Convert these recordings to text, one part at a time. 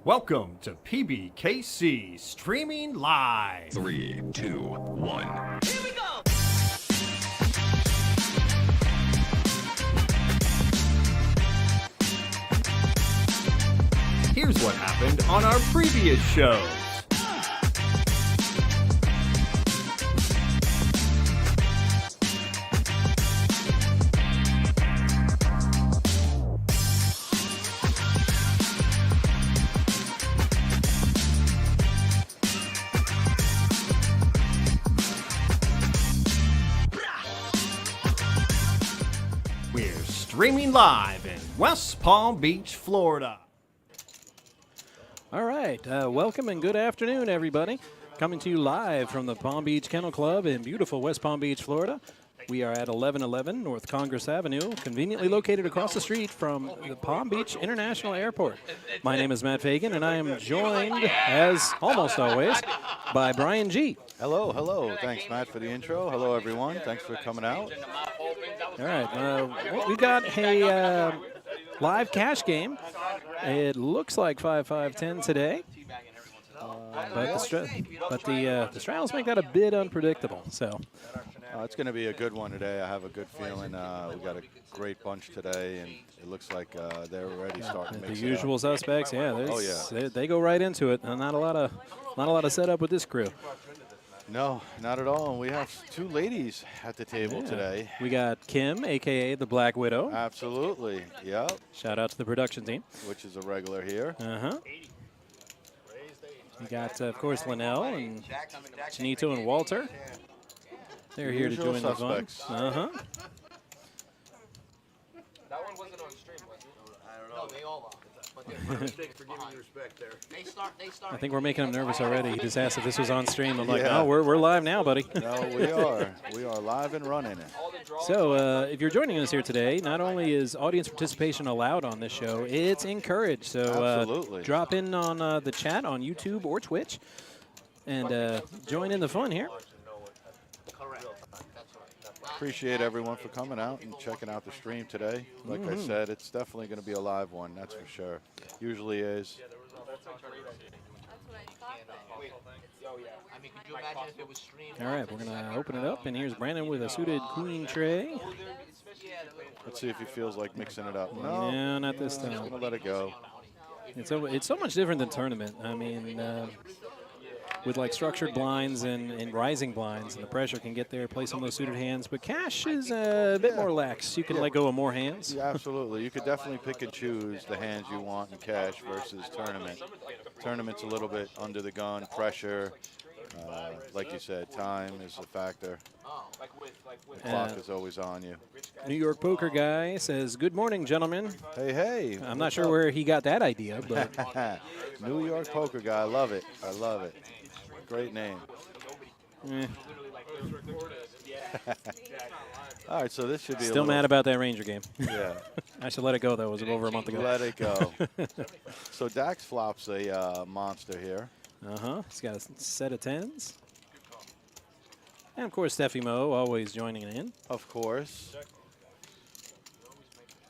Welcome to PBKC Streaming Live. 3, 2, 1. Here we go! Here's what happened on our previous shows. We're streaming live in West Palm Beach, Florida. All right, welcome and good afternoon, everybody. Coming to you live from the Palm Beach Kennel Club in beautiful West Palm Beach, Florida. We are at 1111 North Congress Avenue, conveniently located across the street from the Palm Beach International Airport. My name is Matt Fagan, and I am joined, as almost always, by Brian G. Hello, hello. Thanks, Matt, for the intro. Hello, everyone. Thanks for coming out. All right, we've got a live cash game. It looks like 5-5-10 today, but the straddles make that a bit unpredictable. So It's going to be a good one today. I have a good feeling. We got a great bunch today, and it looks like they're already starting to mix the it usual up. suspects, yeah. Oh, yeah. They go right into it. And not a lot of setup with this crew. No, not at all. And we have two ladies at the table today. We got Kim, a.k.a. the Black Widow. Absolutely. Yep. Shout out to the production team. Which is a regular here. Uh-huh. We got, of course, Linnell and Janito and Walter. They're here to Usual join the suspects. fun. Uh-huh. That one wasn't on stream, was it? I don't know. No, they all are. Thanks for giving me respect there. They start. I think we're making him nervous already. He just asked if this was on stream. I'm like, Yeah. no, we're live now, buddy. No, we are. We are live and running. So if you're joining us here today, not only is audience participation allowed on this show, it's encouraged. So Absolutely. drop in on the chat on YouTube or Twitch and join in the fun here. Appreciate everyone for coming out and checking out the stream today. Like I said, it's definitely going to be a live one, that's for sure. Usually is. I mean, could you imagine if it was streamed? All right, we're going to open it up, and here's Brandon with a suited queen tray. Let's see if he feels like mixing it up. No, No, not this he's time. going to let it go. It's so much different than tournament. I mean, with like structured blinds and rising blinds, and the pressure can get there, play some of those suited hands. But cash is a bit more lax. You can let go of more hands. Yeah, absolutely. You could definitely pick and choose the hands you want in cash versus tournament. Tournament's a little bit under the gun, pressure. Like you said, time is a factor. The clock is always on you. New York Poker Guy says, "Good morning, gentlemen." Hey, hey. I'm not sure where he got that idea, but New York Poker Guy. I love it. I love it. Great name. All right, so this should be still mad about that Ranger game. Yeah. I should let it go, though. It was over a month ago. Let it go. So Dax flops a monster here. Uh-huh. He's got a set of tens. And, of course, Steffi Mo always joining in. Of course.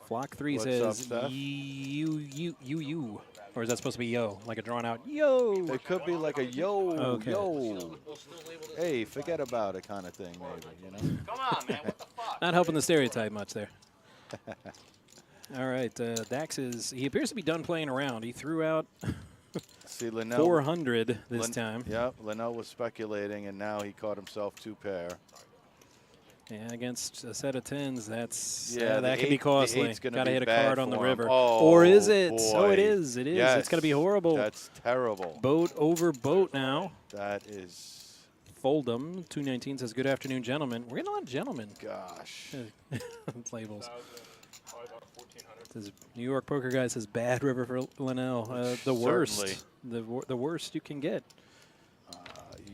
Flock 3 What's says, up, Steph? you. Or is that supposed to be yo? Like a drawn out yo? It could be like a yo, Okay. yo. Hey, forget about it kind of thing, maybe, you know? Come on, man. What the fuck? Not helping the stereotype much there. All right, Dax he appears to be done playing around. He threw out See, Linnell. 400 this time. Yep, Linnell was speculating, and now he caught himself two pair. And against a set of tens, that's Yeah, that the can be eight- the costly. eight's gonna Got to be hit a bad card on the for him. river. Oh, or is it? boy. Oh, it is. It is. Yes. It's going to be horrible. That's terrible. Boat over boat now. That is, Fold'em 219 says, "Good afternoon, gentlemen." We're getting a lot of gentlemen gosh. labels. Says New York Poker Guy says, "Bad river for Linnell. The worst. Certainly. The worst you can get."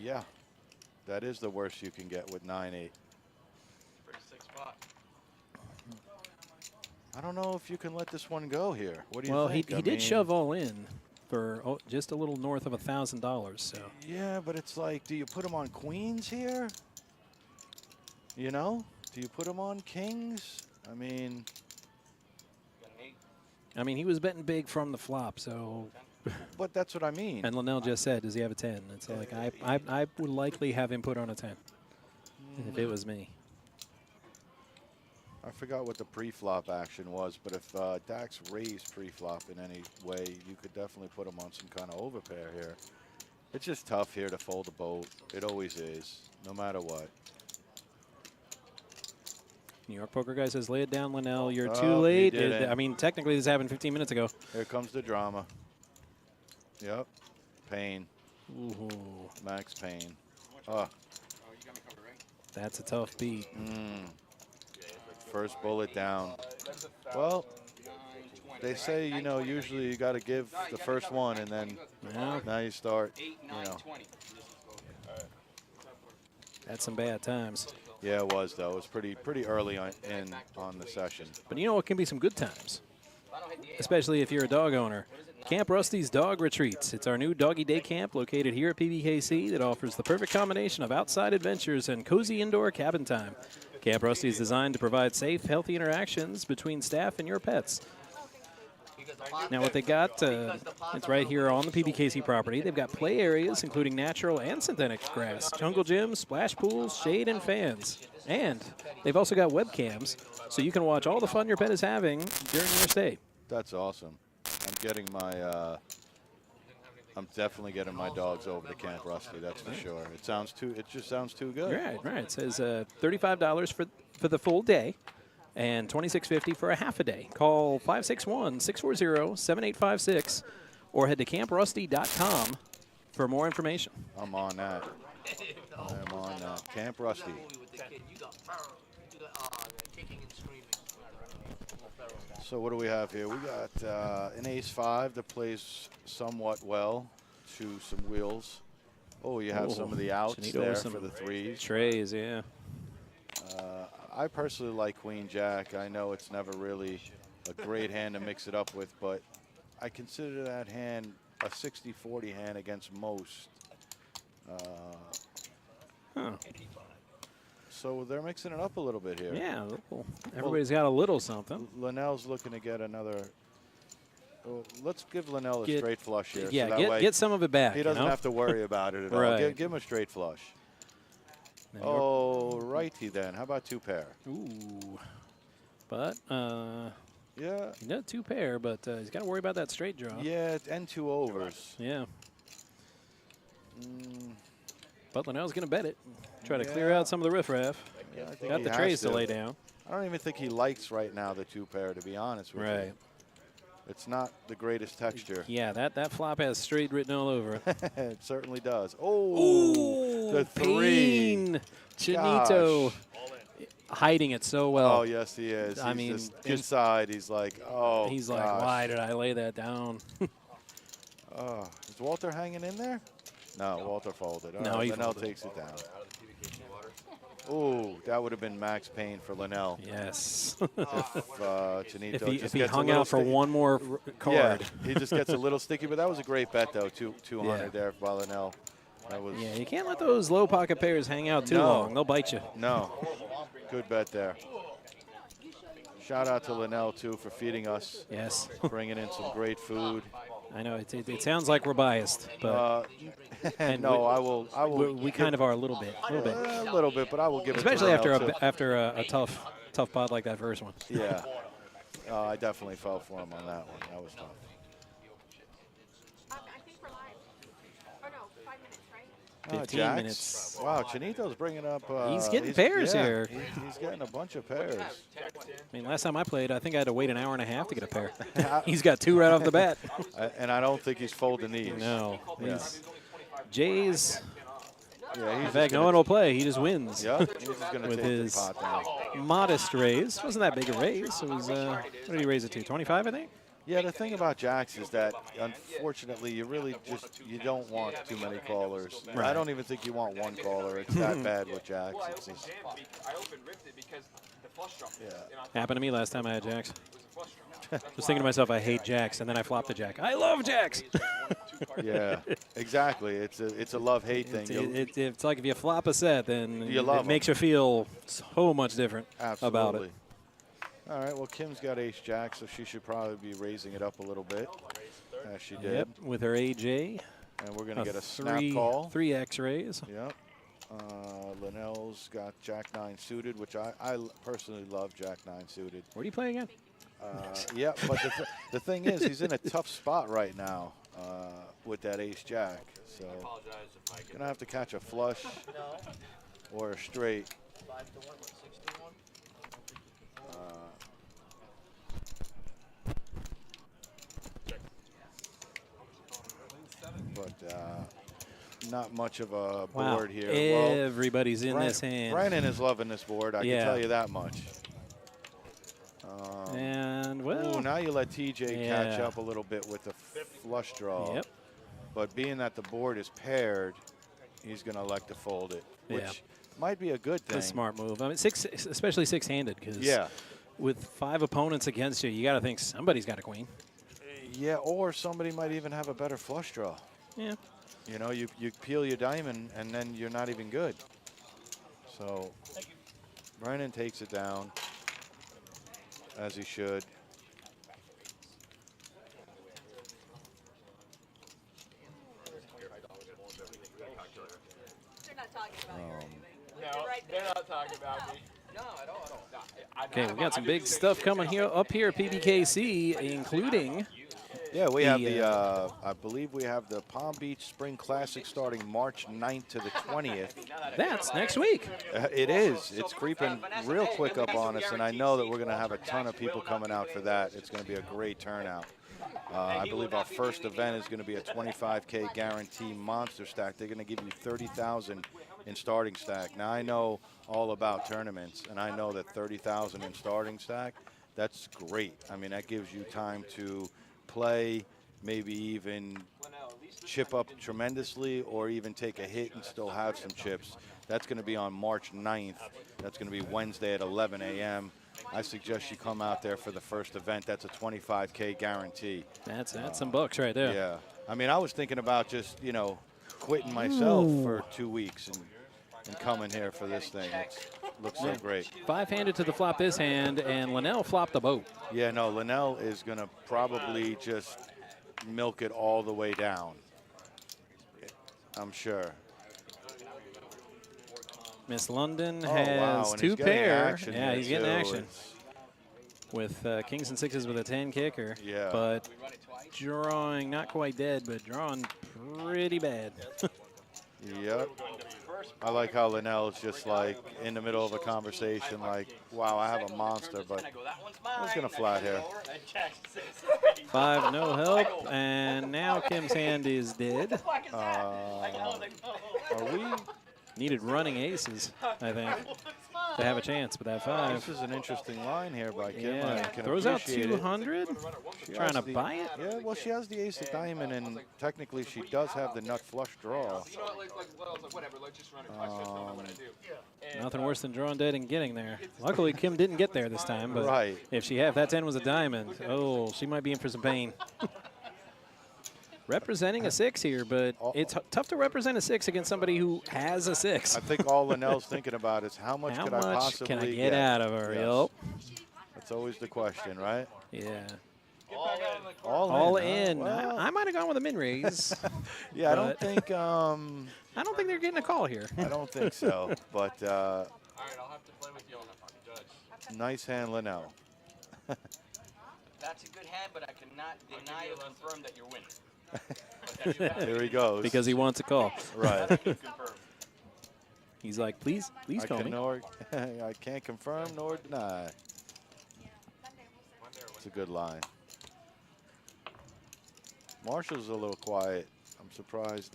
Yeah, that is the worst you can get with 9-8. I don't know if you can let this one go here. What do you Well, think? he I did mean, shove all in for just a little north of $1,000. So Yeah, but it's like, do you put him on queens here? You know? Do you put him on kings? I mean, he was betting big from the flop, so But that's what I mean. And Linnell just said, does he have a 10? It's like, I would likely have him put on a 10 if it was me. I forgot what the pre-flop action was, but if Dax raised pre-flop in any way, you could definitely put him on some kind of overpair here. It's just tough here to fold a boat. It always is, no matter what. New York Poker Guy says, lay it down, Linnell. You're Oh, too he late. didn't. I mean, technically this happened 15 minutes ago. Here comes the drama. Yep. Pain. Ooh, Max Pain. Oh. that's a tough beat. First bullet down. Well, they say, you know, usually you got to give the first one, and then now you start, you know. That's some bad times. Yeah, it was, though. It was pretty early on the session. But you know what can be some good times, especially if you're a dog owner. Camp Rusty's Dog Retreats. It's our new doggy day camp located here at PBKC that offers the perfect combination of outside adventures and cozy indoor cabin time. Camp Rusty is designed to provide safe, healthy interactions between staff and your pets. Now what they got, it's right here on the PBKC property. They've got play areas including natural and synthetic grass, jungle gyms, splash pools, shade, and fans. And they've also got webcams, so you can watch all the fun your pet is having during your stay. That's awesome. I'm definitely getting my dogs over to Camp Rusty. That's for sure. It just sounds too good. Right. It says $35 for the full day and $26.50 for a half a day. Call 561-640-7856 or head to camprusty.com for more information. I'm on that. I'm on that. Camp Rusty. So what do we have here? We got an ace-5 that plays somewhat well to some wheels. Oh, you have some of the outs there for the threes. Trays, yeah. I personally like Queen-Jack. I know it's never really a great hand to mix it up with, but I consider that hand a 60-40 hand against most. So they're mixing it up a little bit here. Yeah, everybody's got a little something. Linnell's looking to get another. Well, let's give Linnell a straight flush here. Yeah, so that way get some of it back. he doesn't have to worry about it at all. Give him a straight flush. Oh, righty then. How about two pair? Ooh. But, yeah. he does two pair, but he's got to worry about that straight draw. Yeah, and two overs. Yeah. But Linnell's going to bet it. Try to clear out some of the riffraff. Yeah, I think got he the has trays to lay down. I don't even think he likes right now the two pair, to be honest with you. It's not the greatest texture. Yeah, that flop has straight written all over it. It certainly does. Oh, the three. Pain. Chinito hiding it so well. Oh, yes, he is. I mean, just inside, he's like, oh, he's like, why did I lay that down? Is Walter hanging in there? No, Walter folded. No, he Linnell folded. takes it down. Oh, that would have been max pain for Linnell. Yes. Chinito if he hung out for one more card. Yeah, he just gets a little sticky, but that was a great bet, though, 200 there by Linnell. That was Yeah, you can't let those low pocket pairs hang out too long. They'll bite you. No. Good bet there. Shout out to Linnell, too, for feeding us. Yes. Bringing in some great food. I know it sounds like we're biased, but no, I will. We kind of are a little bit. A little bit, but I will give especially it to Linnell, after a tough pot like that first one. Yeah, I definitely fell for him on that one. That was tough. I think we're live. Oh no, 5 minutes, right? 15 minutes. Wow, Chinito's bringing up. He's getting pairs here. He's getting a bunch of pairs. I mean, last time I played, I think I had to wait an hour and a half to get a pair. He's got two right off the bat. And I don't think he's folding these. No. Yeah. Jay's. Yeah, In fact, no one will play. He just wins. Yeah, he's just going to With take his the pot down. modest raise. Wasn't that big a raise. It was, what did he raise it to? 25, I think? Yeah, the thing about jacks is that, unfortunately, you really you don't want too many callers. Right. I don't even think you want one caller. It's that bad with jacks. It's just, Happened to me last time I had jacks. I was thinking to myself, I hate jacks, and then I flopped a jack. I love jacks. yeah, exactly. It's a love-hate thing. It's like if you flop a set, then You love it makes you feel so much different about it. All right, well, Kim's got ace-jack, so she should probably be raising it up a little bit. As she did. Yep, with her AJ. And we're going to get a snap call. 3 X-rays. Yep. Linnell's got Jack-9 suited, which I personally love Jack-9 suited. Where do you play again? Yeah, but the thing is, he's in a tough spot right now with that ace-jack. So going to have to catch a flush or a straight. But not much of a board here. Everybody's in this hand. Brennan is loving this board, I can tell you that much. And, well. Ooh, now you let TJ catch up a little bit with the flush draw. Yep. But being that the board is paired, he's going to elect to fold it, which might be a good thing. It's a smart move. I mean, especially six-handed, because with 5 opponents against you, you got to think somebody's got a queen. Yeah, or somebody might even have a better flush draw. Yeah. You know, you peel your diamond, and then you're not even good. So Brennan takes it down, as he should. They're not talking about you. No, they're not talking about me. No, at all. Okay, we got some big stuff coming here up here at PBKC, including. Yeah, we have the, I believe we have the Palm Beach Spring Classic starting March 9th to the 20th. That's next week. It is. It's creeping real quick up on us, and I know that we're going to have a ton of people coming out for that. It's going to be a great turnout. I believe our first event is going to be a 25K guarantee monster stack. They're going to give you 30,000 in starting stack. Now, I know all about tournaments, and I know that 30,000 in starting stack, that's great. I mean, that gives you time to play, maybe even chip up tremendously, or even take a hit and still have some chips. That's going to be on March 9th. That's going to be Wednesday at 11 a.m. I suggest you come out there for the first event. That's a 25K guarantee. That's some bucks right there. Yeah. I mean, I was thinking about just, you know, quitting myself for 2 weeks and coming here for this thing. It looks so great. 5-handed to the flop this hand, and Linnell flopped the boat. Yeah, no, Linnell is going to probably just milk it all the way down, I'm sure. Miss London Oh, has wow, and 2 he's getting pair. action Yeah, here, he's getting too. action. It's- With kings and sixes with a 10 kicker. Yeah. But drawing, not quite dead, but drawing pretty bad. Yep. I like how Linnell's just like in the middle of a conversation, like, wow, I have a monster, but I'm just going to flat here. 5, no help, and now Kim's hand is dead. Are we? Needed running aces, I think, to have a chance with that 5. This is an interesting line here by Kim. I Yeah, can throws out appreciate it. 200. She Trying has to the- buy it? Yeah, well, she has the ace of diamond, and technically she does have the nut flush draw. You know what, whatever, let's just run it twice. Just don't know what I do. Nothing worse than drawing dead and getting there. Luckily, Kim didn't get there this time, but Right. if that 10 was a diamond, oh, she might be in for some pain. Representing a 6 here, but it's tough to represent a 6 against somebody who has a 6. I think all Linnell's thinking about is how much How could I much possibly can I get out of her? Yes. Yep. That's always the question, right? Yeah. All in. huh? Well, I might have gone with a min raise. yeah, I don't but- think I don't think they're getting a call here. I don't think so. But All right, I'll have to play with you on that, Judge. nice hand, Linnell. That's a good hand, but I cannot deny or confirm that you're winning. Here he goes. Because he wants a call. right. He's like, please call me. I can't confirm nor deny. It's a good line. Marshall's a little quiet. I'm surprised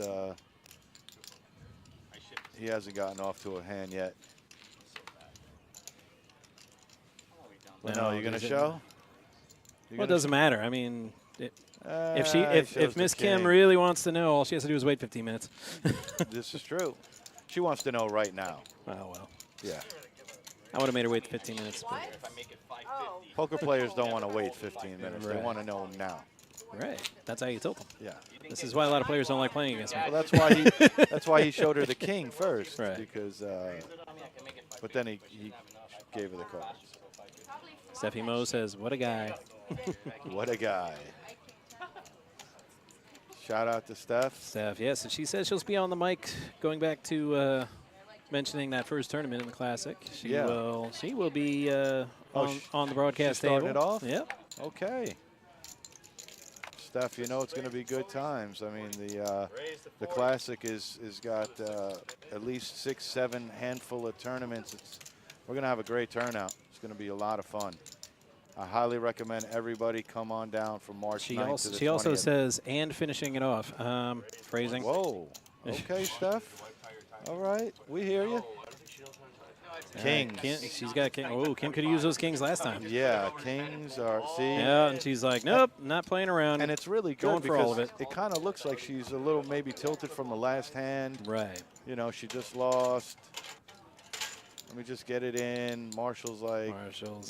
he hasn't gotten off to a hand yet. No, you're going to show? Well, it doesn't matter. I mean, if shows Miss the Kim king. really wants to know, all she has to do is wait 15 minutes. This is true. She wants to know right now. Oh, well. Yeah. I would have made her wait 15 minutes. But Oh, Poker players don't want to wait 15 minutes. They Right. want to know now. right. That's how you tilt them. Yeah. This is why a lot of players don't like playing against me. Well, that's why he showed her the king first. Right. Because, but then he gave her the cards. probably Steffi Mo says, what a guy. What a guy. Shout out to Steph. Steph, yes. And she says she'll be on the mic going back to mentioning that first tournament in the Classic. She will be on the broadcast she's table. starting it off? Yep. Okay. Steph, you know it's going to be good times. I mean, the Classic is got at least 6, 7 handful of tournaments. We're going to have a great turnout. It's going to be a lot of fun. I highly recommend everybody come on down from March 9th to the 20th. She also says, and finishing it off. Phrasing. Whoa. Okay, Steph. All right. We hear you. Kings. She's got king. Oh, Kim could have used those kings last time. Yeah, kings are, see? Yeah, and she's like, nope, not playing around. And it's really good going for all of because it. it kind of looks like she's a little maybe tilted from the last hand. Right. You know, she just lost. Let me just get it in. Marshall's like.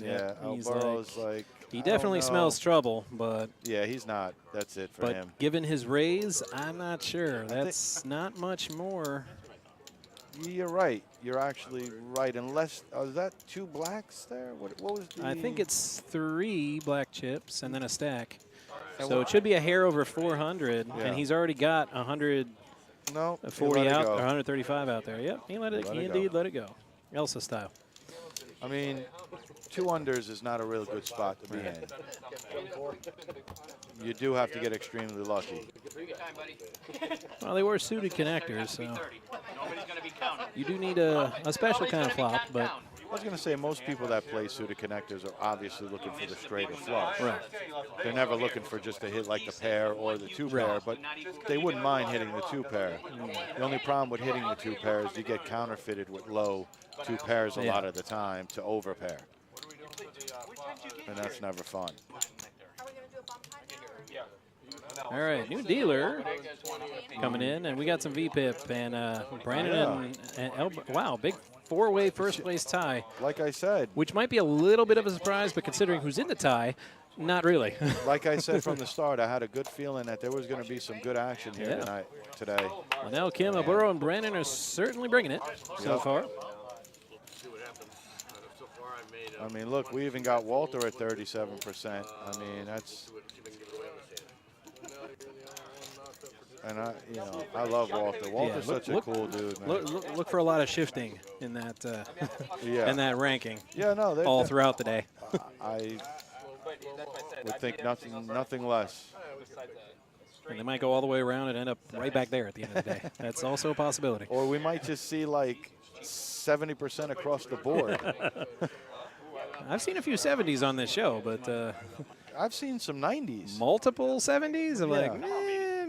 Yeah. Alvaro's like. He definitely smells trouble, but. Yeah, he's not. That's it for him. But given his raise, I'm not sure. That's not much more. You're right. You're actually right. Unless, is that 2 blacks there? What was the? I think it's 3 black chips and then a stack. So it should be a hair over 400, and he's already got 100. No, 40 out, or 135 out there. Yep, he indeed let it go. Elsa style. I mean, 2 unders is not a real good spot to be in. You do have to get extremely lucky. Well, they were suited connectors, so you do need a special kind of flop. But I was going to say most people that play suited connectors are obviously looking for the straight or flush. Right. They're never looking for just to hit like the pair or the 2 pair, but they wouldn't mind hitting the 2 pair. The only problem with hitting the 2 pair is you get counterfeited with low 2 pairs a lot of the time to overpair. And that's never fun. all right, new dealer coming in, and we got some VPIP and Brandon and wow, big 4-way first place tie. Like I said. Which might be a little bit of a surprise, but considering who's in the tie, not really. Like I said from the start, I had a good feeling that there was going to be some good action here today. Well, now Kim, Alburo, and Brandon are certainly bringing it so far. I mean, look, we even got Walter at 37%. I mean, that's. And I love Walter. Walter's such a cool dude, man. Look for a lot of shifting in that in that ranking. Yeah, no, all throughout the day. I would think nothing less. And they might go all the way around and end up right back there at the end of the day. That's also a possibility. Or we might just see like 70% across the board. I've seen a few 70s on this show, but I've seen some 90s. Multiple 70s? I'm like,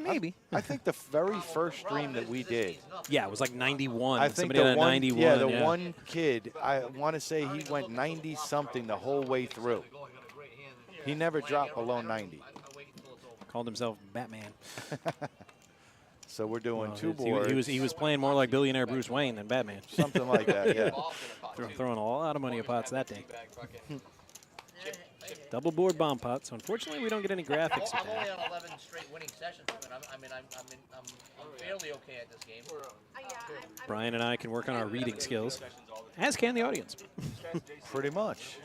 maybe. I think the very first stream that we did. Yeah, it was like 91. I think somebody had a 91. Yeah, the one kid, I want to say he went 90-something the whole way through. He never dropped below 90. Called himself Batman. So we're doing 2 boards. He was playing more like billionaire Bruce Wayne than Batman. Something like that, yeah. Throwing a lot of money at pots that day. Double board bomb pot. So unfortunately, we don't get any graphics. I'm only on 11 straight winning sessions, but I'm fairly okay at this game. Brian and I can work on our reading skills, as can the audience. Pretty much.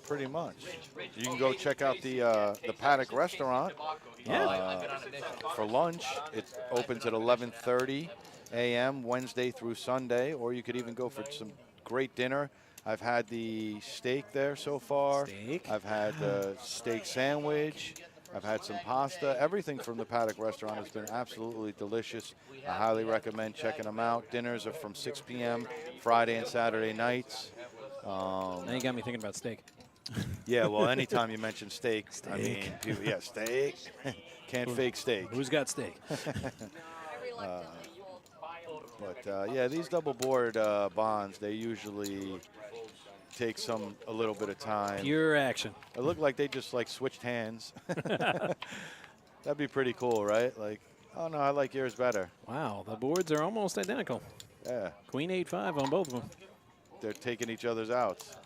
Pretty much. You can go check out the Paddock restaurant. For lunch. It opens at 11:30 a.m. Wednesday through Sunday, or you could even go for some great dinner. I've had the steak there so far. I've had the steak sandwich. I've had some pasta. Everything from the Paddock restaurant has been absolutely delicious. I highly recommend checking them out. Dinners are from 6 p.m. Friday and Saturday nights. Now you got me thinking about steak. Yeah, well, anytime you mention steak, I mean, people, steak. Can't fake steak. Who's got steak? Yeah, these double board bonds, they usually take a little bit of time. Pure action. It looked like they just like switched hands. That'd be pretty cool, right? Like, oh no, I like yours better. Wow, the boards are almost identical. Yeah. Queen 8-5 on both of them. They're taking each other's outs.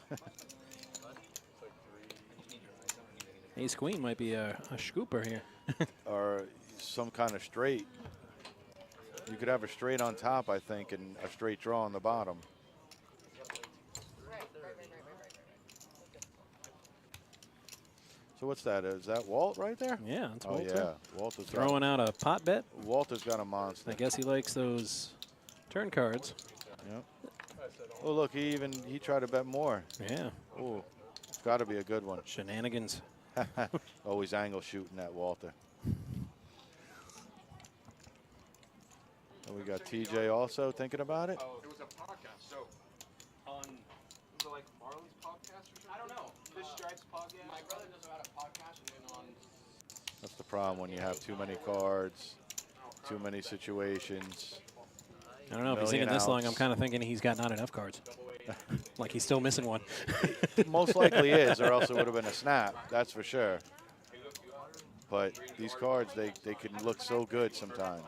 Ace Queen might be a scooper here. Or some kind of straight. You could have a straight on top, I think, and a straight draw on the bottom. So what's that? Is that Walt right there? Yeah, that's Oh, Walt. yeah. Walter's Throwing out a pot bet. Walter's got a monster. I guess he likes those turn cards. Yep. Oh, look, he tried to bet more. Yeah. Oh, it's got to be a good one. Shenanigans. Always angle shooting at Walter. And we got TJ also thinking about it. Oh, it was a podcast. So, on, was it like Marley's podcast or something? I don't know. Fish Stripes podcast? My brother does about a podcast and then on. That's the problem when you have too many cards, too many situations. I don't know if he's thinking this long. I'm kind of thinking he's got not enough cards. Like he's still missing one. Most likely is, or else it would have been a snap. That's for sure. But these cards, they can look so good sometimes.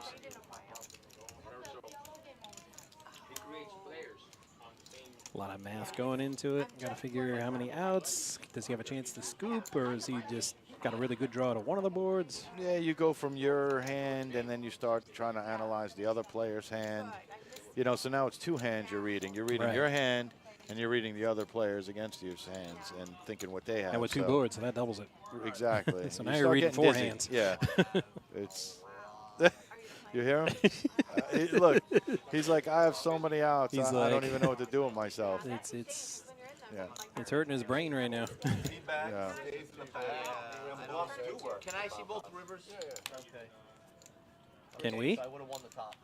A lot of math going into it. Got to figure how many outs. Does he have a chance to scoop, or is he just got a really good draw to one of the boards? Yeah, you go from your hand, and then you start trying to analyze the other player's hand. You know, so now it's two hands you're reading. You're reading Right. your hand, and you're reading the other players against your hands and thinking what they have. And with two So- boards, so that doubles it. Exactly. So You now you're start reading getting four dizzy. hands. Yeah. It's. You hear him? Look, he's like, I have so many outs. He's I like- don't even know what to do with myself. It's Yeah. it's hurting his brain right now. Yeah. Can I see both rivers? Can we? So I would have won the top.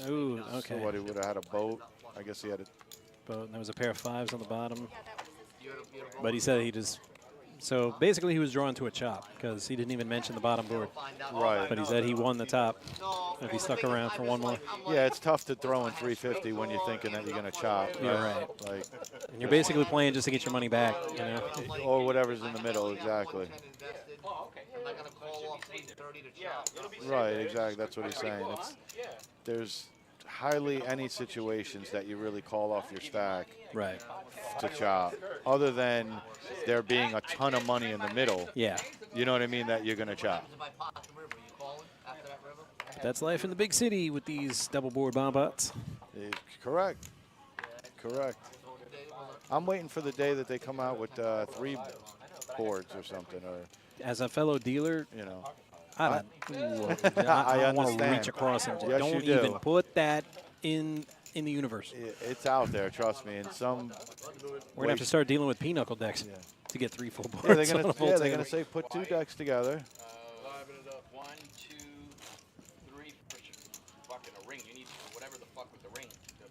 Ooh, So okay. what, he would have had a boat. I guess he had a. But there was a pair of fives on the bottom. You would've- you would've But he said he just. So basically, he was drawn to a chop because he didn't even mention the bottom board. find out. Right. But he said he won the top No, if he the stuck thing is, around for I'm one just more. like- I'm Yeah, it's tough to throw in 350 when you're thinking that you're going to chop. Yeah, right. Like, And you're basically playing just to get your money back, you know? or whatever's in the middle, exactly. Oh, okay. I'm not gonna call off 330 to chop. Right, exactly. That's what he's saying. There's hardly any situations that you really call off your stack Right. to chop, other than there being a ton of money in the middle. Yeah. You know what I mean? That you're going to chop. If I pot the river, you calling after that river? That's life in the big city with these double board bomb bots. Correct. Correct. I'm waiting for the day that they come out with 3 boards or something, or As a fellow dealer, you know. I don't want to understand. reach across and Yes, don't you do. even put that in the universe. It's out there, trust me. And some, We're gonna have to start dealing with pinochle decks to get 3 full boards. yeah, they're on a full gonna table. say put 2 decks together. Liven it up. 1, 2, 3. Fucking a ring. You need whatever the fuck with the ring.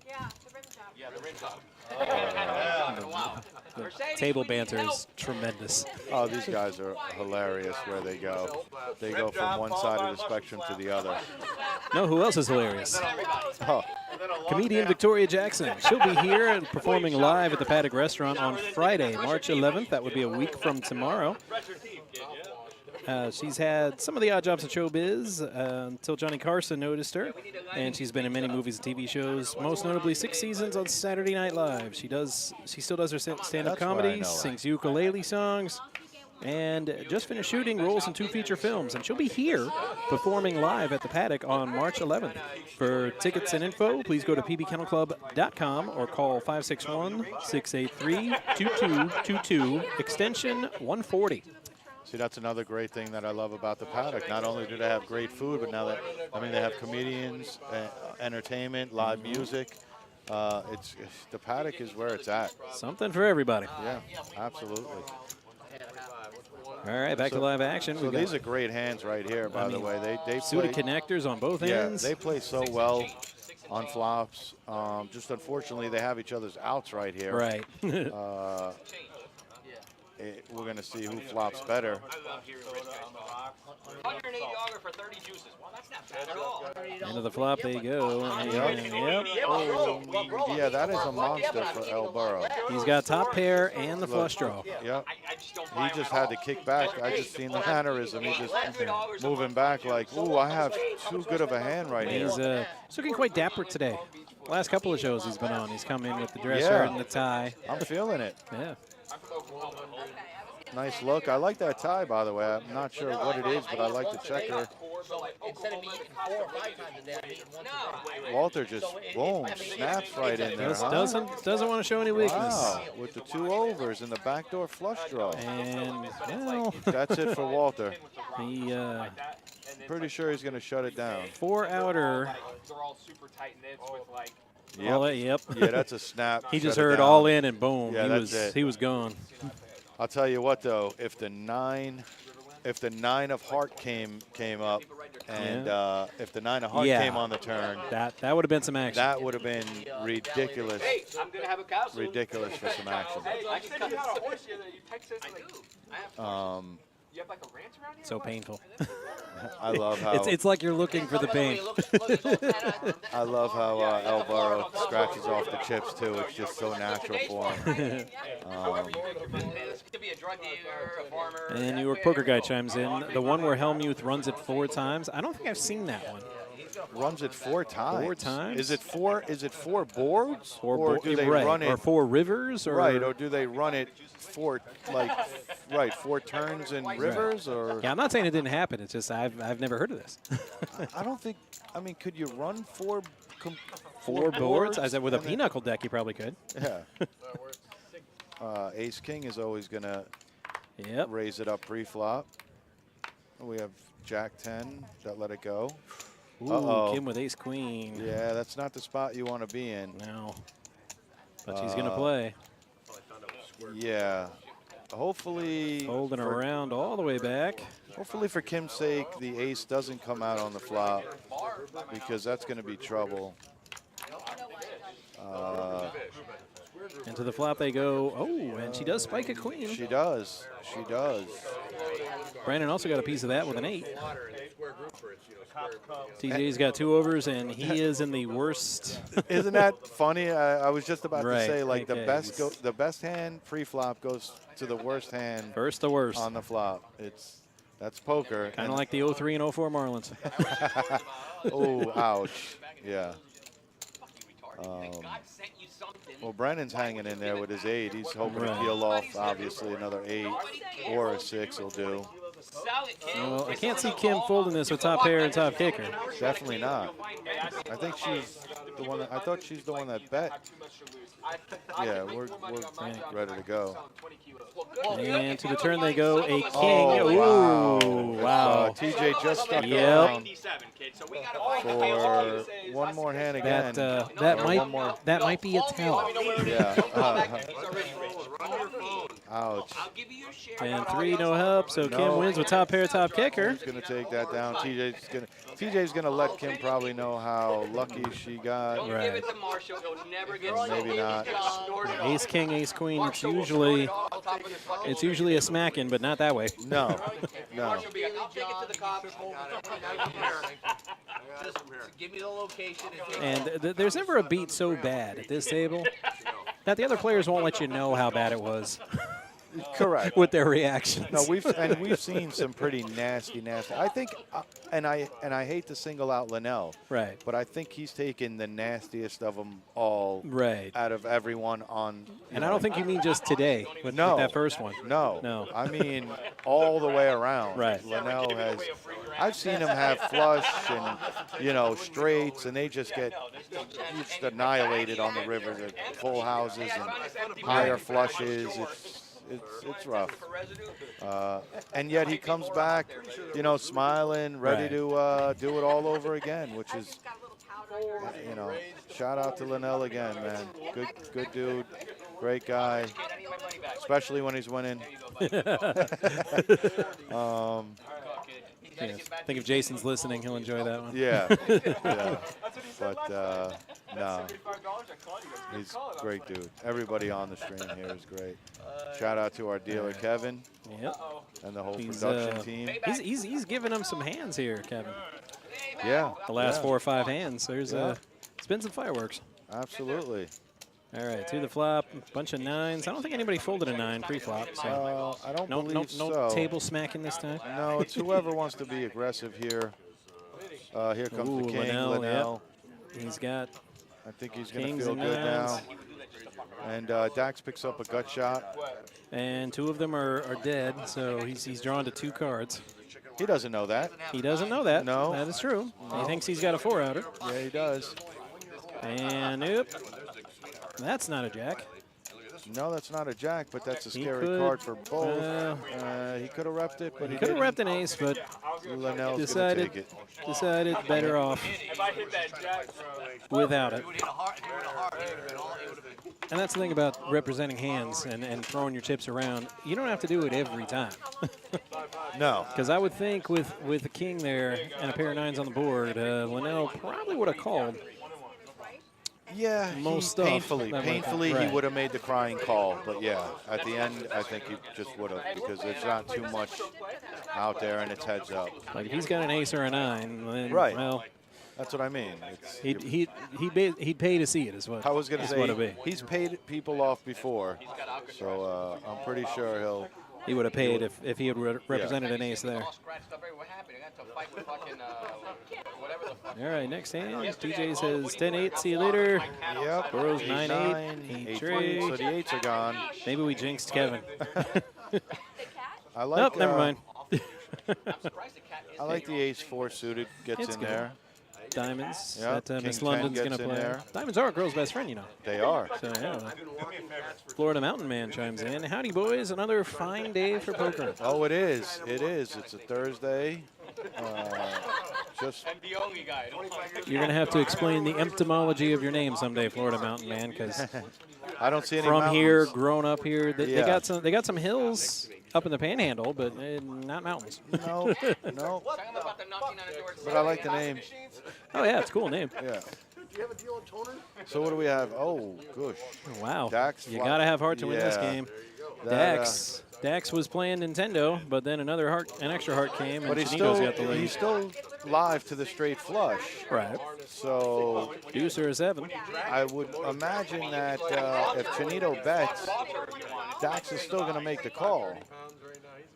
Yeah, the rim job. Yeah, the ring job. Wow. The table banter is tremendous. Oh, these guys are hilarious where they go. They go from one side of the spectrum to the other. No, who else is hilarious? Oh, Comedian Victoria Jackson. She'll be here and performing live at the Paddock restaurant on Friday, March 11th. That would be a week from tomorrow. She's had some of the odd jobs in showbiz until Johnny Carson noticed her, and she's been in many movies and TV shows, most notably 6 seasons on Saturday Night Live. She still does her stand-up That's why I comedy, know her. sings ukulele songs, and just finished shooting roles in 2 feature films. And she'll be here performing live at the Paddock on March 11th. For tickets and info, please go to pbkennelclub.com or call 561-683-2222, extension 140. see, that's another great thing that I love about the Paddock. Not only do they have great food, but now they have comedians, entertainment, live music. The Paddock is where it's at. Something for everybody. Yeah, absolutely. All right, back to live action. So We've got these are great hands right here, by the way. They suited play, connectors on both yeah, ends. they play so well on flops. Just unfortunately, they have each other's outs right here. Right. We're going to see who flops better. 180 auger for 30 juices. Well, that's not bad at all. End of the flop, they go. And, yep. Yeah, that is a monster for El Burrow. He's got top pair and the flush draw. Yep. I just don't buy He just had to kick back. I just seen the mannerism. He just moving back like, ooh, I have too good of a hand right here. He's looking quite dapper today. Last couple of shows he's been on, he's come in with the dress Yeah. shirt and the tie. I'm feeling it. Yeah. Nice look. I like that tie, by the way. I'm not sure what it is, but I like the checker So instead of eating 4 or 5 times a day, I'm eating once a day. Walter just, So boom, I mean, snaps right in there, Just huh? doesn't want to show any weakness. Wow, with the 2 overs and the backdoor flush draw. And well, That's it for Walter. the Pretty sure he's going to shut it down. 4 outer. They're all super tight knits with like. Yep. Yeah, that's a snap. He just Shut it heard down. all in and boom. Yeah, that's it. He was gone. I'll tell you what, though, if the 9 of heart came up, and if the 9 of heart Yeah. came on the turn, That would have been some action. that would have been ridiculous. Hey, I'm gonna have a cow soon. Ridiculous for some action. Hey, I said you had a horse here that you texted. I Like, do. I have you have like a ranch around here? So or what? painful. I love how It's like you're looking for the pain. I love how Alvaro scratches off the chips too. It's just so natural for him. This could be a drug dealer, a farmer. And New York Poker Guy chimes in. The one where Helmuth runs it 4 times. I don't think I've seen that one. Runs it 4 times. 4 times? Is it 4? Is it 4 boards? Or or do they right, run it? or 4 rivers? Or Right, or do they run it 4 4 turns and rivers? Or yeah, I'm not saying it didn't happen. It's just I've never heard of this. I don't think. I mean, could you run 4 4 boards? I said with a and then- pinochle deck, you probably could. Yeah. Ace King is always gonna Yep. raise it up pre-flop. We have Jack 10 that let it go. Ooh, Uh-oh. Kim with Ace Queen. Yeah, that's not the spot you want to be in. No. But she's gonna play. Yeah. Hopefully, Holding around all the way back. hopefully for Kim's sake, the ace doesn't come out on the flop because that's going to be trouble. Into the flop they go. Oh, and she does spike a queen. She does. She does. Brandon also got a piece of that with an 8. TJ's got 2 overs, and he is in the worst. Isn't that funny? I was just about Right, to say, like, okay. the best hand pre-flop goes to the worst hand First the worst. on the flop. That's poker. Kind of like the 03 and 04 Marlins. Oh, ouch. Yeah. God sent you something. Well, Brennan's hanging in there with his 8. He's hoping Right. to peel off, obviously, another 8 or a 6 will do. Sell it, kid. Well, I can't see Kim folding this with top pair and top kicker. Definitely not. I think she's the one that, I thought she's the one that bet. Yeah, we're ready to go. And to the turn they go, a king. Oh, Ooh, wow. TJ just stuck Yep. around 97, kid. So we gotta find for one more hand again. That Or might one more. be a tell. Yeah. He's already rolling. Run your phone. Ouch. I'll give you your share. And 3, no help. So Kim No. wins with top pair, top kicker. Who's gonna take that down? TJ's gonna let Kim probably know how lucky she got. Don't give it to Marshall. He'll never get Maybe not. Ace king, ace queen. It's usually a smacking, but not that way. No. No. Marshall be like, I'll take it to the cops. Just give me the location. And there's never a beat so bad at this table that the other players won't let you know how bad it was Correct. with their reactions. No, we've seen some pretty nasty. I think, and I hate to single out Linnell, Right. but I think he's taken the nastiest of them all, Right. out of everyone on. And I don't think you mean just today with No. that first one. No, No. I mean all the way around. Right. Linnell has. I've seen him have flush and straights, and they just get just annihilated on the river. The full houses and higher flushes. It's rough. And yet he comes back, smiling, ready Right. to do it all over again, which is, shout out to Linnell again, man. Good dude, great guy, especially when he's winning. Yes. I think if Jason's listening, he'll enjoy that one. Yeah. But no, he's a great dude. Everybody on the stream here is great. Shout out to our dealer Kevin Yep. and the whole He's, production team. He's giving him some hands here, Kevin. Yeah. The last yeah, 4 or 5 hands. There's Yeah. it's been some fireworks. Absolutely. All right, to the flop, bunch of 9s. I don't think anybody folded a 9 pre-flop. So I don't no believe no so. table smacking this time. No, it's whoever wants to be aggressive here. Here comes Ooh, the king, Linnell, yep. Linnell. He's got I think he's going to Kings feel and good now. nines. And Dax picks up a gut shot. and 2 of them are dead, so he's drawn to 2 cards. He doesn't know that. He doesn't know that. No. That is true. He thinks he's got a 4-outer. Yeah, he does. And nope. That's not a jack. No, that's not a jack, but that's a He scary could, card for both. He could have repped it, but he Could have didn't. repped an ace, but Linnell's gonna decided take it. better off If I hit that jack, bro. without it. If you would hit a heart, if you would hit a heart, it would have been. And that's the thing about representing hands and throwing your chips around. You don't have to do it every time. No. Because I would think with the king there and a pair of 9s on the board, Linnell probably would have called. Yeah, Most stuff. painfully he Right. would have made the crying call. But yeah, at the end, I think he just would have because there's not too much out there and it's heads up. Like if he's got an ace or a 9, then Right. well, That's what I mean. It's, he'd pay to see it. Is what I was going to is what it'd say, be. he's paid people off before, so I'm pretty sure He would have paid if he had represented an ace there. All scratched up. What happened? I got to fight with fucking whatever the fuck. All right, next hand. TJ says 10-8. See you later. Yep. Burrow's 9, 9-8. 8-3, so the 8s are gone. Maybe we jinxed Kevin. I like. Nope, never mind. I'm surprised the cat is I like the ace 4 suited gets It's in good. there. Diamonds Yep, that King Miss 10 London's gets going to in play. there. Diamonds are a girl's best friend, you know. They are. So, yeah. Florida Mountain Man chimes in. Howdy, boys. Another fine day for poker. Oh, it is. It is. It's a Thursday. Just And the only guy. You're going to have to explain the etymology of your name someday, Florida Mountain Man, because I don't see any from here, mountains. grown up here, they Yeah. got some hills up in the Panhandle, but not mountains. No, no. Tell him about the knocking on the door. But I like the name. Oh yeah, it's a cool name. Yeah. So what do we have? Oh, gosh. Wow. Dax You flop- got to have heart to win this Yeah. game. That, Dax was playing Nintendo, but then an extra heart came, and but he's Chinito's still got the lead. he's still live to the straight flush. Right. So Deuce or a 7. I would imagine that if Chinito bets, Dax is still going to make the call.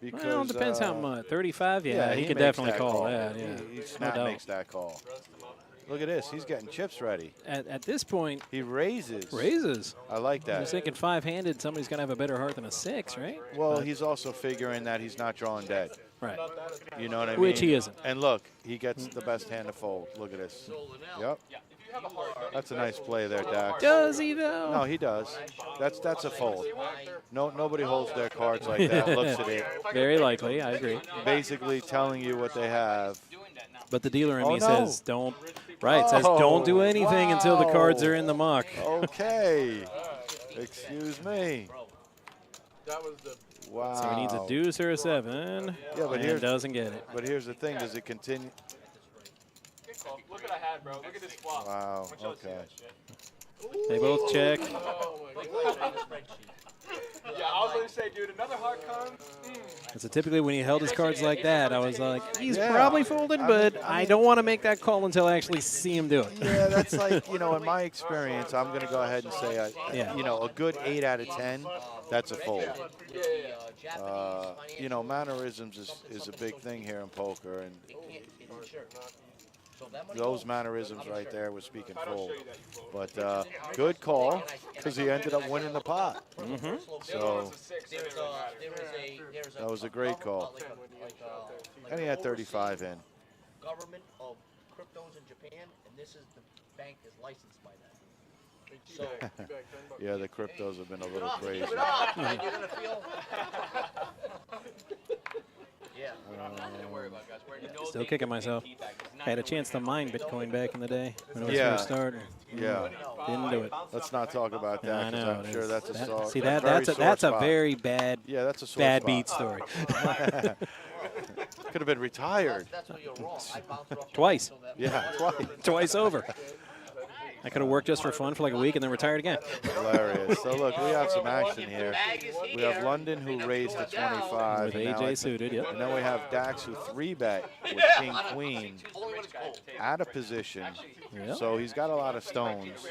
Because, Well, it depends how much. 35? Yeah, he could makes definitely that call that. Yeah, He no snap doubt. makes that call. Look at this. He's getting chips ready. At this point, He raises. raises. I like I was that. thinking 5-handed, somebody's going to have a better heart than a 6, right? Well, he's also figuring that he's not drawing dead. Right. You know what I mean? Which he isn't. And look, he gets the best hand to fold. Look at this. Yep. That's a nice play there, Dax. Does he, though? No, he does. That's a fold. Nobody holds their cards like that. Looks at it. Very likely, I agree. Basically telling you what they have. But the dealer in Oh, me no. says don't. Right, says don't do anything until the cards are in the muck. Okay. Excuse me. That was the. Wow. So he needs a deuce or a 7. Yeah, but and here's- doesn't get it. But here's the thing. Does it continue? Look what I had, bro. Look at this flop. Wow. Okay. They both check. Oh my god. Yeah, I was gonna say, dude, another heart comes. So typically when he held his cards like that, I was like, he's Yeah. probably folding, I but mean- I don't want to make that call until I actually see him do it. Yeah, that's like, in my experience, I'm going to go ahead and say, Yeah. a good 8 out of 10, that's a fold. Japanese Mannerisms is a big thing here in poker, and sure. So that money those goes- mannerisms right there was speaking full. But good call, because he ended up winning the pot. So, that was a great call. And he had 35 in. Government of cryptos in Japan, and this is the bank is licensed by that. So Yeah, the cryptos have been a little crazy. keep it up, man. You're gonna feel. Yeah. Don't worry about it, guys. We're no Still kicking myself. I had a chance to mine Bitcoin back in the day when it was Yeah. first starting. Yeah. Didn't do it. Let's not talk about I that, because know. I'm sure that's a sore. See, very that's sore a spot. very bad Yeah, that's a sore bad spot. beat story. Could have been retired. That's where you're wrong. I bounced off Twice. so that- Yeah, twice. Twice over. I could have worked just for fun for like a week and then retired again. Hilarious. So look, we have some action here. We have London who raised to 25. With and now AJ it's- suited, yep. And then we have Dax who 3-bet with King Queen out of position. Yep. So he's got a lot of stones.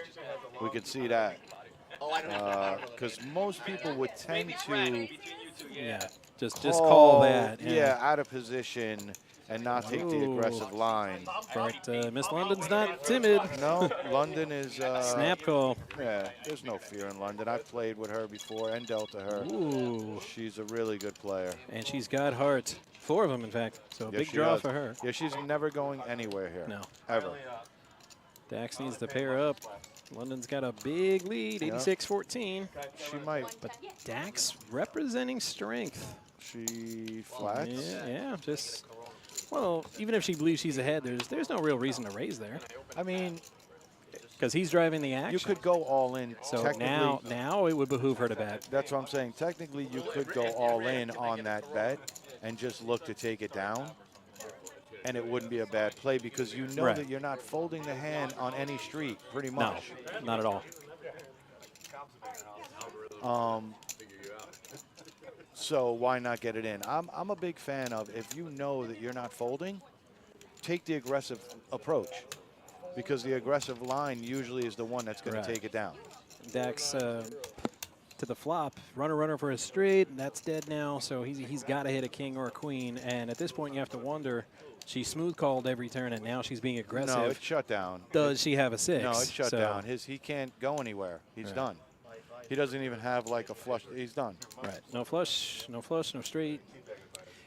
We could see that. Because most people would tend to Yeah. Just call that. yeah, out of position and not take the aggressive line. But Miss London's not timid. No, London is Snap call. Yeah, there's no fear in London. I've played with her before and dealt to her. Ooh. She's a really good player. And she's got heart. 4 of them, in fact. So a Yes, big she draw does. for her. Yeah, she's never going anywhere here. No. Ever. Dax needs to pair up. London's got a big lead, 86-14. She might. But Dax representing strength. She flats. Yeah, just, well, even if she believes she's ahead, there's no real reason to raise there. I mean, because he's driving the action. you could go all in. So technically, now it would behoove her to bet. That's what I'm saying. Technically, you could go all in on that bet and just look to take it down, and it wouldn't be a bad play because you know that you're not folding the hand on any street, pretty much. No, not at all. So why not get it in? I'm a big fan of, if you know that you're not folding, take the aggressive approach, because the aggressive line usually is the one that's going to take it down. Dax to the flop, runner for a straight, that's dead now, so he's got to hit a king or a queen, and at this point you have to wonder, she smooth called every turn, and now she's being aggressive. No, it's shut down. Does she have a 6? No, it's shut down. He can't go anywhere. He's done. He doesn't even have like a flush. He's done. Right. No flush, no straight.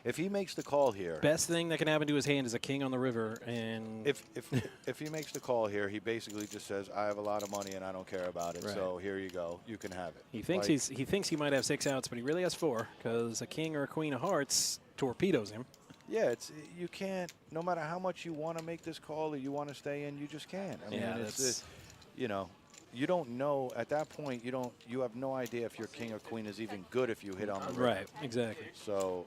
If he makes the call here, best thing that can happen to his hand is a king on the river, and if he makes the call here, he basically just says, "I have a lot of money and I don't care about it. So here you go. You can have it." He thinks he thinks he might have 6 outs, but he really has 4, because a king or a queen of hearts torpedoes him. Yeah, you can't. No matter how much you want to make this call or you want to stay in, you just can't. I mean, it's you know, you don't know at that point. You have no idea if your king or queen is even good if you hit on the river. Right. Exactly. So.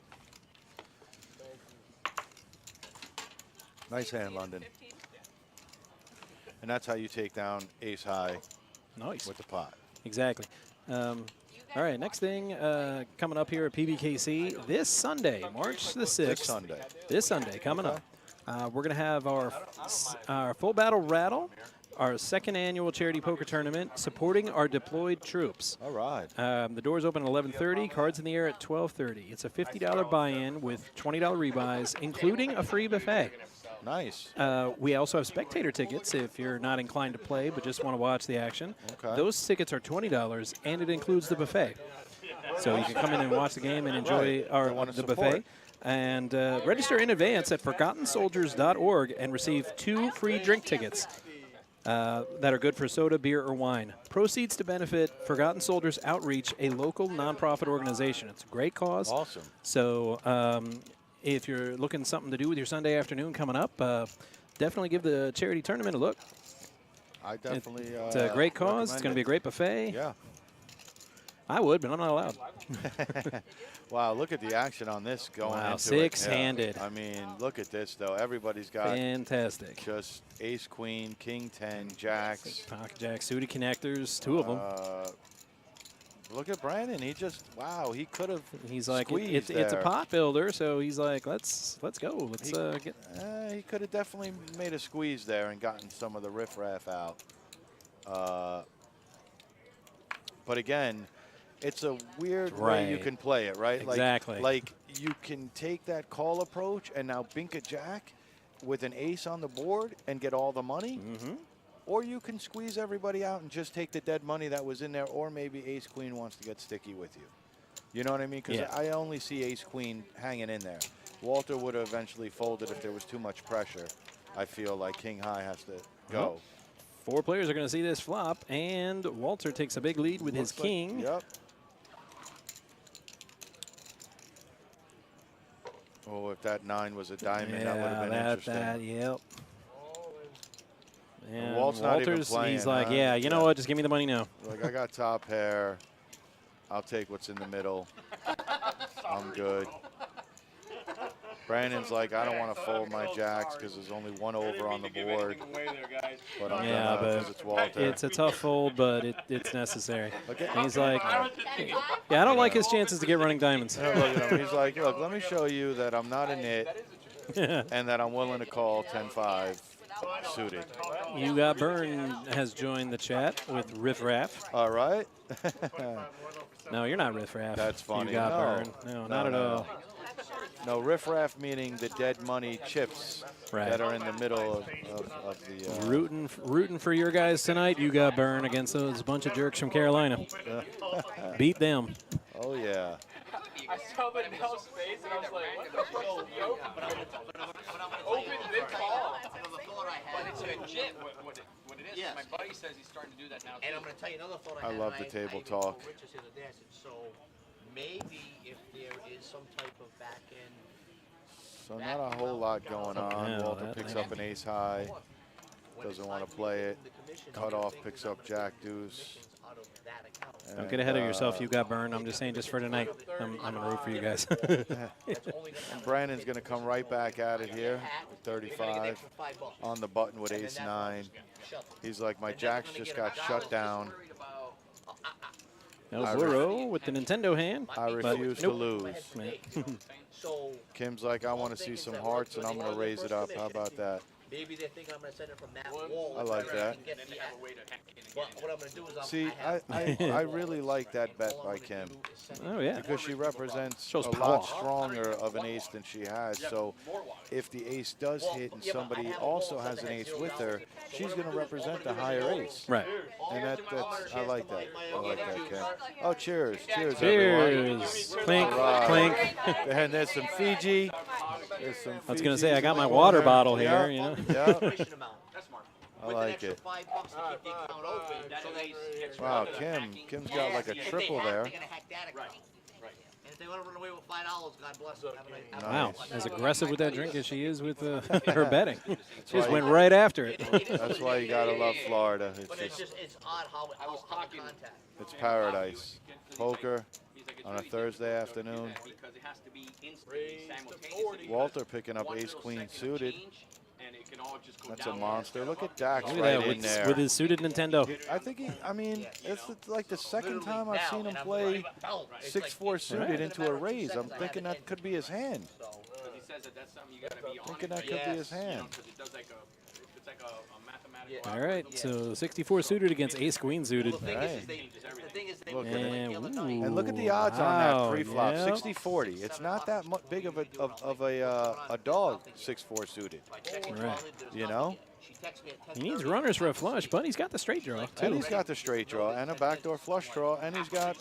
Nice hand, London. And that's how you take down ace high. Nice. With the pot. Exactly. All right, next thing coming up here at PBKC this Sunday, March the 6th. This Sunday coming up. We're going to have our Full Battle Rattle, our 2nd annual charity poker tournament supporting our deployed troops. All right. The doors open at 11:30, cards in the air at 12:30. It's a $50 buy-in with $20 rebuys, including a free buffet. Nice. We also have spectator tickets if you're not inclined to play but just want to watch the action. Okay. Those tickets are $20, and it includes the buffet. So you can come in and watch the game and enjoy the buffet. And register in advance at ForgottenSoldiers.org and receive 2 free drink tickets that are good for soda, beer, or wine. Proceeds to benefit Forgotten Soldiers Outreach, a local nonprofit organization. It's a great cause. Awesome. So if you're looking for something to do with your Sunday afternoon coming up, definitely give the charity tournament a look. I definitely. It's a great cause. It's going to be a great buffet. Yeah. I would, but I'm not allowed. Wow, look at the action on this going into 6-handed. I mean, look at this, though. Everybody's got fantastic. Just ace, queen, king, 10, jacks. Pocket jacks, suited connectors, 2 of them. Look at Brandon. He just, wow, he could have. He's like, it's a pot builder, so he's like, let's go. Let's get. He could have definitely made a squeeze there and gotten some of the riffraff out. But again, it's a weird way you can play it, right? Exactly. Like you can take that call approach and now bink a jack with an ace on the board and get all the money. Or you can squeeze everybody out and just take the dead money that was in there, or maybe ace-queen wants to get sticky with you. You know what I mean? Because I only see ace-queen hanging in there. Walter would have eventually folded if there was too much pressure. I feel like king-high has to go. 4 players are going to see this flop, and Walter takes a big lead with his king. Yep. Oh, if that 9 was a diamond, that would have been interesting. Yep. And Walt's not even playing, he's like, yeah, you know what? Just give me the money now. Like, I got top pair. I'll take what's in the middle. I'm good. Brandon's like, I don't want to fold my jacks because there's only 1 over on the board. But I'm gonna because it's Walter. It's a tough fold, but it's necessary. And he's like, yeah, I don't like his chances to get running diamonds. Look at him. He's like, look, let me show you that I'm not a nit and that I'm willing to call 10-5 suited. You Got Burned has joined the chat with Riff Raff. All right. No, you're not Riff Raff. That's funny. You Got Burned. No, not at all. No, riffraff meaning the dead money chips Right. that are in the middle of the. Rooting for your guys tonight. You got burned against those bunch of jerks from Carolina. Beat them. Oh yeah. I saw the Nell's face and I was like, what the fuck? Open then call. But it's legit what it is. Yes. My buddy says he's starting to do that now. And I'm going to tell you another thought I I had. love and the table I even told talk. Richard the other day, I said, so maybe if there is some type of back end. So not a whole lot going on. Yeah, Walter that picks thing. up an ace high. when it's Doesn't want time to for you play to it. move the commission, Cut you off, think picks about up jack moving deuce. commissions out of that account. Don't get ahead of yourself. You got burned. I'm just saying, just for tonight, I'm going to root for you guys. That's only gonna And Brandon's going to come right back at it here with 35 on the button with ace 9. He's like, my jacks just got shut down. El Burro with the Nintendo hand. I refuse to nope. lose. So Kim's like, I want to see some hearts, and I'm going to raise it up. How about that? maybe they think I'm going to send it from that wall. I like that. But what I'm going to do is See, I really like that bet by Kim Oh, yeah. because she represents Shows a power. lot stronger of an ace than she has. So if the ace does hit and somebody also has an ace with her, she's going to represent the higher ace. Right. And that's I like that. I like that, Kim. Oh, cheers. Cheers, everyone. Cheers. Clink, All right. clink. And there's some Fiji. There's some I was going to say, Fijis I got in my the water corner. bottle Yeah, here, you know. Yeah, commission amount. That's smart. I With an like extra it. $5 to keep the account open. Wow, Kim's got like a triple there. They're going to hack that account. And if they want to run away with $5, God bless them. Have a nice- Wow. Nice. As aggressive with that drink as she is with her betting. She just went right after it. That's why you gotta love Florida. But it's just, it's odd how it was talking- contact. It's paradise. Poker on a Thursday afternoon. Because it has to be instantly, simultaneously. Walter picking up ace queen suited. And it can all just go That's a down. monster. Look at Dax Look at right that in there. with his suited Nintendo. I think it's like the second time I've seen him And I'm play like, boom. It's 6-4 like, suited into a matter of 2 raise. I'm seconds, I have thinking it that in. could be his hand. So, Because he says that that's something you got to be on. Thinking that it, could be his Yes. you know, hand. 'cause it does like it's like a mathematical. All right, so 64 suited against ace queen suited. the thing Right. is the thing is they Look were at it. like the other night. And look at the odds on Wow, that pre-flop. yeah. 60-40. It's not that big of a dog 6-4 suited. Right. You know? She texted me at He needs 10:30. runners for a flush, but he's got the straight draw, And too. he's got the straight draw and a backdoor flush draw, and he's got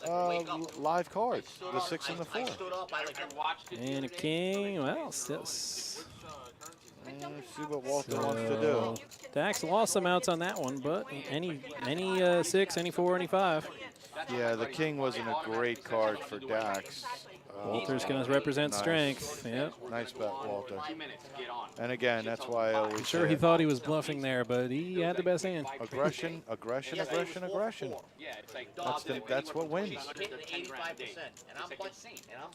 live cards, the 6 and the 4. I stood up. I like Watched it. And a king. Well, still. Let's see what Walter wants to do. Dax lost some outs on that one, but any 6, any 4, any 5. Yeah, the king wasn't a great card for Dax. Walter's going to represent nice. strength. Yep. Nice bet, Walter. 2 minutes. Get on. And again, that's why I always Sure, he say thought he was bluffing there, but he had the best hand. aggression, aggression, aggression, aggression. Yeah, it's like That's what wins. I'm hitting 85%, and I'm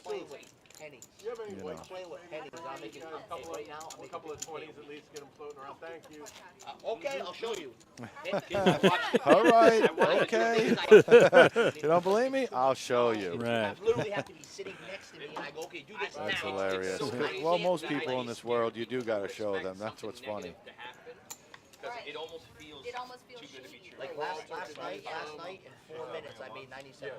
playing with pennies. You know. I'm playing with pennies. I'm making right now. I'm A couple of 20s at least, get them floating around. Thank you. Okay, I'll show you. All right, okay. You don't believe me? I'll show you. Right. I literally have to be sitting next to me, and I go, okay, do this now. That's hilarious. Well, most people in this world, you do got to show them. That's what's funny. Because it almost feels It almost feels too good to be true. Like last night, in 4 minutes, I made $9,700.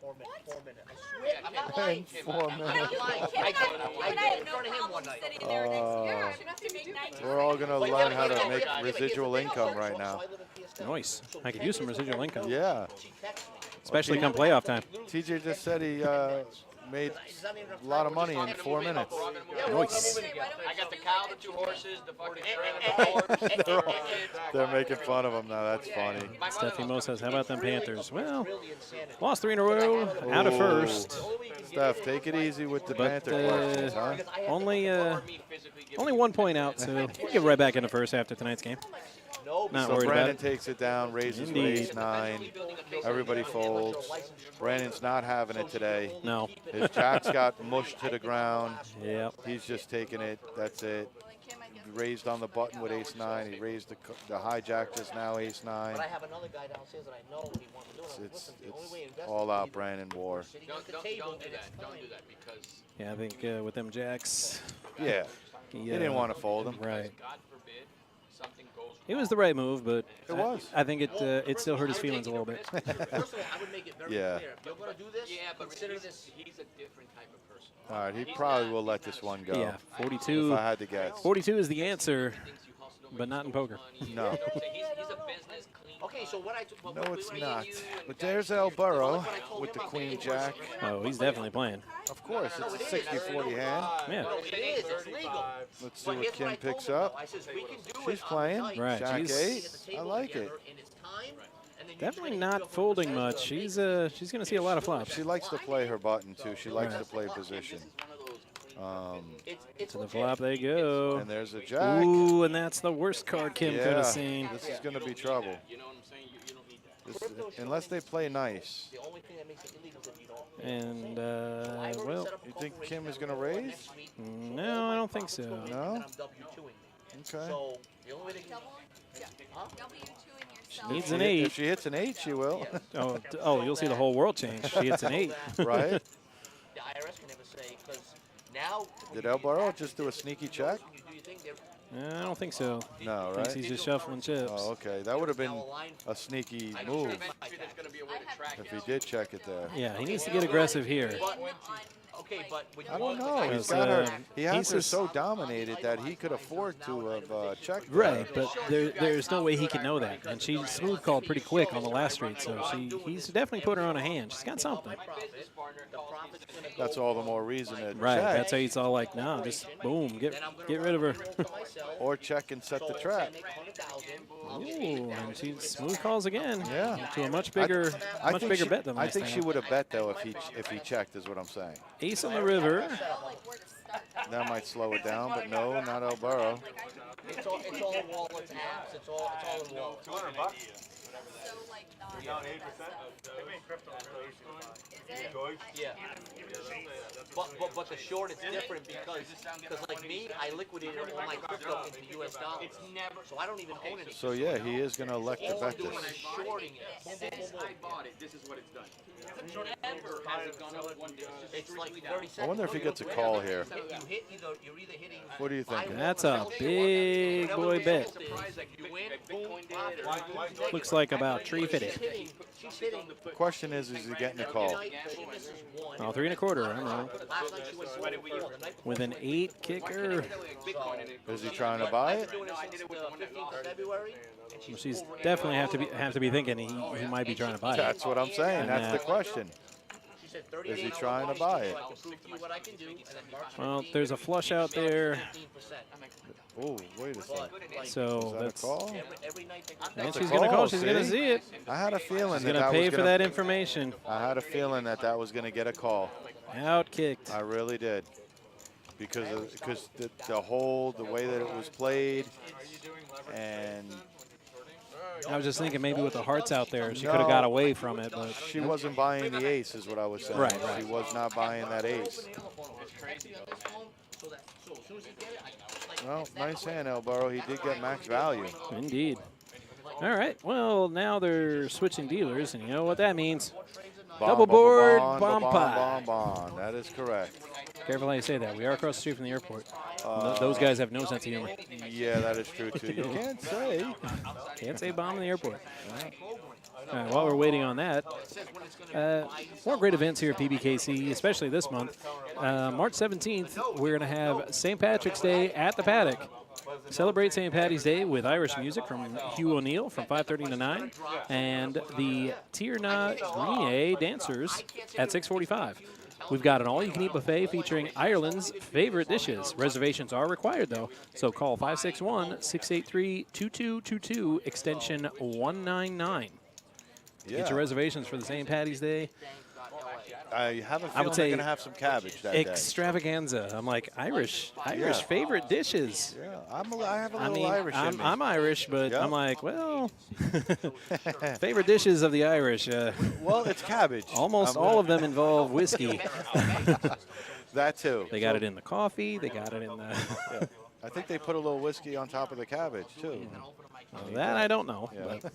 4 minutes. I swear, I'm not lying. In 4 I'm minutes. not lying. I did it in front of him one night. sitting there next to you. Shouldn't have to make 19. We're all going to learn how to make residual income right now. Nice. I could use some residual income, Yeah. She texted me. especially come playoff time. TJ just said he made a lot of money in 4 minutes. Nice. I got the cow, the 2 horses, the fucking trailer, the horse. They're making fun of him now. That's funny. Steffi Mo says, how about them Panthers? Well, lost 3 in a row, out of first. Steph, take it easy with the But Panther questions, huh? only 1 point out, so we'll get right back into first after tonight's game. Not So worried about Brandon it. takes it down, raises with Indeed. ace 9. Everybody folds. Brandon's not having it today. No. His jacks got mushed to the ground. Yep. He's just taking it. That's it. Raised on the button with ace 9. He raised the hijack just now, ace 9. But I have another guy downstairs that I know what he wants to do. And I'm like, It's listen, the only way to invest all is out either Brandon war. sitting at the Don't table do and that. it's Don't fine. do that because Yeah, I think with them jacks, Yeah. He didn't want to fold him. right. God forbid something goes It was the right move, but It was. I think it still hurt his feelings a little bit. First of all, I would make it very Yeah. clear. If you're going to do this, Yeah, but consider he's, this. he's a different type of person. All right, he probably will let this one go. Yeah, If 42. I had to guess. 42 is the answer, He thinks you hustle, don't but make not in so much poker. money. No. You know what I'm saying? He's a business clean. Okay, so what I took. No, it's me not. and you and But guys there's here, El Burrow what I told with him the about queen the jack. Oh, he's definitely playing. Of course, it's a 60-40 hand. Yeah. No, it is. It's legal. Let's see But what here's Kim I told picks him, up. though. I says, we can do She's it on playing. the night. Right, Jack she's- 8. At the I table like it. together, and it's time, and then you Definitely try to not hit folding your much. She's going to see a lot of flops. She likes to play her button, too. She likes Right. to play position. It's To the legit. flop they go. And there's a jack. Ooh, and that's the worst card Kim could Yeah, have seen. this is going to be trouble. You know what I'm saying? You don't need that. This, unless they play nice. The only thing that makes it illegal is if you don't. And, I've already well, set up a You think corporation Kim is that going to will work raise? next week. no, I don't think so. No? And I'm W2ing me. Okay. So the only way to get W2 in yourself. Needs If an she- 8. If she hits an 8, she will. Oh, you'll see the whole world change. She hits an 8. Right? the IRS can never say because now. when Did you El do Burrow taxes, just do a when sneaky you go check? and you do your thing, they're- I don't think so. No, Thinks right? he's just shuffling chips. Oh, okay. That would have been now aligned. a sneaky I'm move sure eventually there's going to be a way to track if it. he did check it there. Yeah, he needs to get aggressive here. But, okay, but when you I don't want know. the He's guy- got her. uh, He has he's her just- so dominated that he could afford to have checked. Right, but there's no way he can know that. And she smooth called pretty quick on the last street, so he's definitely put her on a hand. She's got something. Business partner calls me and says, That's all the more reason to Right, check. that's how he's all like, no, just boom, get rid of her. Or check and set the trap. Ooh, and she smooth calls again. Yeah. To a much bigger, much think bigger she- bet than I last think time. she would have bet though if he checked, is what I'm saying. Ace on the river. That might slow it down, but no, not El Burrow. It's all wallets, apps. It's all in wallets. So like not. Yeah. But the short is different because like me, I liquidated all my crypto into US dollars. So I don't even own it. So yeah, he is going to elect to All I'm bet doing this. is shorting it. since I bought it, this is what it's done. Never has it gone up one day. It's like 30 seconds. I wonder if he gets a call here. You're either hitting. What do you think? That's a big boy bet. You win, boom, Looks like about 350. She's hitting. The question is he getting a call? She misses one. Oh, 3 1/4. I don't know. Last night she went 4 the night With an 8 kicker. Is he trying to buy it? doing it since the 15th of February. And Well, she's definitely have to be thinking he might be trying to buy it. That's what I'm saying. That's the question. She said 30 Is he days trying to so buy I it? can prove to you what I can do. And then March Well, 15th, there's a flush out there, 15%. Oh, wait a second. But like, so Is that a that's. call? every night they go And That's a she's gonna call, call. She's gonna see? see it. I had a feeling She's that gonna that pay was for gonna. that information. I had a feeling that that was going to get a call. Out kicked. I really did, because the way that it was played, and I was just thinking maybe with the hearts out there, she No. could have got away from it, but she wasn't buying the ace, is what I was saying. Right, right. She was not buying that ace. So as soon as he get it, Well, nice hand, El Burrow. He did get max value. indeed. All right. Well, now they're switching dealers, and you know what that means. Double board, bomb pot. Bomb. That is correct. Careful how you say that. We are across the street from the airport. Those guys have no sense of humor. Yeah, that is true too. You can't say. Can't say bomb in the airport. All right, while we're waiting on that, more great events here at PBKC, especially this month. March 17th, we're going to have St. Patrick's Day at the Paddock. Celebrate St. Patty's Day with Irish music from Hugh O'Neill from 5:30 to 9, and the Tierna Grenier dancers at 6:45. We've got an all-you-can-eat buffet featuring Ireland's favorite dishes. Reservations are required, though, so call 561-683-2222, extension 199. Get your reservations for the St. Patty's Day I have a I feeling would they're say going to have some cabbage that day. extravaganza. I'm like, Irish Yeah. favorite dishes. Yeah, I have a I little mean, Irish in me. I'm Irish, but Yep. I'm like, well, favorite dishes of the Irish. Well, it's cabbage. Almost all of them involve whiskey. That too. They got it in the coffee. They got it in the. I think they put a little whiskey on top of the cabbage too. That I don't know. Yeah. But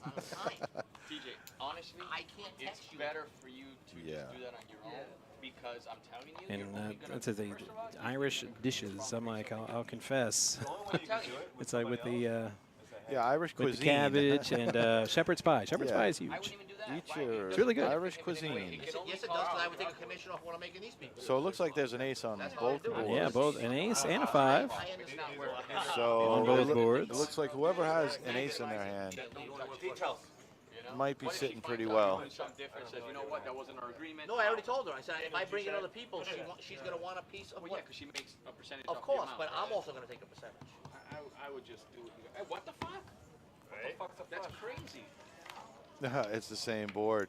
TJ, honestly, it's better for you to Yeah. just do that on your own because I'm telling you, and you're only gonna that's the Irish dishes. I'm like, I'll confess. I'm telling you, It's like with the Yeah, Irish with the cuisine. cabbage and shepherd's pie. Shepherd's Yeah. pie is huge. Eat your It's really good. Irish cuisine. Yes, it does, because I would take a commission off what I'm making these people. So it looks like there's an ace on both boards. Yeah, both an ace and a 5. I understand where So On both it boards. looks like whoever has an ace in their hand Details. might be sitting pretty well. Something different. Says, you know what? That wasn't our agreement. No, I already told her. I said, if I bring in other people, she's going to want a piece of Well, yeah, what? because she makes a percentage. Of off the course, amount. but I'm also going to take a percentage. I would just do it. Hey, what the fuck? That's crazy. It's the same board.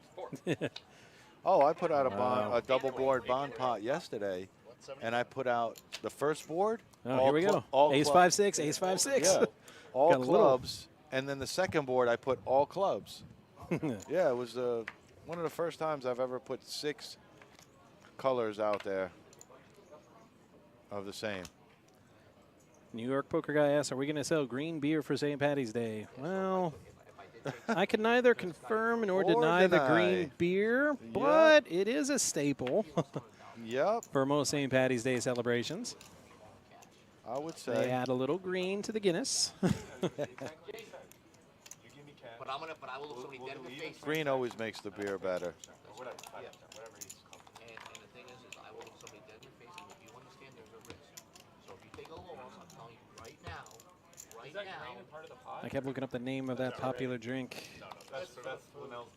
Oh, I put out a double board bond pot yesterday, and I put out the first board. Oh, here we go. Ace 5-6, ace 5-6. Yeah, all Got a little- clubs, and then the second board I put all clubs. Yeah, it was one of the first times I've ever put 6 colors out there of the same. New York Poker Guy asks, are we going to sell green beer for St. Patty's Day? Well, I can neither confirm nor deny the green beer, but it is a staple Yep, for most St. Patty's Day celebrations. I would They say. add a little green to the Guinness. But I will look somebody dead in the face. Green always makes the beer better. And the thing is I will look somebody dead in the face, and if you understand there's a risk. So if you take a loss, I'm telling you right now, I kept looking up the name of that popular drink,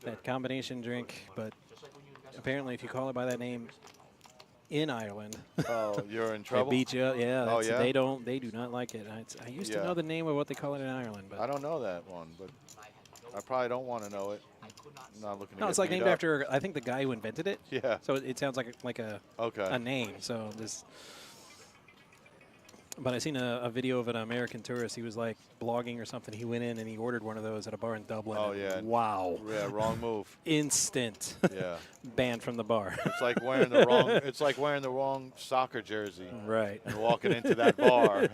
that combination drink, but apparently if you call it by that name in Ireland, Oh, you're in they trouble? beat you. Yeah, Oh, that's- yeah? they do not like it. I used to Yeah. know the name of what they call it in Ireland, but I don't know that one, but I probably don't want to know it. I'm not looking to no, get it's like beat named up. after I think the guy who invented it. Yeah. So it sounds like a Okay. name. So this. But I seen a video of an American tourist. He was like blogging or something. He went in and he ordered one of those at a bar in Dublin. Oh, and yeah. Wow. Yeah, wrong move. Instant. Yeah. Banned from the bar. It's like wearing the wrong. It's like wearing the wrong soccer jersey Right. and walking into that bar.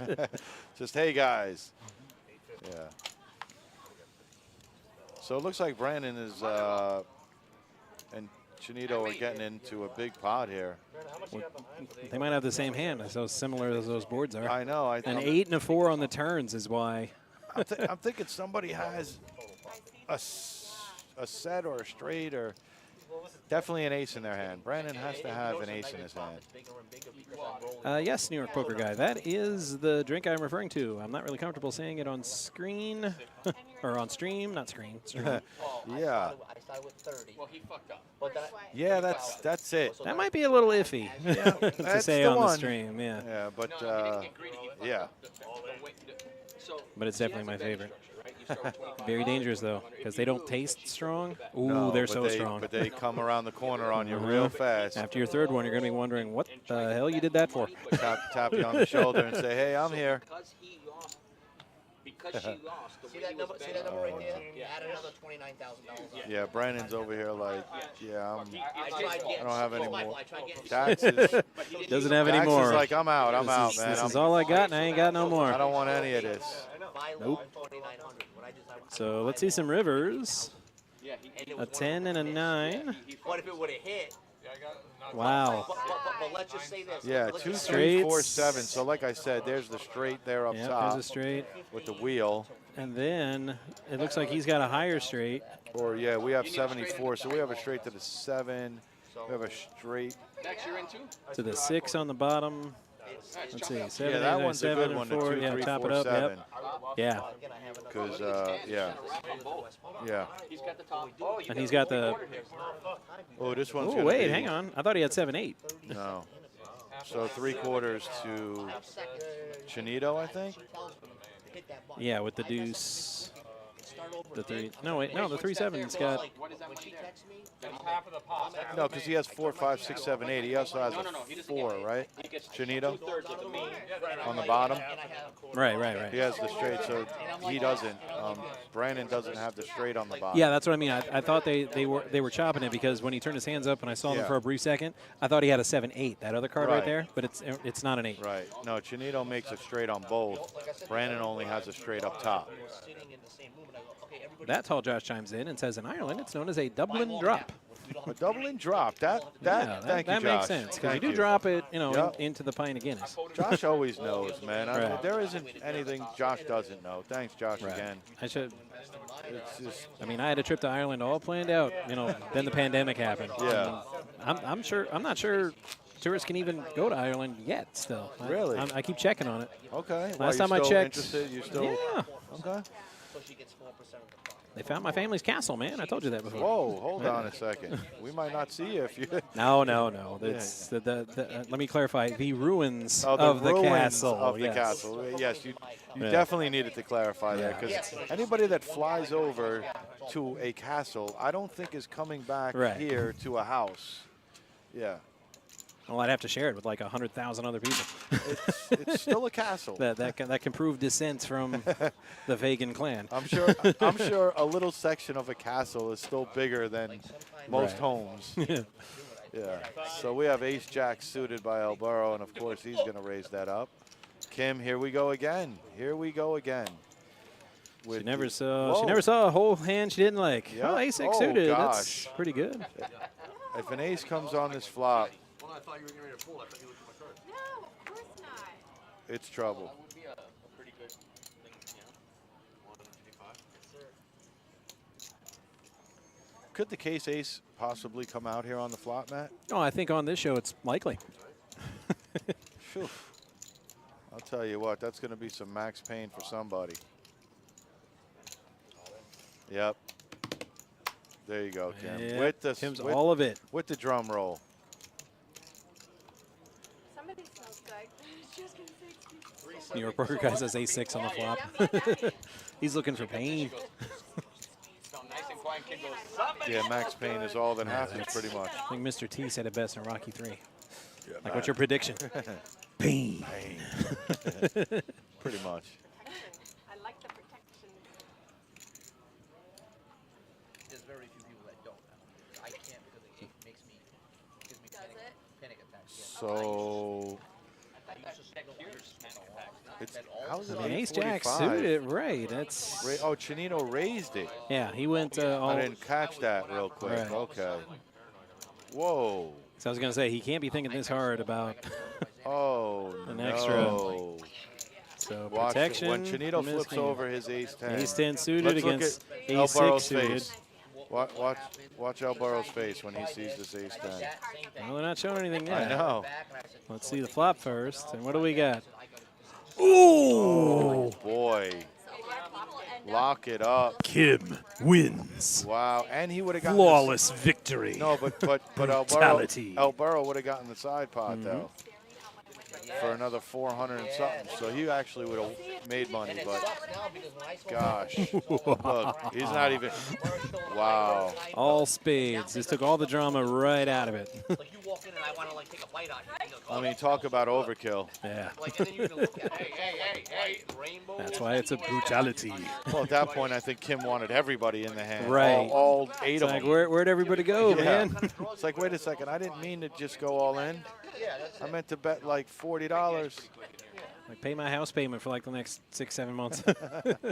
Just hey guys. Yeah. So it looks like Brandon is and Chinito are getting into a big pot here. They might have the same hand. That's how similar as those boards are. I know. An 8 and a 4 on the turns is why. I'm thinking somebody has a set or a straight or definitely an ace in their hand. Brandon has to have an ace in his hand. Yes, New York Poker Guy. That is the drink I'm referring to. I'm not really comfortable saying it on screen or on stream, not screen. Stream. Yeah. I started with 30. Well, he fucked up. But that, Yeah, that's it. That might be a little iffy to That's say the on the one. stream. Yeah, Yeah, but No, he didn't get greedy. He fucked yeah. up the way- so but it's he definitely has my a betting favorite. structure, right? You start with 25 Very bucks. dangerous though, because they don't taste strong. Ooh, No, they're but so strong. But they come around the corner on you real fast. After your third one, you're going to be wondering what the hell you did that for. Tap you on the shoulder and say, "Hey, I'm here." Because he lost. Because she lost. The see way that he was number? See betting. that number right there? Yeah. Add another $29,000. Yeah, Brandon's over here like, yeah, I tried getting. I don't have any it's my more. fault, I tried getting. Taxes. Doesn't have any Taxes more. like I'm out. I'm out, man. This is all I got, and I ain't got no I more. don't want any of this. By law, 2,900. What I just, So let's see some rivers. Yeah, he A 10 and a 9. What if it would have hit? Wow. But let's just say this. Yeah, Let's 2, just 3, 4, Straights. 7. So like I said, there's the straight there up Yep, top there's a straight. with the wheel. And then it looks like he's got a higher straight. Or yeah, we have 74, so we have a straight to the 7. We have a straight. next year into. To the 6 on the bottom. Let's see. 7, Yeah, that 8, one's a 7, good one. The 4. 2, Yeah, 3, top 4, it up. 7. Yep. Yeah. Because yeah, yeah. He's got the top. And he's got the. Oh, this one's Oh, gonna wait, be- hang on. I thought he had 7, 8. No. So 3/4 to Chinito, I think. Yeah, with the deuce. The 3. No, wait. No, the 3-7's got. What is that money there? Half of the pot. No, because he has 4, 5, 6, 7, 8. He also has No, a he doesn't 4, get right? He gets Chinito 2/3 of the mean. on the bottom. Right. He has the straight, so he doesn't. Brandon doesn't have the straight on the bottom. Yeah, that's what I mean. I thought they were chopping it because when he turned his hands up and I saw them Yeah. for a brief second, I thought he had a 7-8. That other card right Right. there, but it's not an 8. Right. No, Chinito makes it straight on both. Brandon only has a straight up top. That tall Josh chimes in and says in Ireland it's known as a Dublin drop. A doubling drop. Thank you, that Josh. makes sense because you Thank do drop it, Yep. into the pint of Guinness. Josh always knows, man. I mean, Right. there isn't anything Josh doesn't know. Thanks, Josh, Right. again. I should. It's just, I mean, I had a trip to Ireland all planned out. Then the pandemic happened. Yeah. I'm sure. I'm not sure tourists can even go to Ireland yet. Still. Really? I keep checking on it. okay. Last Well, time I you're still checked. interested? You still? Yeah. Okay. So she gets 4% of the profit. They found my family's castle, man. I told you that before. Whoa, hold on a second. We might not see you if you. No. That's let me clarify. The ruins Oh, of the ruins castle. Of the yes. castle. Yes, you Yeah. definitely needed to clarify that because anybody that flies over to a castle, I don't think is coming back Right. here to a house. Yeah, Well, I'd have to share it with like 100,000 other people. it's still a castle. that can prove descent from the Vegan clan. I'm sure a little section of a castle is still bigger than most Right. homes. Yeah. So we have Ace Jack suited by Albaro, and of course he's going to raise that up. Kim, here we go again. Here we go again. She never saw a whole hand she didn't like. Yeah. Oh, ace-6 Oh, suited. gosh. That's pretty good. If an ace comes on this flop, Well, I thought you were getting ready to fold. I thought you looked at my cards. No, of course not. it's trouble. That would be a pretty good thing, you know. 155. Yes, sir. Could the case ace possibly come out here on the flop, Matt? Oh, I think on this show it's likely. Phew. I'll tell you what, that's going to be some max pain for somebody. Yep. There you go, Kim. Yeah, With the Kim's with, all of it. with the drum roll. Somebody smells good. She was gonna say excuse me. New York poker guy says ace-6 on the Yummy, flop. yummy. He's looking for pain. So nice and quiet. Kid goes, somebody. Yeah, max pain is all that happens pretty much. I think Mr. T said it best in Rocky 3. Like, what's your prediction? Pain. Pretty much. I like the protection. There's very few people that don't. I can't because it gives me Does it? panic attacks. Yeah. So I used to say here's panic attacks. it's That all how's it I mean, ace-jack 845? suited, right. That's Oh, Chinito raised it. yeah. He went all. I didn't catch that real quick. Right. Okay. Whoa. So I was gonna say he can't be thinking this hard about. Oh, An no. extra. So Watch protection. when Chinito from flips his hand. over his ace-10. Ace-10 suited Let's look against at ace-6 Alvaro's suited. face. Watch Alvaro's face when he sees this ace-10. Well, they're not showing anything I yet. know. Let's see the flop first. And what do we got? Oh, boy. So a lot of people end up Lock it up. Kim wins. Wow. And he would have gotten Flawless victory. No, but Brutality. Albaro would have gotten the side pot though for another 400 and something. So he actually would have made money. But gosh, look, he's not even. Wow. All spades. This took all the drama right out of it. Like you walk in and I want to like take a bite out of you. I mean, talk about overkill. Yeah. Like and then you're gonna look at hey, rainbow. That's why it's a brutality. Well, at that point, I think Kim wanted everybody in the hand. Right. All eight It's of like, them. where'd everybody go, Yeah. man? It's like, wait a second, I didn't mean to just go all in. I meant to bet like $40. Like, pay my house payment for like the next 6-7 months. Don't be mad. He's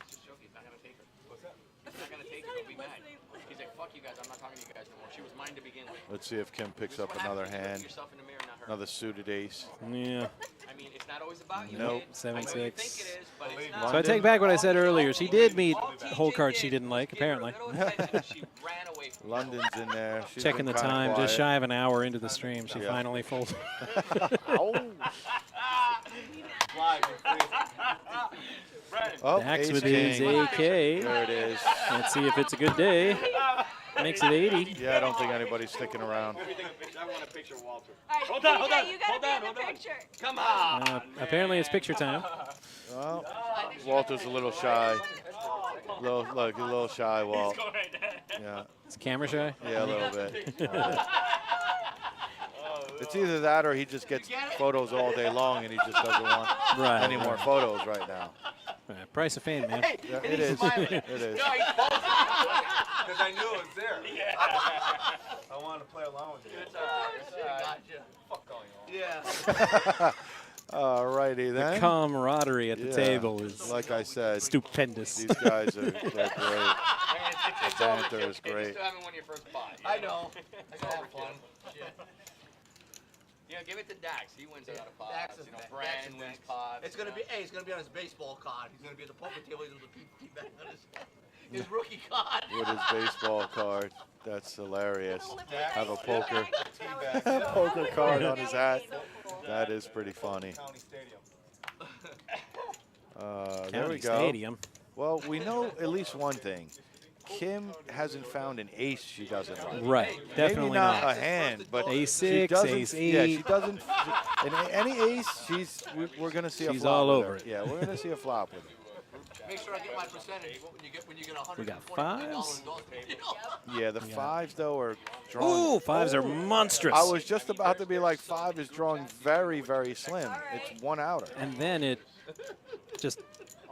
just joking. He's not gonna take her. What's that? He's not gonna take her. Don't be mad. He's like, fuck you guys. I'm not talking to you guys no more. She was mine to begin with. Let's see if Kim picks up another hand. Yourself in the mirror, not her. Another suited ace. Yeah. I mean, it's not always about you. Nope. kid. I know you 7-6. think it is, but it's not. So I take back what I said earlier. She did meet hole cards she didn't like, apparently. She ran away from you. London's in there. She's Checking the been kinda time, just quiet. shy of an hour into the stream, she Yeah. finally folded. Oh, Backs ace with his king. AK. There it is. Let's see if it's a good day. Makes it 80. Yeah, I don't think anybody's sticking around. I want a picture of Walter. All right, Hold on, PJ, hold on, you gotta hold be on, in the hold on. picture. Come on. Apparently it's picture time. Well, Walter's a little shy. Look, a little shy, Walt. Yeah, It's camera shy. yeah, a little bit. It's either that or he just gets photos all day long and he just doesn't want Right. any more photos right now. Price of fame, man. Yeah, it is. It is. Because I knew it was there. I wanted to play along with you. Fuck all you. Yeah. All righty then. Camaraderie at the Yeah. table is Like I said, stupendous. these guys are they're great. The banter is You're great. still having one of your first pods. I know. I gotta have fun. Shit. Yeah, give it to Dax. He wins a lot of pods. Dax is You know, Dax. Brandon Dax is wins Dax. pods. It's gonna be. Hey, it's gonna be on his baseball card. He's gonna be at the poker table. He's gonna be back on his rookie card. With his baseball card. That's hilarious. Have a poker, Teabag. poker card on his hat. That is pretty funny. County Stadium. There we County go. Stadium. Well, we know at least one thing. Kim hasn't found an ace she doesn't like. Right. Definitely Maybe not not. a hand, but Ace she six, doesn't. ace Yeah, she eight. doesn't. In any ace, we're gonna see a She's flop. all with over her. it. Yeah, we're gonna see a flop with her. Make sure I get my percentage when you get $120 We got fives. Yeah, the fives though are drawn. Ooh, fives are monstrous. I was just about to be like, five is drawing very, very slim. It's one outer. And then it just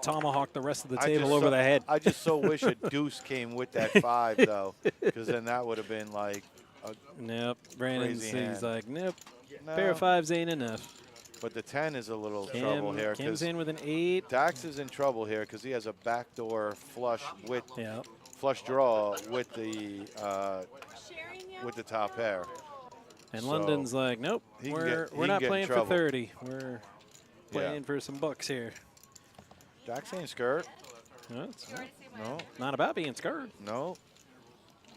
tomahawked the rest of the I table just over so- the head. I just so wish a deuce came with that five though, because then that would have been like, Nope. Brandon Crazy seems hand. like, nope. no. Pair of fives ain't enough. But the 10 is a little trouble here Kim's because in with an 8. Dax is in trouble here because he has a backdoor flush Yeah. flush draw with the Sharing you? with the top pair. And So, London's like, nope, he can we're get- he we're can not get in playing for trouble. 30. We're playing for some bucks here. Dax ain't scared. No, it's No, not about being scared. no.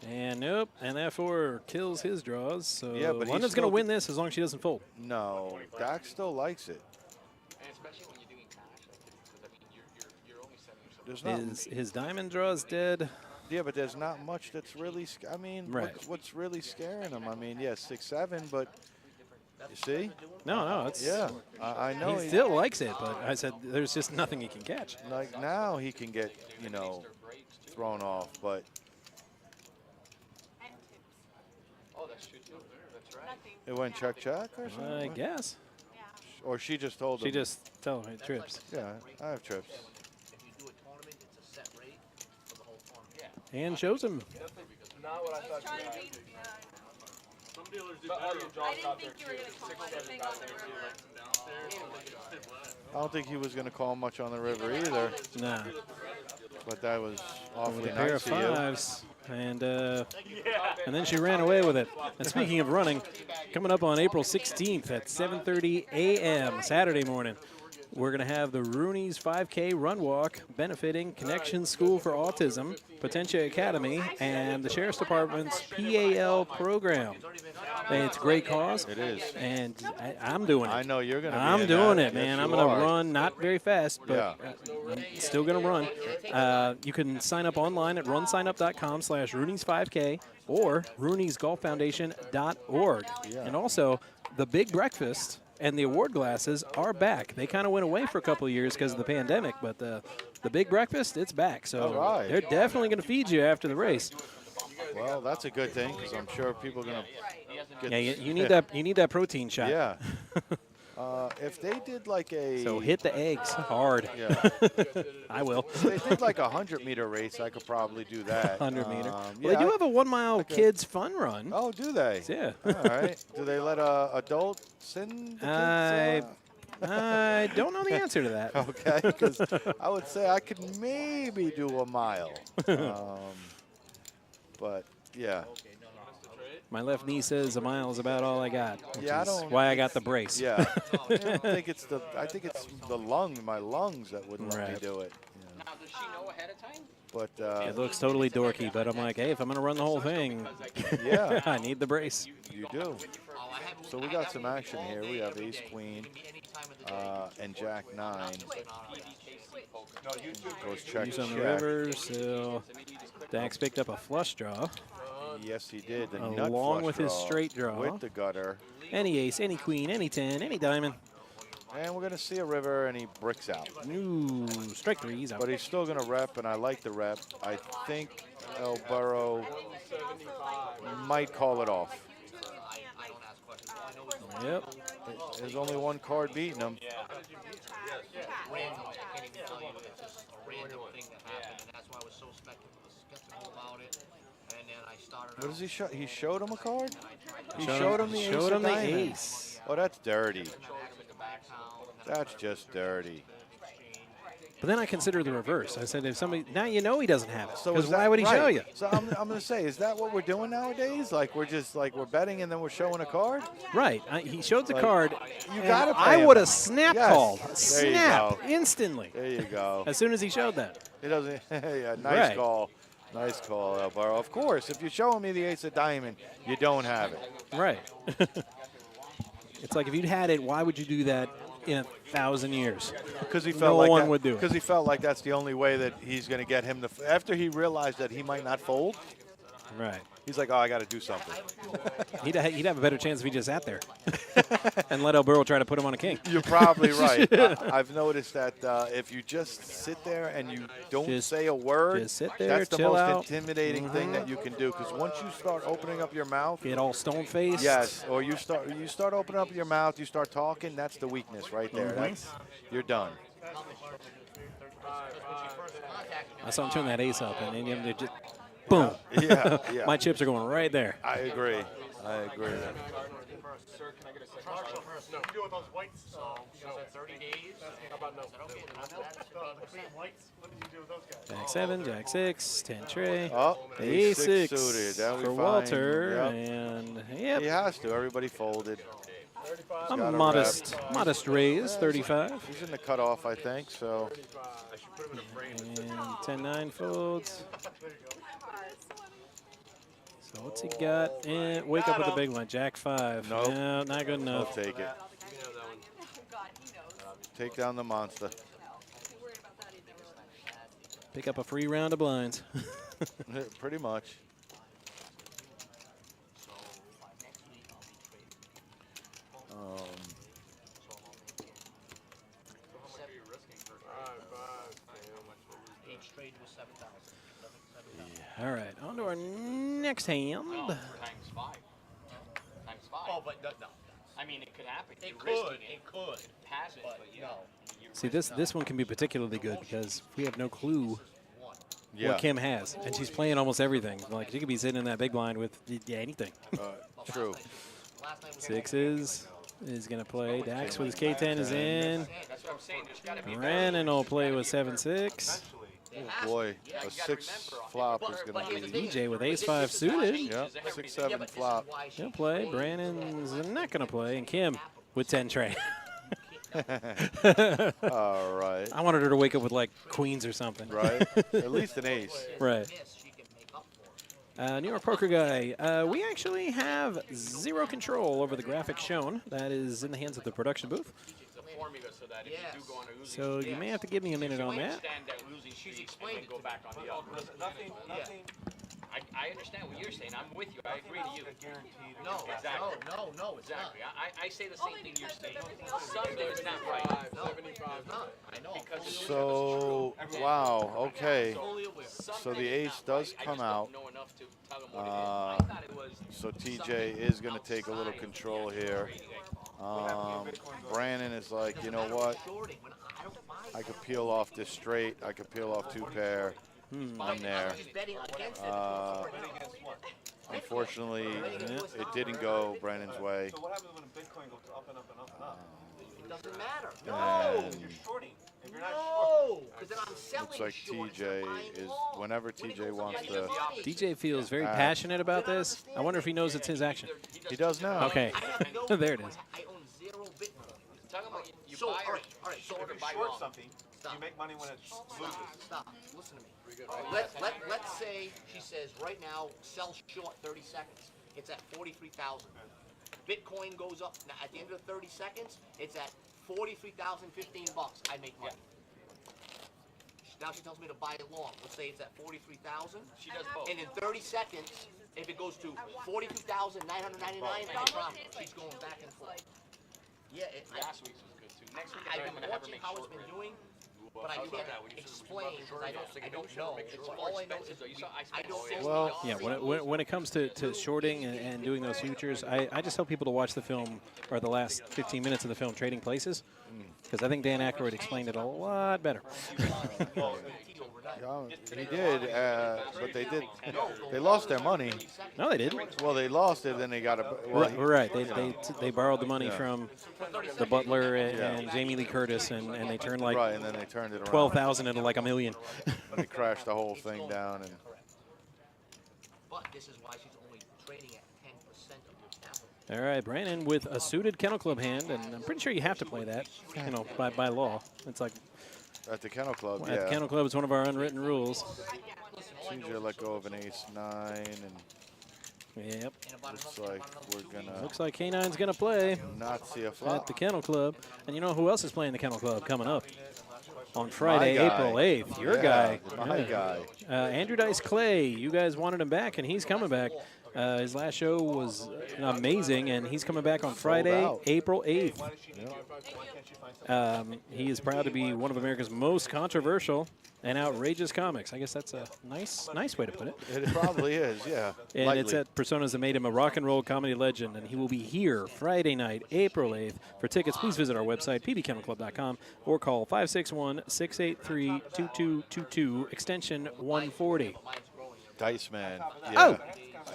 And nope, and that 4 kills his draws. So Yeah, but he's London's going to still- win this as long as she doesn't fold. No, Dax still likes it. And especially when you're doing cash, because I mean, you're only setting yourself. There's not. His diamond draw's dead. Yeah, but there's not much that's really. I mean, Right. what's really scaring him? I mean, yeah, 6-7, but you see, No, it's yeah, I know. he still likes it, but I said there's just nothing he can catch. Like now he can get thrown off, but And tips. Oh, that's true too. That's right. Nothing. it went check or something. I guess Yeah. Or she just told him. she just told me trips. Yeah, I have trips. If you do a tournament, it's a set rate for the whole tournament. And shows him. Not what I thought Trying you to were be. Some dealers do better. I didn't think you were gonna call anything on the river. I don't think he was going to call much on the river either, Nah. but that was With awfully a pair nice of of you. fives. And then she ran away with it. And speaking of running, coming up on April 16th at 7:30 a.m. Saturday morning, we're going to have the Rooney's 5K Run Walk benefiting Connection School for Autism, Potentia Academy, and the Sheriff's Department's PAL program. And it's a great cause. It is. And I'm doing it. I know you're going to. I'm doing it, man. I'm going to run, not very fast, but Yeah. I'm still going to run. You can sign up online at runsignup.com/Rooney's5K or Rooney'sGolfFoundation.org. Yeah. And also, the Big Breakfast and the award glasses are back. They kind of went away for a couple of years because of the pandemic, but the Big Breakfast, it's back. So All right. they're definitely going to feed you after the race. Well, that's a good thing because I'm sure people are going to get. Yeah, you need that. You need that protein shot. Yeah. If they did like a. So hit the eggs hard. Yeah. I will. If they did like a 100-meter race, I could probably do that. 100 meter. Well, yeah, they do have a 1 mile okay. kids fun run. Oh, do they? Yeah. All right. Do they let adults in the kids? I don't know the answer to that. Okay, because I would say I could maybe do a mile. But yeah. My left knee says a mile is about all I got. Which Yeah, I is don't- why I got the brace. Yeah. I don't think it's I think it's my lungs that wouldn't let me Right. do it. Now, does she know ahead of time? But It looks totally dorky, but I'm like, hey, if I'm going to run the whole thing, yeah, I need the brace. you do. So we got some action here. We have ace queen and jack 9. Goes check He's on the check. river, so Dax picked up a flush draw. Yes, he did. The nut Along flush with his draw straight draw. with the gutter. Any ace, any queen, any 10, any diamond. And we're going to see a river, and he bricks out. Ooh, strike 3, he's out. But he's still going to rep, and I like the rep. I think El Burrow might call it off. Yep. There's only one card beating him. Random, I can't even tell you. It's just a random thing that happened, and that's why I was so skeptical about it. And then I started. What does he show? He showed him a card? He Showed showed him the ace showed of him the diamonds. ace. Oh, that's dirty. That's just dirty. But then I consider the reverse. I said, if somebody, now you know he doesn't have it. So Because is that why would he show right? you? So I'm going to say, is that what we're doing nowadays? Like we're just like we're betting and then we're showing a card? Right. He showed the Like, card. you and gotta pay I him. would have snap Yes. called. There you Snap go. instantly. There you go. As soon as he showed that. It doesn't. Yeah, nice Right. call. Nice call, Alvaro. Of course, if you're showing me the ace of diamond, you don't have it. Right. It's like if you'd had it, why would you do that in 1,000 years? Because he No felt like one that, would do it. Because he felt like that's the only way that he's going to get him to. After he realized that he might not fold, Right. he's like, "Oh, I got to do something." He'd have a better chance if he just sat there and let El Burro try to put him on a king. You're probably right. I've noticed that if you just sit there and you don't Just- say a word, just sit there, that's the chill most out. intimidating thing that you can do. Because once you start opening up your mouth, Get all stone-faced. yes, or you start opening up your mouth, you start talking. That's the weakness right there. That's you're done. I saw him turn that ace up, and then you just, boom. Yeah, yeah. My chips are going right there. I agree. I agree. Jack 7, Jack 6, 10 tray. Oh, Ace ace 6 suited. That we for find. Walter. Yep. And, yep, He has to. Everybody folded. a got a modest raise, 35. He's in the cutoff, I think. So And 10-9 folds. So what's he got? And wake up with a big one. Jack 5. Nope. No, not good I'll enough. take it. Take down the monster. Pick up a free round of blinds. Pretty much. Each trade was 7,000. All right, on to our next hand. Times 5. Times 5. Oh, but no. I mean, it could happen. It You're could. risking It could. It hasn't, but you know. you're See, this one can be particularly good because we have no clue Yeah. what Kim has, and she's playing almost everything. Like she could be sitting in that big blind with anything. True. Sixes is gonna play. Dax with his K10 is in. That's what I'm saying. There's got to be Brennan will play with 7-6. Oh boy, a 6 flop is going to be. DJ with ace-5 suited. Yep, 6-7 flop. He'll play. Brandon's not gonna play, and Kim with 10 tray. All right. I wanted her to wake up with like queens or something. Right. At least an ace. Right. New York Poker Guy. We actually have 0 control over the graphics shown. That is in the hands of the production booth. formula so that if you do go on a losing So you may have to give me a minute on that. stand that losing streak and then go back on the other. Nothing. I understand what you're saying. I'm with you. I agree to you. No, Exactly. no, it's Exactly. not. I say the same thing you're saying. Something's not right. No, it's not. I know. Because So, wow, okay. Totally aware. So the ace does come out. know enough to tell them what it is. I thought it was So TJ is going to take a little control here. Brandon is like, you know what? I could peel off this straight. I could peel off 2 pair. I'm there. Unfortunately, it didn't go Brandon's way. So what happens when Bitcoin goes up and up and up and up? It doesn't matter. And You're shorting. If you're not No, because then I'm selling looks like short, TJ buying is, long. whenever TJ wants to, DJ feels very passionate about this. I wonder if he knows it's his action. he does now. Okay. I have no There it is. I own 0 Bitcoin. talking about you So, buy all or right, So if you buy short long. something, you make money when it loses. Stop. Listen to me. Let's say she says right now, sell short 30 seconds. It's at 43,000. Bitcoin goes up now at the end of 30 seconds. It's at 43,015 bucks. I make money. Now she tells me to buy it long. Let's say it's at 43,000. She does both. And in 30 seconds, if it goes to 42,999, I profit. She's going back and forth. Yeah, Last week's was good too. Next week I've I'm been gonna have her watching make how it's short been rate. doing, but I can't explain because I don't know. It's all I know is I don't Well, Yeah, when it comes to shorting and doing those futures, I just tell people to watch the film or the last 15 minutes of the film Trading Places, because I think Dan Aykroyd explained it a lot better. He did, but they lost their money. No, they didn't. Well, they lost it, then they got a. Well, Right. They borrowed the money from the Butler and Jamie Lee Curtis, and they turned like right, and then they turned it around. 12,000 into like $1 million. They crashed the whole thing down, and But this is why she's only trading at 10% of your capital. All right, Brandon with a suited Kennel Club hand, and I'm pretty sure you have to play that, by law. It's like at the Kennel Club, at the Kennel Club, it's one of our unwritten rules. As soon as you let go of an ace-9, and Yep. looks like we're gonna. Looks like K9's gonna play Not see a flop. at the Kennel Club, and you know who else is playing the Kennel Club coming up on Friday, guy. April 8th? Your guy, My guy. Andrew Dice Clay. You guys wanted him back, and he's coming back. His last show was amazing, and he's coming back on Friday, out. April 8th. He is proud to be one of America's most controversial and outrageous comics. I guess that's a nice way to put it. It probably is, yeah. And Lightly. it's at Personas that made him a rock and roll comedy legend, and he will be here Friday night, April 8th. For tickets, please visit our website, pbkennelclub.com, or call 561-683-2222, extension 140. Dice Man. Yeah. Oh!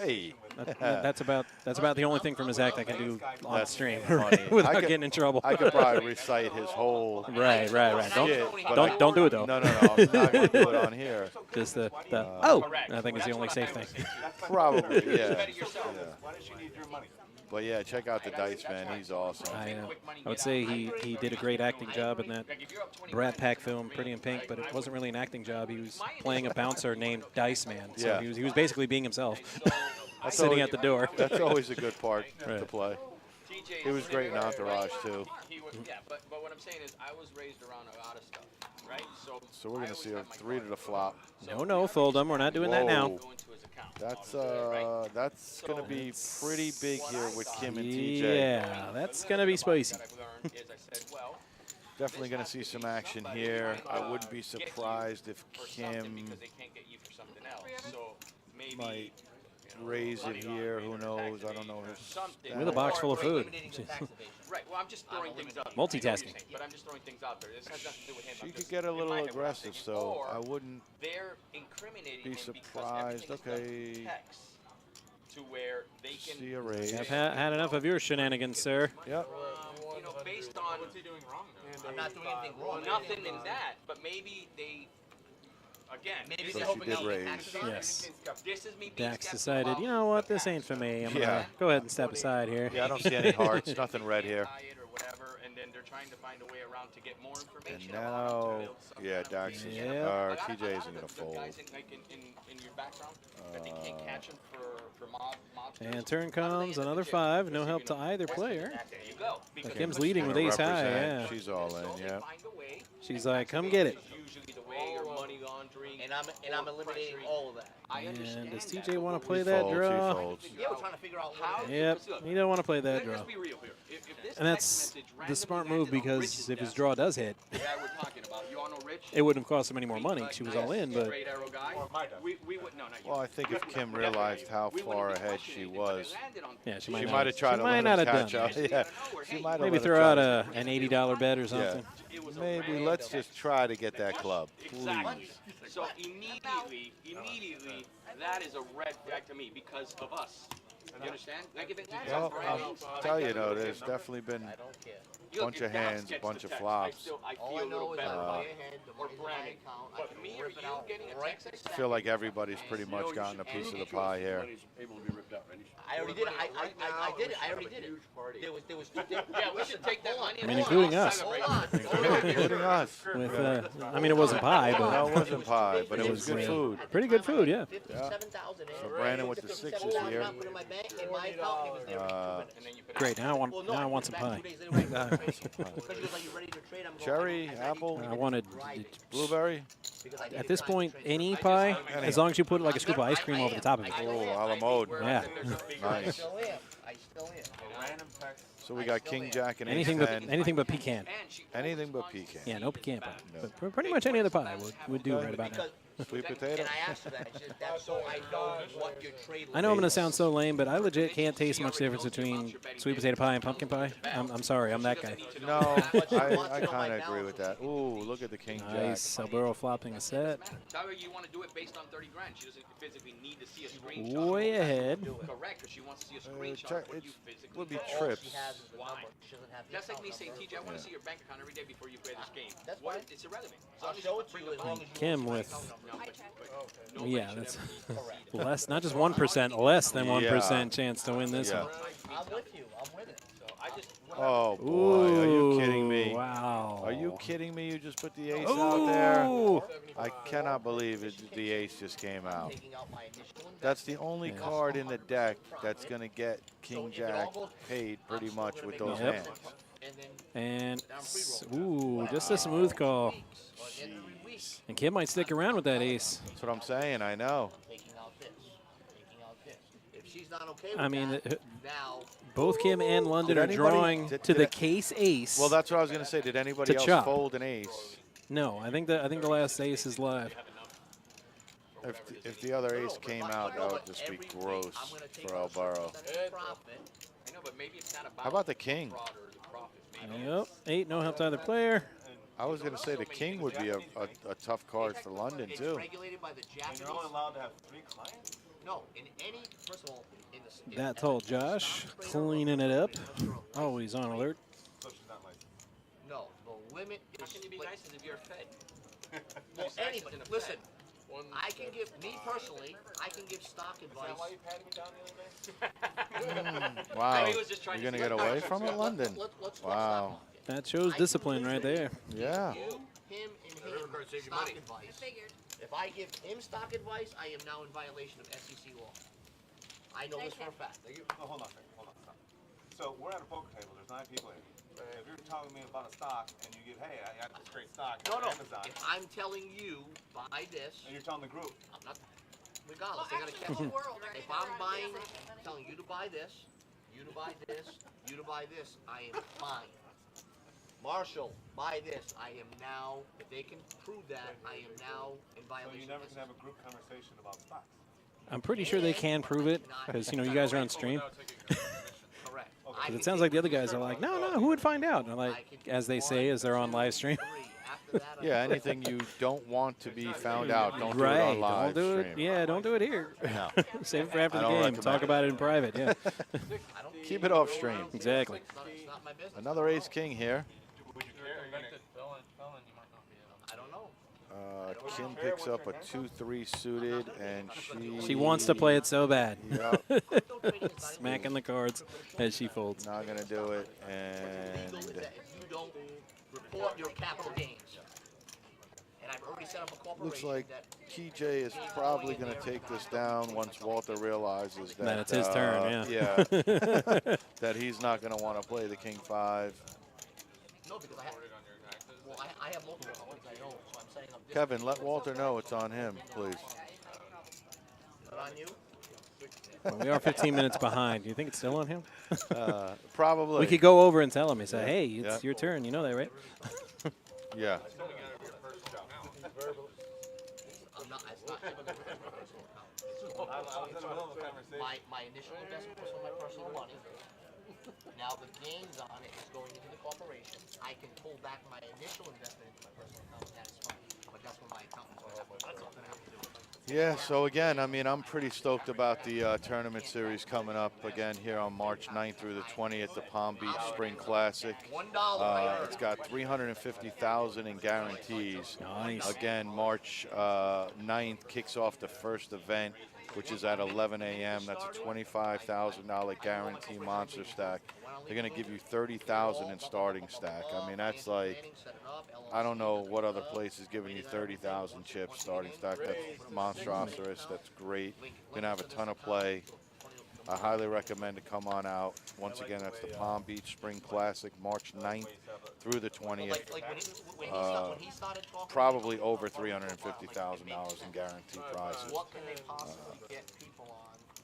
Hey. That's about the only thing from his act I can do on That's stream funny. without I could- getting in trouble. I could probably recite his whole. Right. Shit, but Don't do it though. No. I'm not going to do it on here. Just the I think it's the only safe thing. Probably, yeah. Why does she need your money? But yeah, check out the Dice Man. He's awesome. I would say he did a great acting job in that Brat Pack film, Pretty in Pink, but it wasn't really an acting job. He was playing a bouncer named Dice Man, so Yeah. he was basically being himself, That's sitting always- at the door. That's always a good part Right. to play. TJ He was great in Entourage, too. He was, yeah, but what I'm saying is I was raised around a lot of stuff, right? So we're going to see a 3 to the flop. No, fold them. We're not doing that now. Whoa. Go into his account. That's going to be pretty big here with Kim and TJ. Yeah, that's gonna be spicy. What I've learned is I said, well, Definitely going to see some action here. I wouldn't be surprised if Kim because they can't get you for something else. So maybe might raise it here. Who knows? I don't know. something. With a box full of food. Right. Well, I'm just throwing things out. Multitasking. But I'm just throwing things out there. This has nothing to do with him. She I'm could just- get a in little my head, what I'm aggressive, thinking. so Or I wouldn't they're incriminating be him because surprised. everything is going Okay. through text to where they can. see a raise. I've had enough of your shenanigans, sir. Yep. Based on What's he doing wrong now? I'm not doing anything wrong. nothing in that, but maybe they. Again, Maybe this So is she hoping did he- raise. Yes. This is me being Dax skeptical decided, about you know what, this ain't for me. I'm Yeah. gonna go ahead and step aside here. Yeah, I don't see any hearts. Nothing red here. diet or whatever, and then they're trying to find a way around to get more And information about him now, to build something. yeah, Dax is, Yeah. A or lot of- TJ a lot isn't of going to the fold. guys in your background that they can't catch him for mobsters. And turn How do they comes end up another in jail? 5. No Because help you to can- either player. There you go. Because Kim's they're leading with Gonna ace high, represent. yeah. She's all in, yeah. find a way. She's like, come get it. This is usually the way, or money laundering. And I'm eliminating pressuring. all of that. I understand And does that, TJ want but to play He that folds, he draw? folds. Yeah, we're trying to figure out How? what Yep, you don't want to play that draw. Let's be real here. If this And that's text message the randomly smart move landed on because Rich's if his desk, draw does hit, the guy we're talking about, you all know Rich? it wouldn't have cost him any more money. She was all in, but Straight arrow guy. Or my desk. We would no, not you. Well, I think if Kim realized how far ahead she was, yeah, she she might might have tried she to might let not him have catch done up. that. Yeah, she might have Maybe let him throw try out to- an $80 bet or something. Maybe let's just try to get that club, Exactly. please. So immediately, that is a red flag to me because of us. You understand? Like if it lands on Well, Brandon, I'll tell you though, there's definitely been I don't care. bunch of hands, bunch of flops. I All feel I a little know is better I about buy it. ahead, the Or money's in my Brandon. account, I But can me or rip it you out getting a right text I feel like everybody's pretty much gotten a piece of the pie here. I already did it. I did it. I already did it. There was Yeah, we should take that money. I mean, including us. Hold on. Hold on. Including us. With, I mean, it wasn't pie, No, but it wasn't pie, but it was good food. pretty good food, yeah. 57,000. So Brandon with the sixes here. I put in my bank, in my account, it was there. And then you put Great. Now I Well, want, no, now I put want it some back pie. 2 days anyway. Because she goes, "Are you ready to trade?" I'm going, Cherry, "I need apple, to I wanted, blueberry. because I at needed this time to point, trade." any pie, as long as you put like a scoop of ice cream over the top of it. Oh, a la mode. Yeah. Nice. I still am. I still am. A random text. So we got King Jack and Anything Ace but 10. anything but pecan. And she Anything but pecan. Yeah, no pecan pie. No. But pretty much any other pie would do right about now. Sweet potato. And I asked her that. I said, that's so I know what your trade I know I'm going to sound so lame, but I legit can't taste much difference between sweet potato pie and pumpkin pie. I'm sorry, I'm that guy. No, I kind of agree with that. Ooh, look at the King Jack. Nice. Alberto flopping a set. Tell her you want to do it based on 30 grand. She doesn't physically need to see a screenshot. Way ahead. Correct, because she wants to see a screenshot check- of what you it's- physically would be bought. trips. She has is the number. She doesn't have the That's like me account saying, number. TJ, I want to see your bank account every day before you play this game. That's What? fine. It's irrelevant. I'll show it to you as long as you Kim want with, I checked. yeah, that's less, not just 1%, less than 1% chance to win this Yeah. one. I'm with you. I'm with it. Oh, boy. Are you kidding me? Wow. Are you kidding me? You just put the ace out there? Ooh. I cannot believe the ace just came out. Taking out my initial investment. That's the only card in the deck that's going to get King Jack paid pretty much with those Yep. hands. And then And, ooh, just a smooth call. or in 3 weeks, And Kim might stick around with that ace. That's what I'm saying. I know. taking out this. Taking out this. If she's not okay with I mean, that, now both Kim and London Did are anybody- drawing did- to did the it- case ace. Well, that's what I was going to say. Did anybody To else chop. fold an ace? No, I think the last ace is live. If the other ace came out, that would just be gross for Alvaro. profit. I know, but maybe it's not about How about the king? fraud or the profit. Maybe Yep, 8, no help to either player. I was going to say the king would be a tough card for London, It's too. regulated by the And Japanese. you're only allowed to have 3 clients? No, in any, first of all, in the That's all Josh, cleaning it up. Always on alert. So she's not licensed. No, the limit how is. can you be but- nice if you're fed? Well, Nice anybody, in a listen. fed. I can give me personally. I can give stock Is advice. that why you patted me down the other day? Wow. Maybe he was just trying You're to going to see get what away from it, London? Let's Wow. That shows discipline right there. Yeah. You, him, and him save your stock money. advice. Figured. If I give him stock advice, I am now in violation of SEC law. I know this for a fact. No, hold on a second. Hold on. Stop. So we're at a poker table. There's 9 people here. If you're telling me about a stock and you give, hey, I got this great stock No, on no. Amazon, If I'm telling you buy this, and you're telling the group, I'm not. Well, Regardless, they're gonna actually, catch the it. whole world, right? If They're I'm on buying, different- telling you to buy this, you to buy this, you to buy this, I am fine. Marshall, buy this. I am now. If they can prove that, I am now in so violation. you never of can have a group conversation about stocks. I'm pretty sure they can prove it because, you know, you guys are on stream. Correct. But it sounds like the other guys are like, no, who would find out? And I'm like, as they say, as they're on live stream. Yeah, anything you don't want to be found out, don't do it Right, on live don't do it. stream. Yeah, don't do it here. No. Save it for after I the don't game. recommend Talk it. about it in private. Yeah, Keep it off stream. exactly. It's not my business. Another ace king here. Would you care? Are you gonna, I don't know. Kim picks up a 2-3 suited, and She wants to play it so bad. Yeah, Smacking the cards as she folds. not gonna do it, Legal is and that if you don't report your capital gains, and I've already set up a corporation looks like that TJ is probably gonna take this down once Walter realizes that That it's his turn, yeah, that he's not gonna want to play the king 5. no, because I have. Well, I have multiple companies I own, so I'm saying I'm. Kevin, let Walter know it's on him, please. Not on you. Well, we are 15 minutes behind. Do you think it's still on him? Probably. We could go over and tell him. He said, hey, it's Yeah. your turn. You know that, right? Yeah. I'm not. It's not typical for my personal account. It's I was in the middle of a conversation. my initial investment was for my personal money. Now the gains on it is going into the corporation. I can pull back my initial investment into my personal account. That's fine. But that's what my accountant's going to have to do. That's what I'm going to have to do. Yeah, so again, I mean, I'm pretty stoked about the tournament series coming up again here on March 9th through the 20th, the Palm Beach Spring Classic. $1. It's got $350,000 in guarantees. Nice. Again, March 9th kicks off the first event, which is at 11 a.m. That's a $25,000 guarantee monster stack. They're going to give you $30,000 in starting stack. I mean, that's like, I don't know what other place is giving you 30,000 chips starting stack. That's monstrous. That's great. Going to have a ton of play. I highly recommend to come on out. Once again, that's the Palm Beach Spring Classic, March 9th through the 20th. When he started talking, Probably over $350,000 in guaranteed prizes. what can they possibly get people on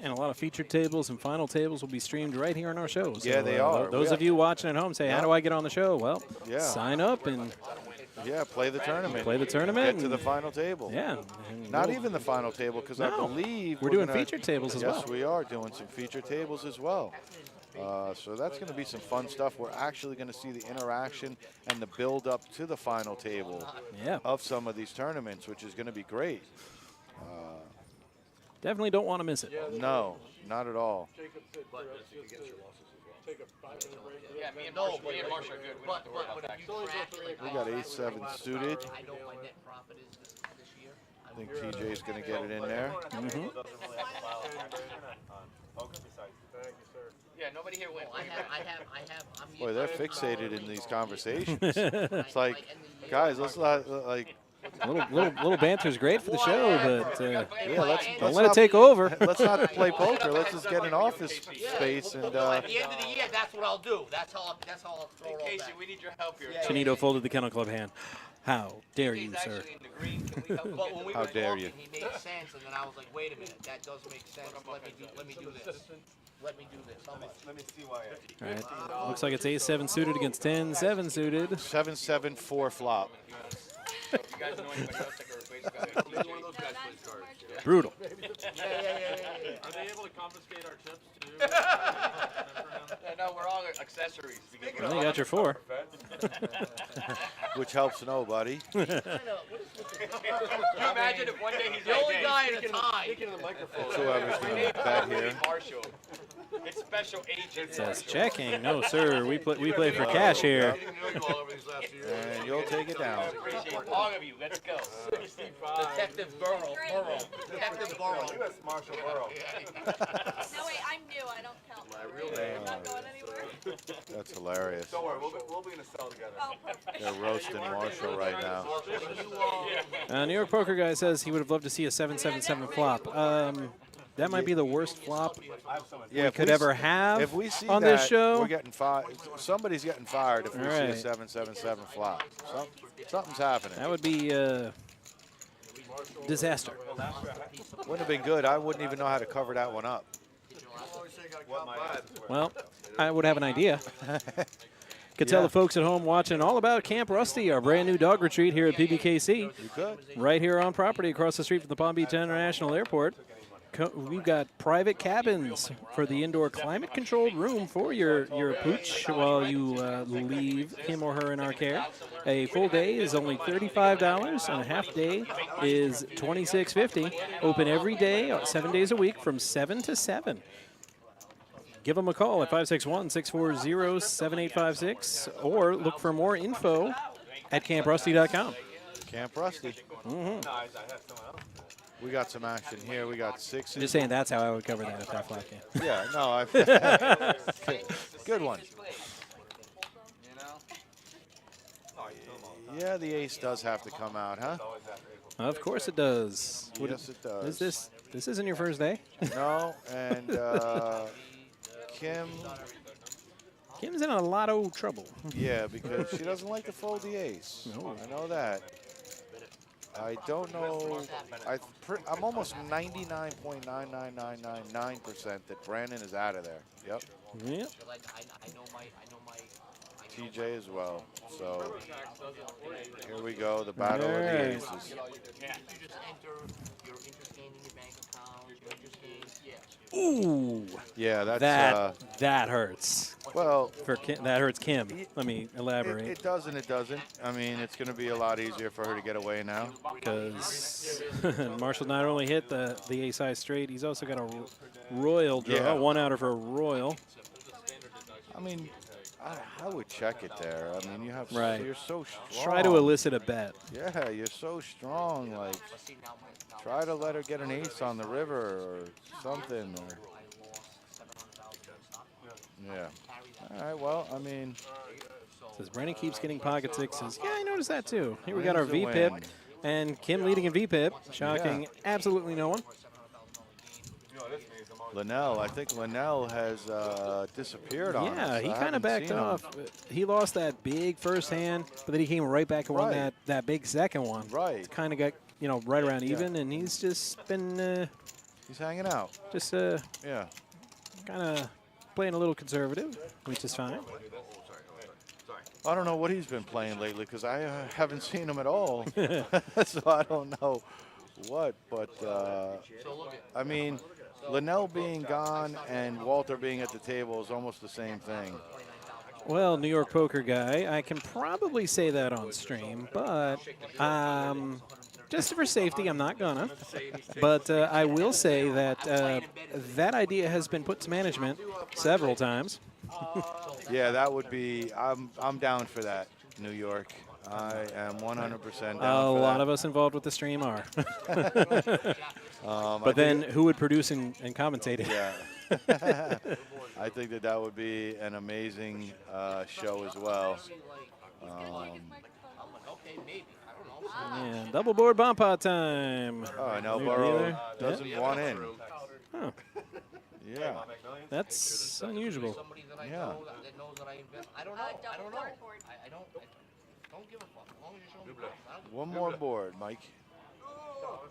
And a lot of featured tables and final tables will be streamed right here on our show. So, Yeah, they are. Those of you watching at home say, how do I get on the show? Well, Yeah. sign up and play the tournament. play the tournament. Get to the final table. Yeah. Not even the final table, because I No. believe We're doing gonna- featured tables as well. Yes, we are doing some featured tables as well. So that's going to be some fun stuff. We're actually going to see the interaction and the build up to the final table of some of these tournaments, which is going to be great. Definitely don't want to miss it. No, not at all. Yeah, me and Marsh are good. We don't have to worry about that. We got ace-7 suited. I know my net profit is this year. I think TJ's going to get it in there. Yeah, nobody here wins. Boy, they're fixated in these conversations. It's like, guys, let's not like. Little banter's great for the show, but don't let it not- take over. Let's not play poker. Let's just get an office space and. At the end of the year, that's what I'll do. That's how I'll throw it all Casey, back. we need your help here. Chinito folded the Kennel Club hand. How dare you, He's sir? actually in the green. Can we help But when we How were dare talking, you. he made sense, and then I was like, wait a minute, that does make sense. Let me do this. Let me do this. How much? Let me see why. All right. Looks like it's ace-7 suited against 10-7 suited. 7-7 4 flop. You guys know anybody else that can replace guys? He's one of those guys plays cards. Brutal. Yeah. Are they able to confiscate our chips too? No, we're all accessories. Because Well, you got your 4. Which helps nobody. Can you imagine if one day he's The only guy in a tie. Whoever's going to bet here. Marshall. It's special agent. Says checking. No, sir. We play for cash here. And you'll take it down. Appreciate all of you. Let's go. Detective Burrow. Detective Burrow. U.S. Marshal Burrow. No, wait, I'm new. I don't count. My real I'm name. not going anywhere. That's hilarious. Don't worry, we'll be in a cell together. Oh, perfect. They're roasting Marshall right now. New York Poker Guy says he would have loved to see a 7-7-7 flop. That might be the worst flop Yeah, we if could we ever s- have if we see on that, this show. we're getting fired. Somebody's getting fired if we All see right. a 7-7-7 flop. Something's happening. That would be disaster. Wouldn't have been good. I wouldn't even know how to cover that one up. Well, I would have an idea. Could tell the folks at home watching all about Camp Rusty, our brand new dog retreat here at PBKC. You could. Right here on property across the street from the Palm Beach International Airport. We've got private cabins for the indoor climate-controlled room for your pooch while you leave him or her in our care. A full day is only $35, and a half day is $26.50. Open every day, 7 days a week, from 7 to 7. Give them a call at 561-640-7856, or look for more info at camprusty.com. Camp Rusty. We got some action here. We got 6s. Just saying that's how I would cover that if that flop came. Yeah, no, good one. Yeah, the ace does have to come out, huh? Of course it does. Yes, it does. This isn't your first day? No, and Kim's in a lot of trouble. yeah, because she doesn't like to fold the ace. No. I know that. I don't know. I'm almost 99.99999% that Brandon is out of there. Yep. Yep. I know my TJ as well. So here we go. The battle of the Alright. aces. You just enter, you're entertaining your bank account, you're entertaining, Ooh, Yeah, that's that hurts. well. For Kim, that hurts Kim. Let me elaborate. It does and it doesn't. I mean, it's going to be a lot easier for her to get away now. Because Marshall not only hit the ace-high straight, he's also got a royal draw, Yeah. one outer for a royal. I mean, I would check it there. I mean, you have Right. you're so strong. Try to elicit a bet. Yeah, you're so strong. Like, try to let her get an ace on the river or something. Or, yeah. All right. Well, I mean, Says Brennan keeps getting pocket sixes. Yeah, I noticed that too. Here we got Wins our a VPIP, win. and Kim leading in VPIP, shocking absolutely no one. Linnell. I think Linnell has disappeared on us. Yeah, I he kind haven't of backed seen him. off. He lost that big first hand, but then he came right back and won Right. that big second one. Right. It's kind of got right around even, and he's just been He's hanging out. Just Yeah. kind of playing a little conservative, which is fine. I don't know what he's been playing lately because I haven't seen him at all. So I don't know what. But, I mean, Linnell being gone and Walter being at the table is almost the same thing. Well, New York Poker Guy, I can probably say that on stream, but just for safety, I'm not gonna. But I will say that that idea has been put to management several times. Yeah, that would be. I'm down for that, New York. I am 100% down. A lot of us involved with the stream are. But then who would produce and commentate it? Yeah. I think that would be an amazing show as well. Yeah, double board bomb pot time. Oh, no, New Burrow dealer. doesn't Yep. want in. Huh. Yeah. That's unusual. Yeah. I don't know. I don't know. I don't give a fuck. As long as you show me proof. I don't give a One more board, Mike. All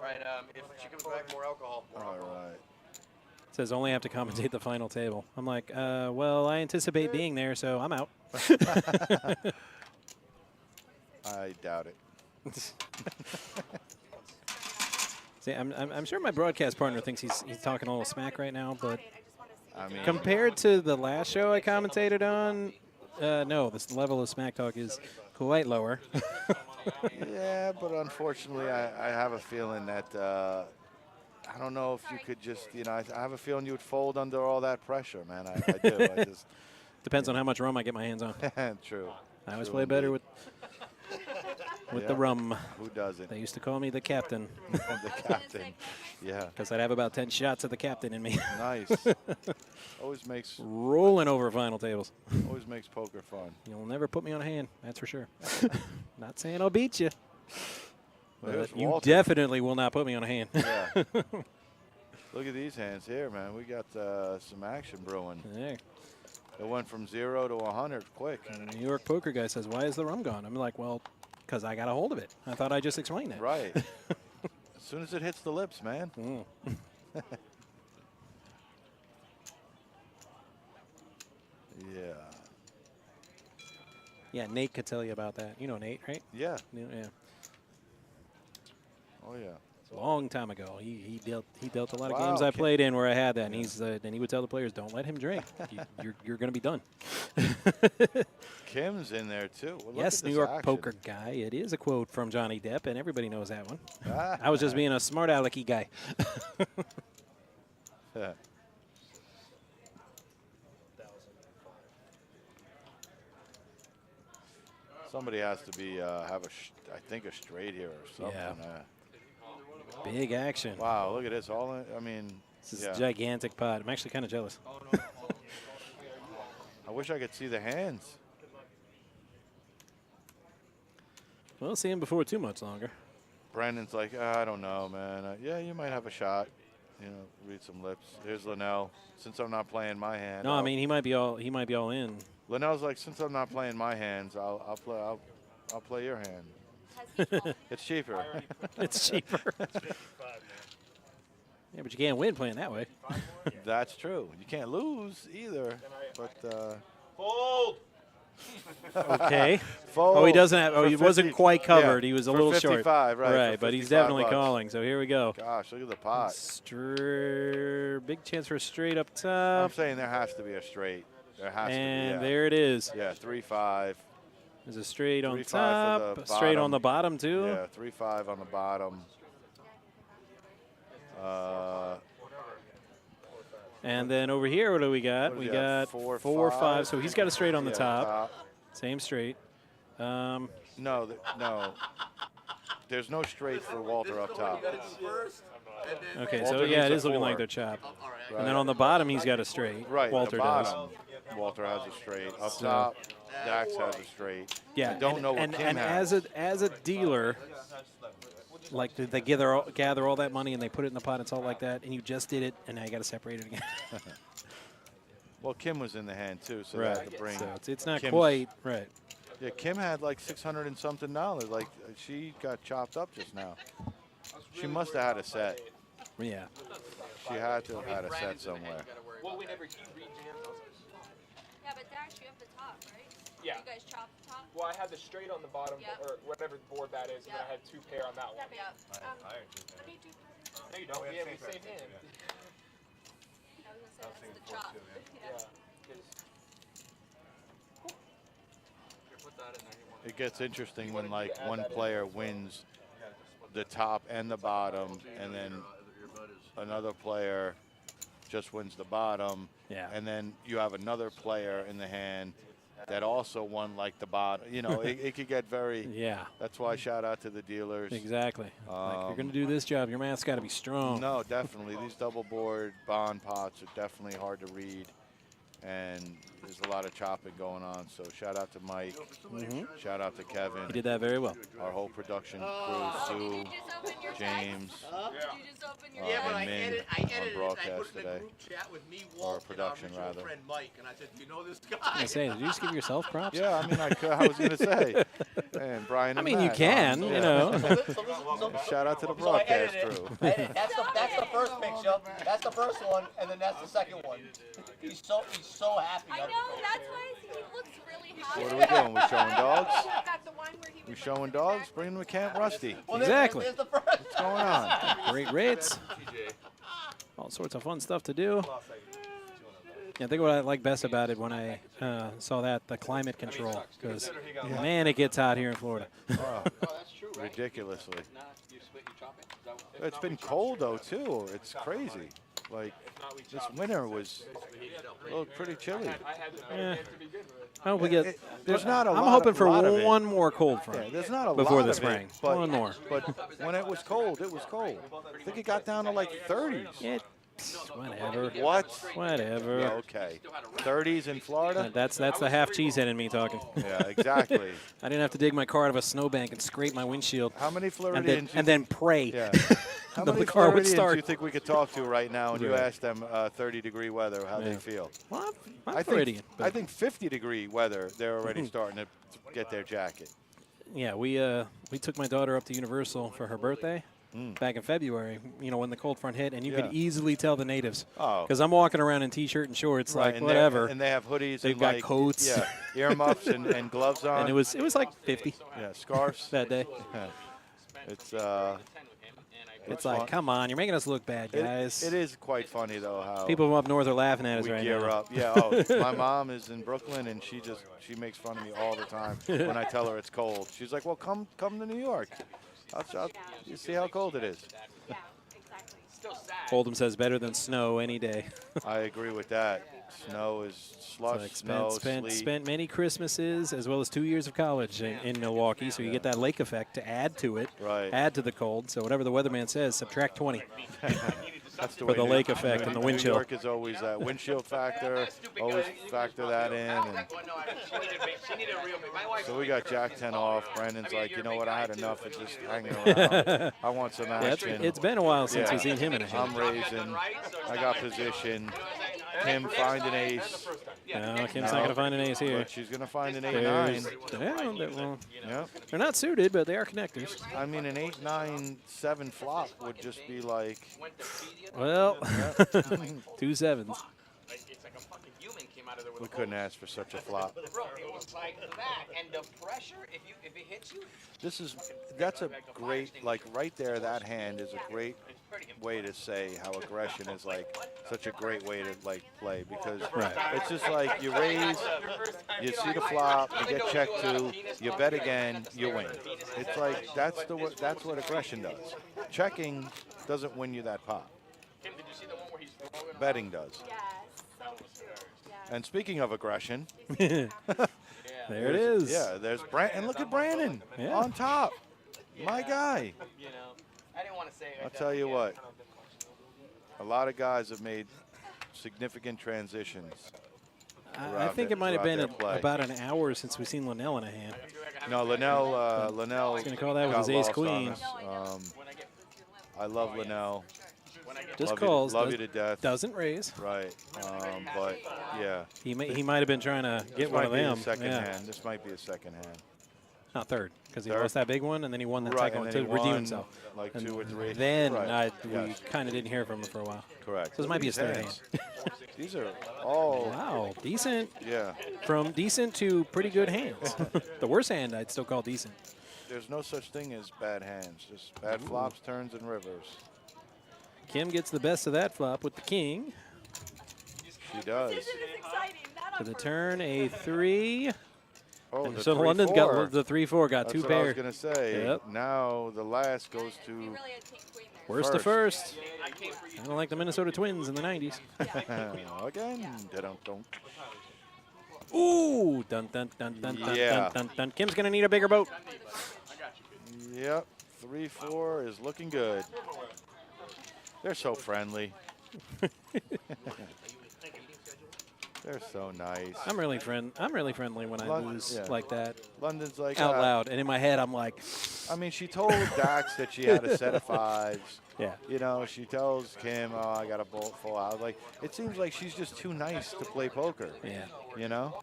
right, if she comes back, more alcohol. All right. It says only have to commentate the final table. I'm like, well, I anticipate being there, so I'm out. I doubt it. See, I'm sure my broadcast partner thinks he's talking a little smack right now, but I mean, compared to the last show I commentated on, no, this level of smack talk is quite lower. yeah, but unfortunately, I have a feeling that I don't know if you could just, I have a feeling you would fold under all that pressure, man. I do. I just Depends on how much rum I get my hands on. True. I always True play better indeed. with the rum. Who doesn't? They used to call me the captain The captain. Yeah. because I'd have about 10 shots of the captain in me. Nice. Always makes Rolling over final tables. poker fun. You'll never put me on a hand, that's for sure. Not saying I'll beat you. There's But you Walter. definitely will not put me on a hand. Yeah. Look at these hands here, man. We got some action brewing. There. It went from 0 to 100 quick. The New York Poker Guy says, why is the rum gone? I'm like, well, because I got a hold of it. I thought I just explained that. Right. As soon as it hits the lips, man. Mm. Yeah. Yeah, Nate could tell you about that. You know Nate, right? Yeah. Yeah. Oh, yeah. Long time ago, he dealt a lot of Wow, games I Kim. played in where I had that, and then he would tell the players, "Don't let him drink. You're going to be done." Kim's in there, too. Well, look Yes, at New this York action. Poker Guy. It is a quote from Johnny Depp, and everybody knows that one. Ah. I was just being a smart alecky guy. Yeah. Somebody has to be have I think a straight here or something. Yeah. Big action. Wow, look at this. All in, I mean, This is yeah. a gigantic pot. I'm actually kind of jealous. I wish I could see the hands. We'll see him before too much longer. Brandon's like, I don't know, man. Yeah, you might have a shot. Read some lips. Here's Linnell. Since I'm not playing my hand. No, I mean he might be all in. Linnell's like, since I'm not playing my hands, I'll play your hand. It's cheaper. It's cheaper. Yeah, but you can't win playing that way. That's true. You can't lose either. But Fold. Okay. fold Oh, he doesn't have. Oh, for he wasn't 50 quite covered. yeah, He was a for little 55, short. right? for but he's 55 definitely bucks. calling. So here we go. Gosh, look at the pot. Big chance for a straight up I'm top. saying there has to be a straight. There has to be. And Yeah. there it is. Yeah, 3-5. There's a straight on 3-5 for top. the Straight on bottom. the bottom too. Yeah, 3-5 on the bottom. And then over here, what do we got? What We is that, got 4, 4, 5. 5? So he's got a straight on the Yeah, top. Same straight. No, no. There's no straight for Walter up top. Okay, Walter so yeah, it needs a is looking 4. like they're chopped. Right. And then on the bottom, he's got a straight. Right, Walter the does. bottom, Walter has a straight. Up So- top, Dax has a straight. Yeah, I don't know what and, Kim and has. as a dealer, like they gather all that money and they put it in the pot and salt like that, and you just did it, and now you got to separate it again. Well, Kim was in the hand too, so that had to bring. So it's not Kim's- quite right. Yeah, Kim had like $600 and something. Like she got chopped up just now. She must have had a set. Yeah. She had to have had a set somewhere. Well, whenever he rejams, Yeah, but Dash, you have the top, right? yeah. You guys chop the top? Well, I had the straight on the bottom, Yep. or whatever board that is, and then I had 2 pair on that one. Yep. Let me do. No, you don't. we We have have the same same hand. I was gonna say that's the chop. Yeah. 'Cause- Put that in there. You want It gets interesting when like one player wins the top and the bottom, and then another player just wins the bottom. Yeah. And then you have another player in the hand that also won like the bottom. You know, it could get very. Yeah. That's why shout out to the dealers. Exactly. Like, you're going to do this job, your math's got to be strong. No, definitely. These double board bond pots are definitely hard to read, and there's a lot of chopping going on. So shout out to Mike. Shout out to Kevin. He did that very well. Our whole production crew, Sue, James, Yeah, but I Min edited on it. I broadcast put it in today. a group chat with me, Or Walt, production, and our mutual rather. friend Mike, and I said, "Do you know this guy?" I say, did you just give yourself props? Yeah, I mean, I was going to say. And Brian I and mean, you Matt, can, you know. Shout out to the So I broadcast edited crew. it. That's the first picture. That's the first one, and then that's the second one. He's so happy. I know, that's why he looks really happy. What are we doing? We showing dogs? Got the one where he We was showing dogs? Bring them to Camp Rusty. Exactly. There's the first. What's going on? Great rates. All sorts of fun stuff to do. Yeah, I think what I like best about it when I saw that, the climate control, because, man, it gets hot here in Florida. Oh, ridiculously. It's been cold, though, too. It's crazy. Like, this winter was pretty chilly. Yeah. I hope we get. There's not a I'm lot hoping of, for lot of it. one more cold front. Yeah, there's not a before lot the of spring. It, but, One more. But when it was cold, it was cold. I think it got down to like 30s. Whatever. What? Whatever. Yeah, okay. 30s in Florida? That's the half cheesehead in me talking. Yeah, exactly. I didn't have to dig my car out of a snowbank and scrape my windshield. How many and Floridians? then pray. Yeah. How that many the car would Floridians start. do you think we could talk to right now and you Right. ask them 30-degree weather, how they feel? Well, I'm I Floridian. think, I think 50-degree weather, they're already starting to get their jacket. Yeah, we took my daughter up to Universal for her birthday back in February, you know, when the cold front hit, and you could easily tell the natives. Oh. Because I'm walking around in T-shirt and shorts, Right, like, and whatever. And they have hoodies. They've and got like, coats. Yeah, earmuffs and gloves on. And it was like 50 Yeah, scarves. that day. It's It's like, come on, you're making us look bad, guys. It is quite funny though how People from up north are laughing at us we right gear now. up. Yeah. Oh, my mom is in Brooklyn and she makes fun of me all the time when I tell her it's cold. She's like, "Well, come to New York. You see how cold it is." Yeah, exactly. Oldham says better than snow any day. I agree with that. Snow is slush, Like snow, sleet. spent many Christmases as well as 2 years of college in Milwaukee, so you get that lake effect to add to it, Right. add to the cold. So whatever the weatherman says, subtract 20 That's the for way the New- lake effect and the wind New chill. York is always that windshield factor. Always factor that in. And so we got Jack 10 off. Brandon's like, you know what? I had enough of just hanging around. I want some Yeah, action. it's been a while since Yeah. we've seen him in a I'm hand. raising. I got position. Kim find an ace. No, Kim's not going to find an ace here. But she's going to find an There's- 8-9. well, Yeah. they're not suited, but they are connectors. I mean, an 8-9-7 flop would just be like, Well, 2 sevens. It's like a fucking human came out of there with we a couldn't ask for such a flop. Bro, it was like that, and the pressure, if it hits you, That's a great, like right there, that hand is a great way to say how aggression is like such a great way to like play, because it's just like you raise, you see the flop, you get checked to, you bet again, you win. It's like that's what aggression does. Checking doesn't win you that pot. Kim, did you see the one where he's throwing Betting does. Yes, so true. Yeah. And speaking of aggression, There it is. yeah, there's Brandon, and look at Brandon Yeah. on top. My guy. You know, I didn't want to say it. I'll tell you what, a lot of guys have made significant transitions. I think it might have been throughout their play. about an hour since we've seen Linnell in a hand. No, Linnell was gonna call that with got his ace lost on queen. us. I love Linnell. Just love calls. You, love you to death. Doesn't raise. Right. But yeah. He might have been trying to get This one might of be them. a second Yeah. hand. This might be a second hand. Not third, because he Third. lost that big one, and then he won that Right, second one and to then he redeem won, himself. like And 2 or 3. Then Right. we Yes. kind of didn't hear from him for a while. Correct. So this might be his third hand. hands. These are all, Wow, decent. yeah. From decent to pretty good hands. The worst hand I'd still call decent. There's no such thing as bad hands, just bad flops, turns, and rivers. Kim gets the best of that flop with the king. She does. This is exciting. Not For on the purpose. turn, a 3. Oh, And the so 3-4. London's got the 3-4, got That's two what I was pair. going to say. Yep. Now the last goes We to really had king queen there. Worst to first. Kind of like the Minnesota Twins in the 90s. again. Dun-dun-dun. Ooh, dun dun dun dun dun Yeah. dun dun dun. Kim's gonna need a bigger boat. Yep. 3-4 is looking good. They're so friendly. They're so nice. I'm really friendly when I lose yeah. like that London's like out loud, and in my head I'm like, I mean, she told Dax that she had a set of 5s. yeah. You know, she tells Kim, "Oh, I got a bolt full out." Like, it seems like she's just too nice to play poker. Yeah. You know,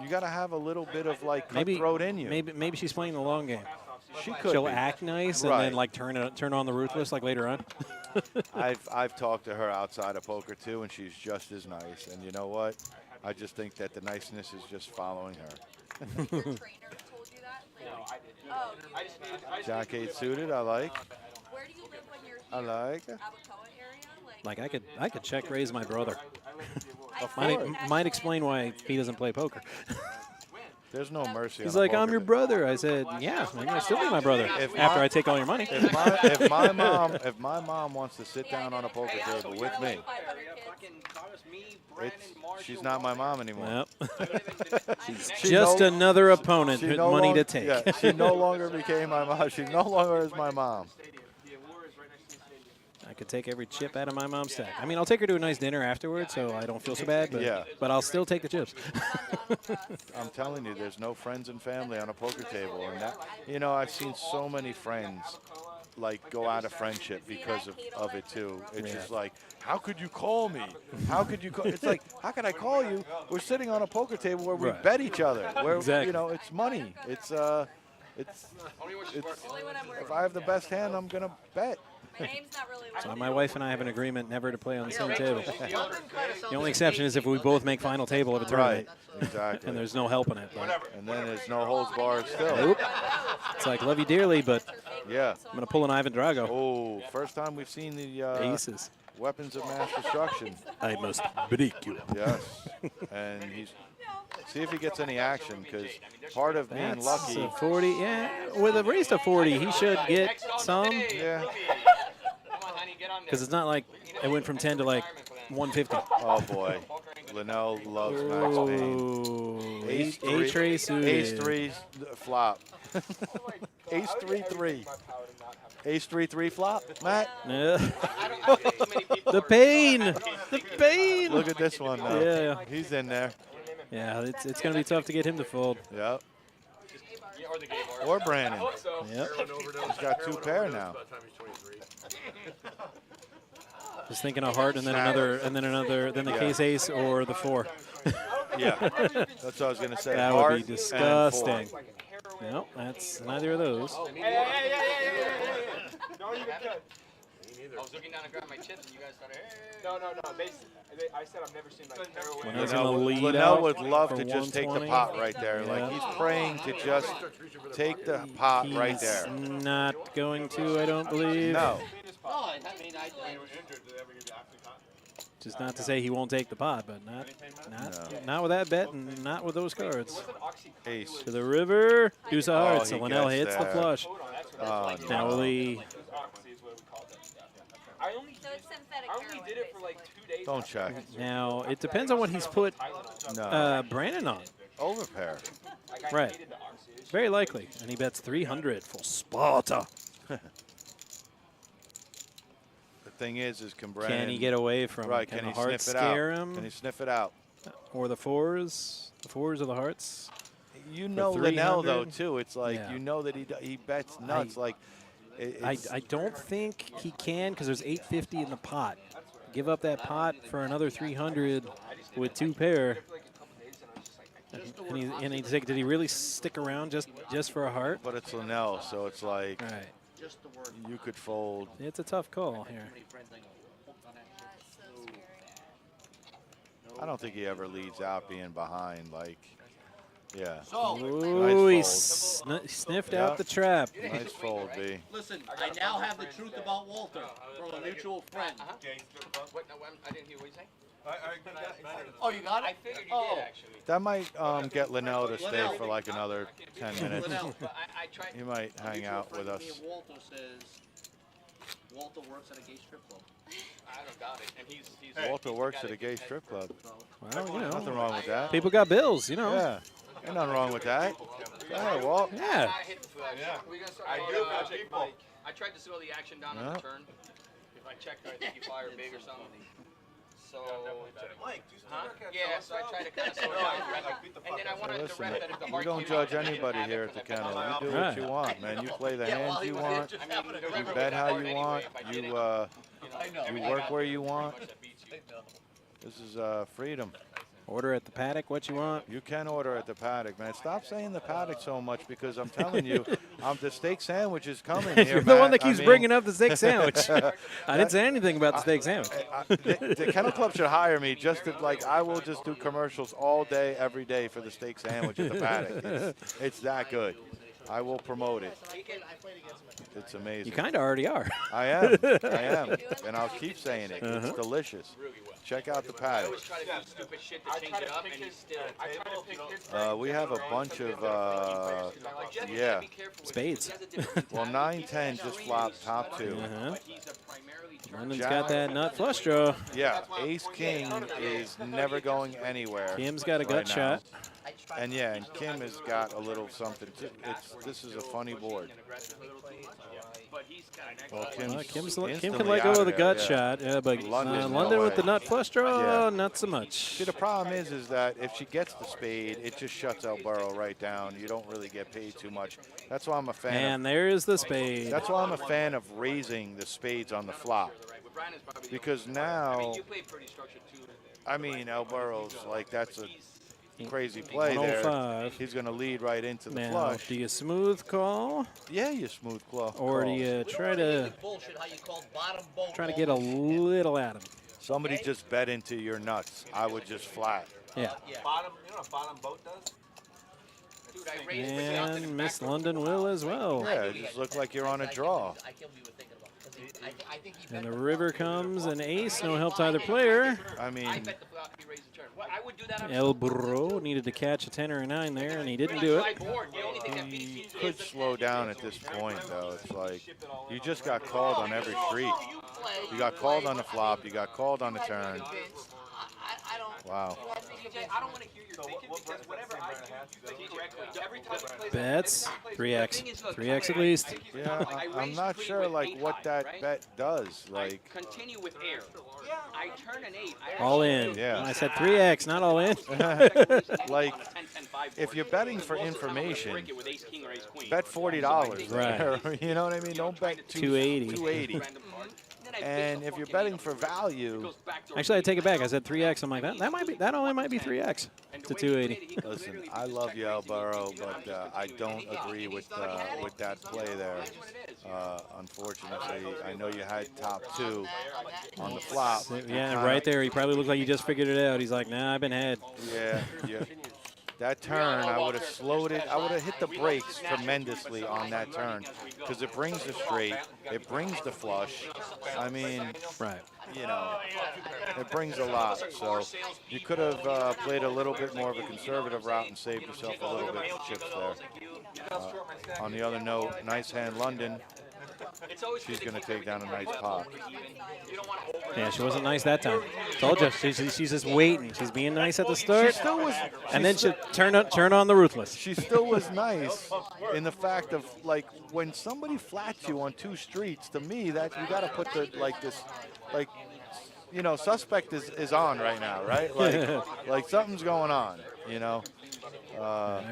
you got to have a little bit of like Maybe cutthroat in you. Maybe she's playing the long game. she could. She'll be. act nice and Right. then like turn on the ruthless like later on. I've talked to her outside of poker too, and she's just as nice. And you know what? I just think that the niceness is just following her. Your trainer told you that? Like, oh, you Jack 8 suited, I like. where do you live when you're here? I like. Abacoa area? Like, Like I could check raise my brother. I Might explain why he doesn't play poker. There's no mercy. He's on a like, I'm poker your table. brother. I said, yeah, I'm gonna still be my brother If after my- I take all your money. If my mom wants to sit down on a poker table with me, 500 kids. she's not my mom anymore. Yep. She Just no- another opponent she with no money long- to take. Yeah, she no longer became my mom. She no longer is my mom. I could take every chip out of my mom's stack. I mean, I'll take her to a nice dinner afterwards, so I don't feel so bad. But, Yeah. but I'll still take the chips. I'm telling you, there's no friends and family on a poker table, and that, you know, I've seen so many friends like go out of friendship because of it too. It's Yeah. just like, how could you call me? How could you call? It's like, how could I call you? We're sitting on a poker table where we Right. bet each other. Where Exactly. you know, it's money. It's Only when I'm working. if I have the best hand, I'm gonna bet. My name's not really So my wife and I have an agreement never to play on the same table. The The only exception is if we both make final table of a tournament, Right. Exactly. and there's no helping it. But And then there's no holds barred still. nope. It's like, love you dearly, but Yeah. I'm going to pull an Ivan Drago. Oh, first time we've seen the Aces. weapons of mass destruction. I must break you. Yes. And he's see if he gets any action, because part of being That's lucky. a 40. Yeah, with a raise to 40, he should get some. Yeah. Come on, honey, get on there. Because it's not like it went from 10 to like 150. Oh boy. Linnell loves Max Payne. Ooh, Ace Ace three. race suited. Ace 3 flop. Ace 3-3. Ace 3-3 flop, Matt. Yeah. I don't think too many people The are- pain. The pain. Look at this one now. Yeah. He's in there. Yeah, it's going to be tough to get him to fold. Yep. Yeah, or the gay bar. Or Brandon. Yep. He's got 2 pair now. Just thinking of heart and then another, then the Yeah. case ace or the 4. Yeah. That's what I was going to say. That Heart would be and disgusting. 4. No, that's neither of those. No, you good. I was looking down to grab my chips, and you guys started. Hey. No. I said I've never seen like heroin. When I was in the lead Linnell out would love for to just take the 120. pot right there. Yeah. Like, he's praying to just take the pot right there. He's not going to, I don't believe. No. No, I mean, Just not to say he won't take the pot, but not with that bet and not with those cards. Ace. To the river, deuce of hearts. he So Linnell gets hits the there. flush. Oh, Now will no. he? I only So it's synthetic I only heroin, did it for like 2 days. Don't check. Now it depends on what he's put No. Brandon on. Overpair. Like, I Right. hated the oxy. It's very likely, and he bets 300 full Sparta. The thing is can Brandon... Can he get away from Right, it? Can can the he hearts sniff it scare out? him? Can he sniff it out? Or the 4s? The 4s or the hearts? You know Linnell, though, 300? too. It's like, Yeah. you know that he bets nuts. Like, I don't think he can because there's 850 in the pot. Give up that pot for another 300 with 2 pair. And he's like, did he really stick around just for a heart? But it's Linnell, so it's like Right. you could fold. It's a tough call here. I don't think he ever leads out being behind. Like, yeah. So, Ooh, he Nice sniffed Yep. out the trap. Nice fold, B. listen, I now have the truth about Walter from a mutual friend. What? No, I didn't hear what you say. Oh, you got it? I figured you Oh. did actually. That might get Linnell to stay for like another 10 minutes. Linnell. But I tried. He might hang Mutual out friend with of me us. and Walter says Walter works at a gay strip club. I don't doubt it. And he's Walter works at a gay strip club. Well, you Nothing know, wrong with that. people got bills, you know. Yeah. Ain't nothing wrong with that. Yeah, Walt. Yeah. I hit the flag. We're gonna start I going, do for check people. Mike. I tried to slow the action down on Yeah. the turn. If I checked, I think you fire big or something. So, Mike, do you still huh? work at Yeah, so I tried to kind of slow it down. And then I wanted to Listen, rep that if the we heart don't came judge out, I didn't anybody have it here for at the that kennel. penalty. You do what you want, man. You play the hands you want. You bet how you want. You work where you want. This is freedom. Order at the Paddock what you want. You can order at the Paddock, man. Stop saying the Paddock so much because I'm telling you, the steak sandwich is coming here, You're the one Matt. that keeps bringing up the steak sandwich. I didn't say anything about the steak sandwich. The Kennel Club should hire me just to, like, I will just do commercials all day, every day for the steak sandwich at the Paddock. It's that good. I will promote it. It's amazing. You kind of already are. I am. And I'll keep saying it. It's delicious. Check out the I Paddock. always try to do stupid shit to change it up, and he's still. We have a bunch of, Jeff, you yeah. gotta be careful with Spades. him. He has a different Well, mentality. 9-10 just flopped top two. Uh-huh. But he's a primarily London's Jack. got that nut flush draw. Yeah, Ace King is never going anywhere. Kim's got a gut right now. shot. And yeah, and Kim has got a little something. This is a funny board. But he's got an Well, excellent. Kim instantly can let go out of the there, gut yeah. shot. Yeah, but London, London no with the way. nut flush draw, Yeah. not so much. See, the problem is that if she gets the spade, it just shuts Elborough right down. You don't really get paid too much. That's why I'm a fan. And there is the spade. That's why I'm a fan of raising the spades on the flop. Because now, You play pretty structured too. I mean, Elborough's like, that's a crazy play there. 105. He's going to lead right into the Now, flush. do you smooth call, Yeah, you smooth claw. or do calls. you try to Bullshit how you call bottom boat. get a little at him? Somebody just bet into your nuts. I would just flat. Yeah. Bottom, you know what bottom boat does? Dude, I raised it out to the And Miss back. London will as well. Yeah, it just looked like you're on a draw. I can't believe we were thinking about. 'Cause I think he And bet the the river flop. comes, an ace, no help to either player. I I mean, bet the flop he raised the turn. Well, I would do that on El Burro needed to catch a 10 or a 9 there, and he didn't do it. Sideboard. The only thing that beats he you could slow down at this point, though. It's like you just got called on every street. You got called on the flop. You got called on the turn. Vince, I don't. Wow. TJ, I don't want to hear your thinking because whatever I do, you think correctly. Every time he plays Bets, 3x. 3x at least. Yeah, I'm not sure like what that bet does. Like, continue with air. I turn an 8. All in. Yeah. I said 3x, not all in. like if you're betting for information, bet $40. Right. You know what I mean? Don't bet 280. 280. And if you're betting for value, Actually, I take it back. I said 3x. I'm like, that only might be 3x to 280. listen, I love you, Elborough, but I don't agree with that play there. Unfortunately, I know you had top two on the flop. Yeah, right there. He probably looked like he just figured it out. He's like, nah, I've been had. Yeah, yeah. That turn, I would have slowed it. I would have hit the brakes tremendously on that turn because it brings the straight, it brings the flush. I mean, Right. you know, it brings a lot. So you could have played a little bit more of a conservative route and saved yourself a little bit of chips there. On the other note, nice hand, London. She's going to take down a nice pot. Yeah, she wasn't nice that time. Told you, she's just waiting. She's being nice at the start, and then she'll turn on the ruthless. She still was nice in the fact of, like, when somebody flats you on two streets, to me, that you got to put the, like, you know, suspect is on right now, right? Like something's going on, you know.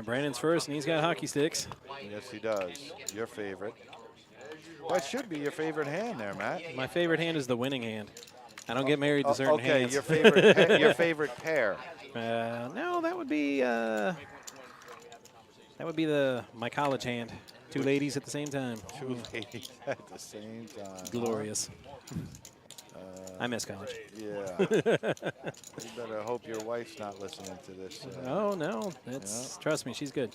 Brandon's first, and he's got hockey sticks. Yes, he does. Your favorite. That should be your favorite hand there, Matt. My favorite hand is the winning hand. I don't get married to certain Okay, hands. your favorite your favorite pair. No, that would be my college hand. Two ladies at the same time. Two ladies at the same time. Glorious. I miss college. Yeah. You better hope your wife's not listening to this. Oh no, trust me, she's good.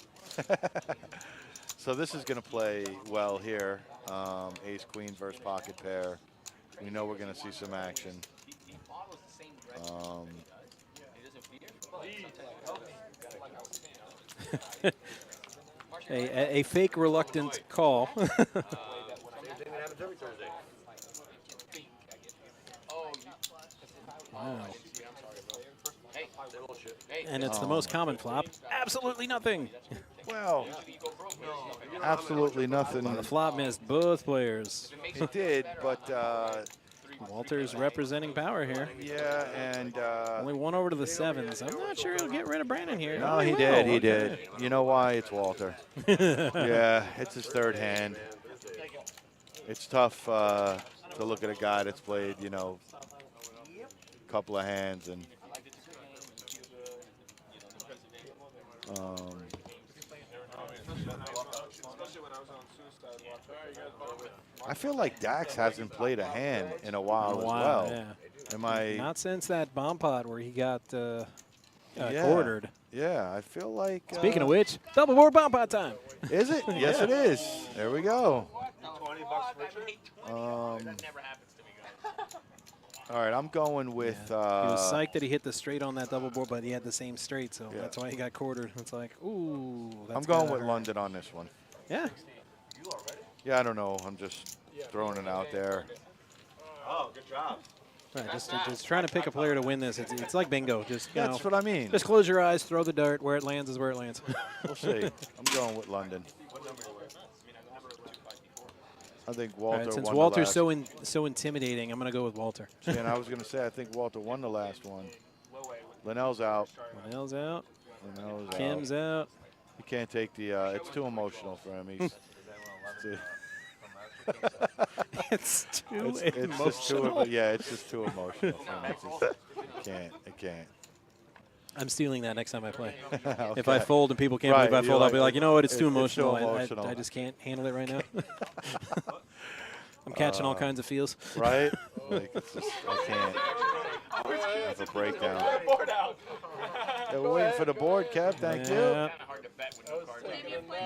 So this is going to play well here. Ace queen versus pocket pair. We know we're going to see some action. A fake reluctant call. Wow. And it's the most common flop. Absolutely nothing. Well, absolutely nothing. The flop missed both players. It did, but Walter's representing power here. yeah, and Only one over to the sevens. I'm not sure he'll get rid of Brandon here. no, he did. He did. You know why? It's Walter. Yeah, it's his third hand. It's tough to look at a guy that's played, you know, a couple of hands and. I feel like Dax hasn't played a hand in a while as well. Yeah. Am I? Not since that bomb pot where he got quartered. Yeah, I feel like. Speaking of which, double board bomb pot time. Is it? Yes, it is. There we go. That never happens to me, guys. All right, I'm going with. He was psyched that he hit the straight on that double board, but he had the same straight, so that's why he got quartered. It's like, ooh. That's I'm going gotta with hurt. London on this one. Yeah. Yeah, I don't know. I'm just throwing it out there. Oh, good job. Right, just trying to pick a player to win this. It's like bingo. Just you That's know, what I mean. just close your eyes, throw the dart. Where it lands is where it lands. We'll see. I'm going with London. I think Walter All right, since won Walter's the last. so intimidating, I'm going to go with Walter. See, and I was going to say I think Walter won the last one. Linnell's out. Linnell's out. Linnell's Kim's out. out. He can't take the. It's too emotional for him. He's. It's too It's just too. emotional. Yeah, it's just too emotional for him. It can't. I'm stealing that next time I play. Okay. If I fold and people can't Right, believe I you're fold, I'll like, be like, you know what, it's too it's too emotional. emotional. I just can't handle it right now. I'm catching all kinds of feels. Right? Like it's just, I can't. Have a breakdown. Yeah, we're waiting for the board, Kev. Thank you. Yeah.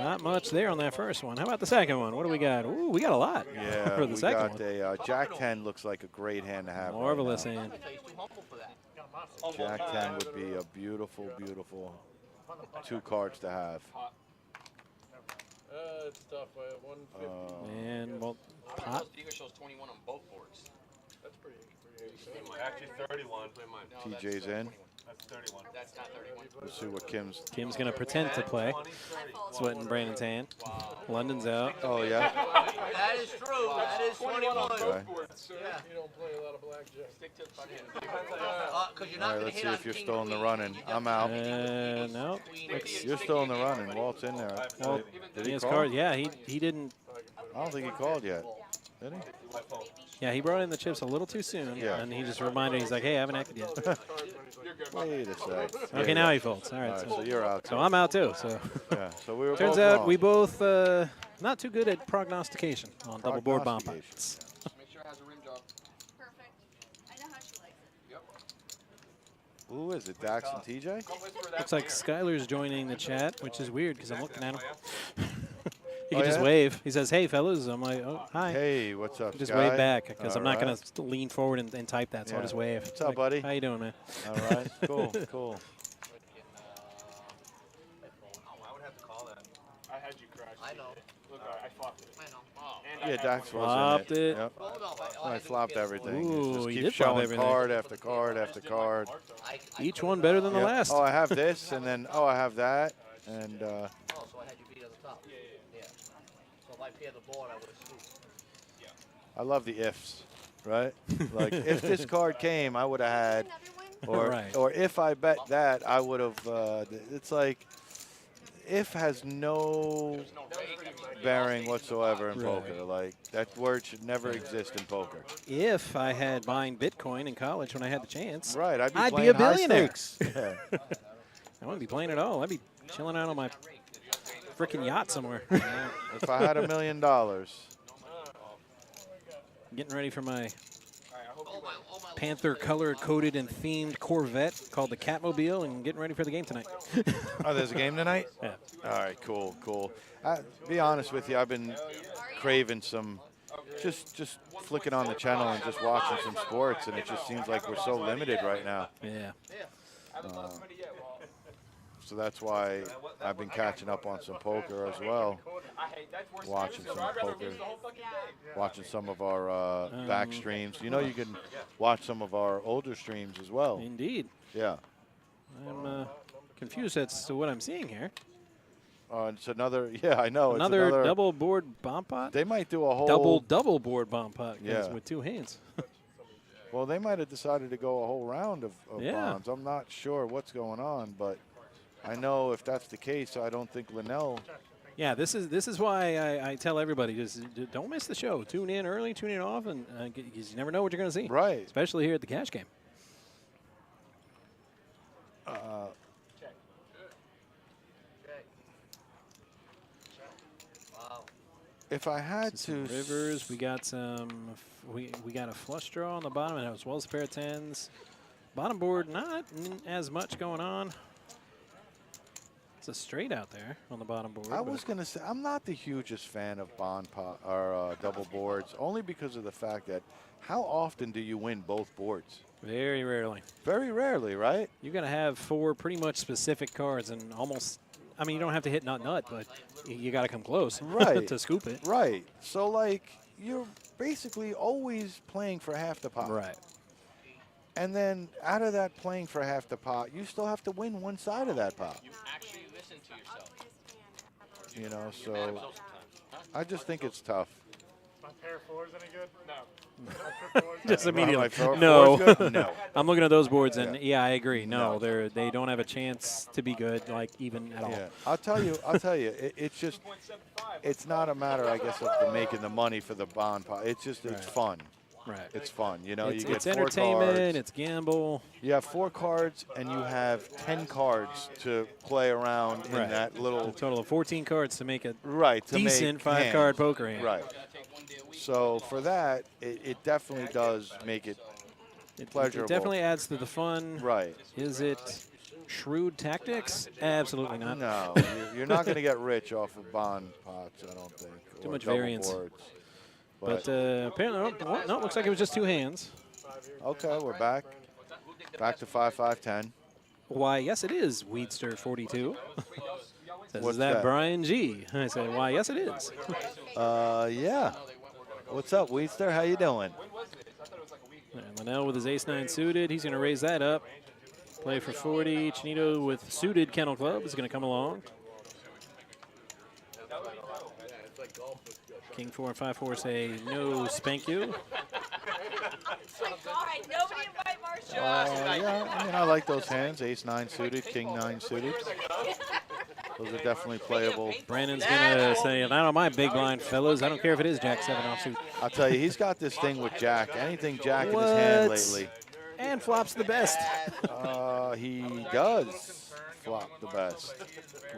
Not much there on that first one. How about the second one? What do we got? Ooh, we got a lot Yeah, for the we second got one. a Jack 10 looks like a great hand to have. Marvelous right now. hand. Jack 10 would be a beautiful, beautiful 2 cards to have. It's tough. 150. And, well, pot. Diego shows 21 on both boards. That's pretty Actually, 31. TJ's in. That's 31. That's not 31. Let's see what Kim's. Kim's going to pretend to play. Sweating Brandon's hand. London's out. Oh, yeah. That is true. That is 21. Okay. You don't play a lot of blackjack. Stick to fucking. Because you're All not right, going to let's hit see on if you're king, still in the queen. running. I'm out. No. You're still in the running. Walt's in there. Well, Did he he has call? cards. Yeah, he didn't. I don't think he called yet. Did he? Yeah, he brought in the chips a little too soon. Yeah. And he just reminded, he's like, hey, I haven't acted yet. Wait a sec. Okay, now he folds. All right. All right, So, so you're out. so I'm out too. So Yeah, so we were turns both out wrong. we both not too good at prognostication on double board bomb Prognostication. pots. Make sure it has a rim job. Perfect. I know how she likes it. Yep. Who is it? Dax and TJ? Don't whisper that. Looks like Skylar's joining the chat, which is weird because I'm looking at him. He Oh, can just yeah? wave. He says, hey, fellas. I'm like, oh, hi. Hey, what's up, Just Sky? wave back because I'm not All going right. to lean forward and type that, so I'll Yeah. just wave. What's up, Like, buddy? How you doing, man? All right, cool, cool. I would have to call that. I had you crash. I know. Look, I flopped it. I know. And I Yeah, had Dax one. was Flopped in it. Yep. Well, no, I flopped everything. Ooh, Just you keep did flop showing everything. card after card after card. Each one better than the Yep. last. Oh, I have this, and then I have that, and Oh, so I had you beat at the top. Yeah. So if I pair the board, I would have scooped. I love the ifs, right? Like if this card came, I would have had, Another one? or Right. or if I bet that, I would have. It's like if has no bearing whatsoever in Right. poker. Like, that word should never exist in poker. If I had mined Bitcoin in college when I had the chance, Right, I'd be I'd playing be a billionaire. high stakes. Yeah. I wouldn't be playing at all. I'd be chilling out on my freaking yacht somewhere. If I had $1 million, Getting ready for my All my Panther color coded and themed Corvette called the Catmobile, and getting ready for the game tonight. oh, there's a game tonight? Yeah. All right, cool, cool. Be honest with you, I've been craving some, just flicking on the channel and just watching some sports, and it just seems like we're so limited right now. Yeah. So that's why I've been catching up on some poker as well, watching some poker, watching some of our back streams. You know, you can watch some of our older streams as well. Indeed. Yeah. I'm confused as to what I'm seeing here. It's another, yeah, I know. Another it's another double board bomb pot? They might do a whole Double board bomb pot Yeah. with two hands. Well, they might have decided to go a whole round of Yeah. bonds. I'm not sure what's going on, but I know if that's the case, I don't think Linnell. Yeah, this is why I tell everybody, just don't miss the show. Tune in early, tune in often, because you never know what you're going to see. Right. Especially here at the cash game. If I had Some to rivers, we got some. We got a flush draw on the bottom, and as well as a pair of tens. Bottom board, not as much going on. It's a straight out there on the bottom board. I was going to say, I'm not the hugest fan of bond pot or double boards, only because of the fact that how often do you win both boards? Very rarely. Very rarely, right? You're going to have four pretty much specific cards, and almost. I mean, you don't have to hit nut, but you got to come close Right. to scoop it. Right. So, like, you're basically always playing for half the pot. Right. And then out of that playing for half the pot, you still have to win one side of that pot. You actually listen to yourself. You know, so I just think it's tough. My pair of fours any good? No. Just immediately. My four- No. four's good? No. I'm looking at those boards, and Yeah. yeah, I agree. No, No. they don't have a chance to be good, like even at all. Yeah, I'll tell you, it's just, it's not a matter, I guess, of making the money for the bond pot. It's just, it's fun. Right. It's fun. You know, It's, you get it's 4 entertainment. cards. It's gamble. You have 4 cards, and you have 10 cards to play around in Right. that A little. total of 14 cards to make a Right. To decent make 5-card hands. poker hand. Right. So for that, it definitely does make it pleasurable. It definitely adds to the fun. Right. Is it shrewd tactics? Absolutely not. No, you're not going to get rich off of bond pots, I don't think. Too or much double variance. boards. But apparently, no, looks like it was just 2 hands. Okay, we're back. Back to 5-5-10. Why, yes, it is. Weedster 42. Says, What's is that that? Brian G? I said, why, yes, it is. Yeah. What's up, Weedster? How you doing? And Linnell with his ace-9 suited. He's going to raise that up. Play for 40. Chinito with suited Kennel Club is going to come along. King 4 and 5-4 say no spank you. Thank God, nobody invite Marshall. Yeah, I mean, I like those hands. Ace-9 suited, King-9 suited. Those are definitely playable. Brandon's going to say, not on my big blind, fellas. I don't care if it is Jack-7 offsuit. I'll tell you, he's got this thing with Jack. Anything Jack in his hand What? lately. And flops the best. He does flop the best.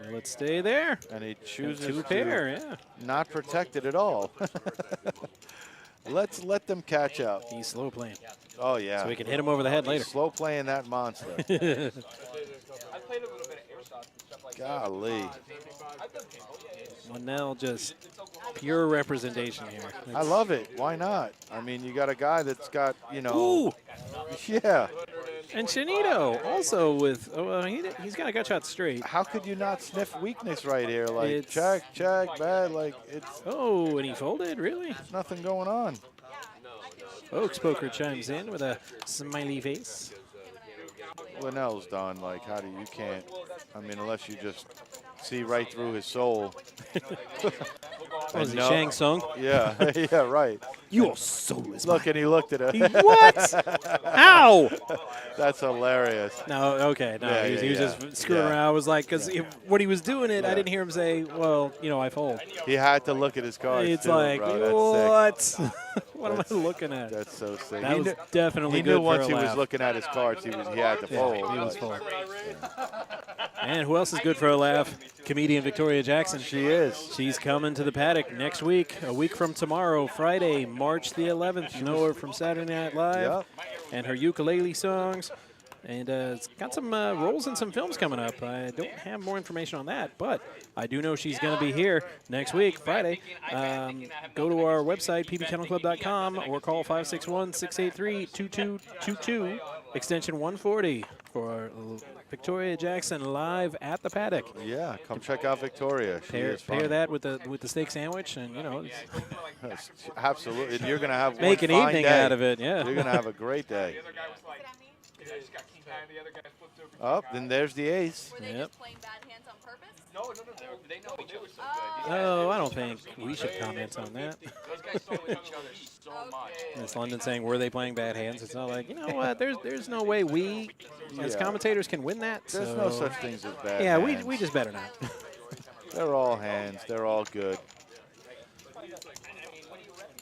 Well, let's stay there. And he chooses 2 to pair, yeah. not protect it at all. Let's let them catch up. He's slow playing. Oh, yeah. So we can hit him over the head later. Slow playing that monster. I played a little bit of airsoft and stuff like Golly. I've done paintball, Linnell just pure representation here. I love it. Why not? I mean, you got a guy that's got, you know. Ooh, Yeah. and Chinito also with, he's got a gut shot straight. How could you not sniff weakness right here? Like, It's- check, bad. Like, it's Oh, and he folded, really? nothing going on. Oaks Poker chimes in with a smiley face. Linnell's done. Like, how do you can't? I mean, unless you just see right through his soul. Was And he no- Shang Tsung? Yeah, yeah, right. You are soulless. Look, and he looked at her. What? How? That's hilarious. No, okay. No, Yeah, he was yeah, just screwing yeah. around. I was like, because when he was doing it, I Yeah. didn't hear him say, well, I fold. He had to look at his cards, It's too, like, bro. That's sick. what? What am I looking at? That's so sick. That was definitely he good knew once for a he was laugh. looking at his cards, he had to Yeah, fold. he was but- fold. And who else is good for a laugh? Comedian Victoria Jackson. She is. She's coming to the Paddock next week, a week from tomorrow, Friday, March the 11th. You know her from Saturday Night Live Yep. and her ukulele songs. And it's got some roles in some films coming up. I don't have more information on that, but I do know she's going to be here next week, Friday. Go to our website, pbkennelclub.com, or call 561-683-2222, extension 140, for Victoria Jackson live at the Paddock. Yeah, come check out Victoria. She Pair is funny. that with the steak sandwich, and it's Absolutely. And you're going to have make one an fine evening day. out of it. Yeah. You're going to have a great day. Oh, then there's the ace. Were they Yep. just playing bad hands on purpose? No, they know each other so good. Oh, I don't think we should comment on that. Those guys know each other so much. Miss London saying, were they playing bad hands? It's not like, you know what, there's no way we, as Yeah. commentators, can win that. There's so. no such things as bad Yeah, hands. we just better not. They're all hands. They're all good.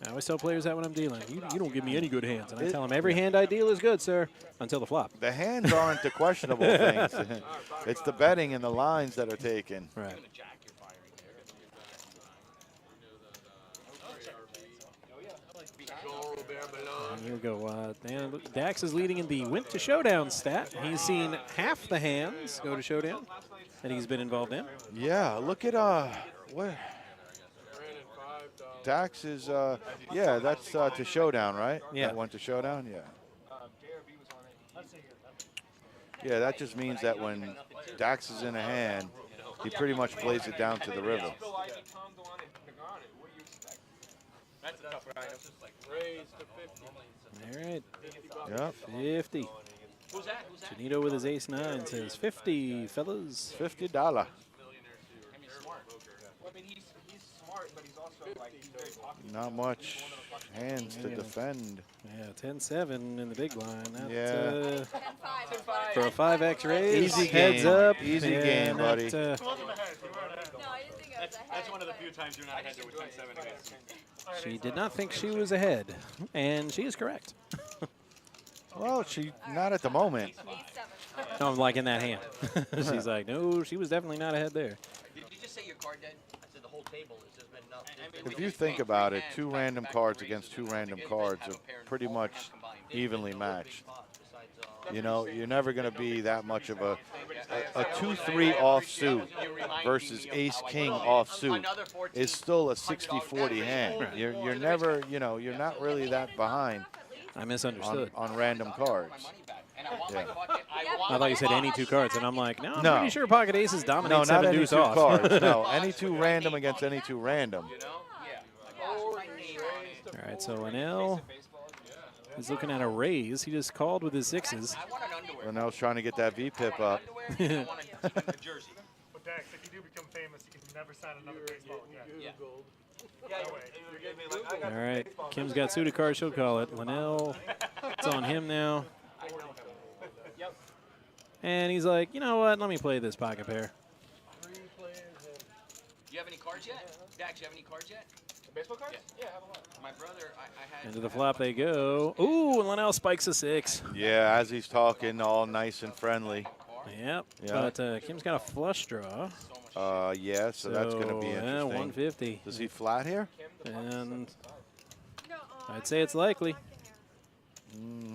I always tell players that when I'm dealing. You don't give me any good hands. And I tell them, every hand I deal is good, sir, until the flop. The hands aren't the questionable things. It's the betting and the lines that are taken. Right. And here we go. Dan, Dax is leading in the went to showdown stat. He's seen half the hands go to showdown that he's been involved in. Yeah, look at where Dax is. Yeah, that's to showdown, right? Yeah. That went to showdown. Yeah. Yeah, that just means that when Dax is in a hand, he pretty much plays it down to the river. All right. Yep. 50. Who's that? Janito with his ace-9 says 50, fellas. $50. I mean, smart. Well, I mean, he's smart, but he's also like he's very popular. Not much hands to defend. Yeah, 10-7 in the big line. That, Yeah. 10-5. for a 5x raise, Easy heads game. up. Easy and game, buddy. that, No, I didn't think I was ahead. That's one of the few times you're not ahead there with 10-7 against. she did not think she was ahead, and she is correct. Well, she not at the moment. Ace-7. No, I'm like in that hand. She's like, no, she was definitely not ahead there. Did you just say your card dead? I said the whole table has just been nothing. If you think about it, two random cards against two random cards are pretty much evenly matched. You know, you're never going to be that much of a 2-3 offsuit versus ace-king offsuit is still a 60-40 hand. You're never, you're not really that behind I misunderstood. on random cards. Yeah. I thought you said any two cards, and I'm like, no, I'm No. pretty sure pocket aces dominate No, not 7 any deuce two off. cards. No, any two random against any two random. All right, so Linnell is looking at a raise. He just called with his 6s. Linnell's trying to get that V-pip up. But Dax, if you do become famous, you can never sign another baseball again. All right, Kim's got suited cards. She'll call it. Linnell, it's on him now. And he's like, you know what? Let me play this pocket pair. Do you have any cards yet? Dax, you have any cards yet? Baseball cards? Yeah, I have a lot. My brother, I had. Into the flop they go. Ooh, and Linnell spikes a 6. Yeah, as he's talking, all nice and friendly. Yep. Yeah. But Kim's got a flush draw. Yeah, so that's going to be yeah, interesting. 150. Does he flat here? And No, I'd say it's likely.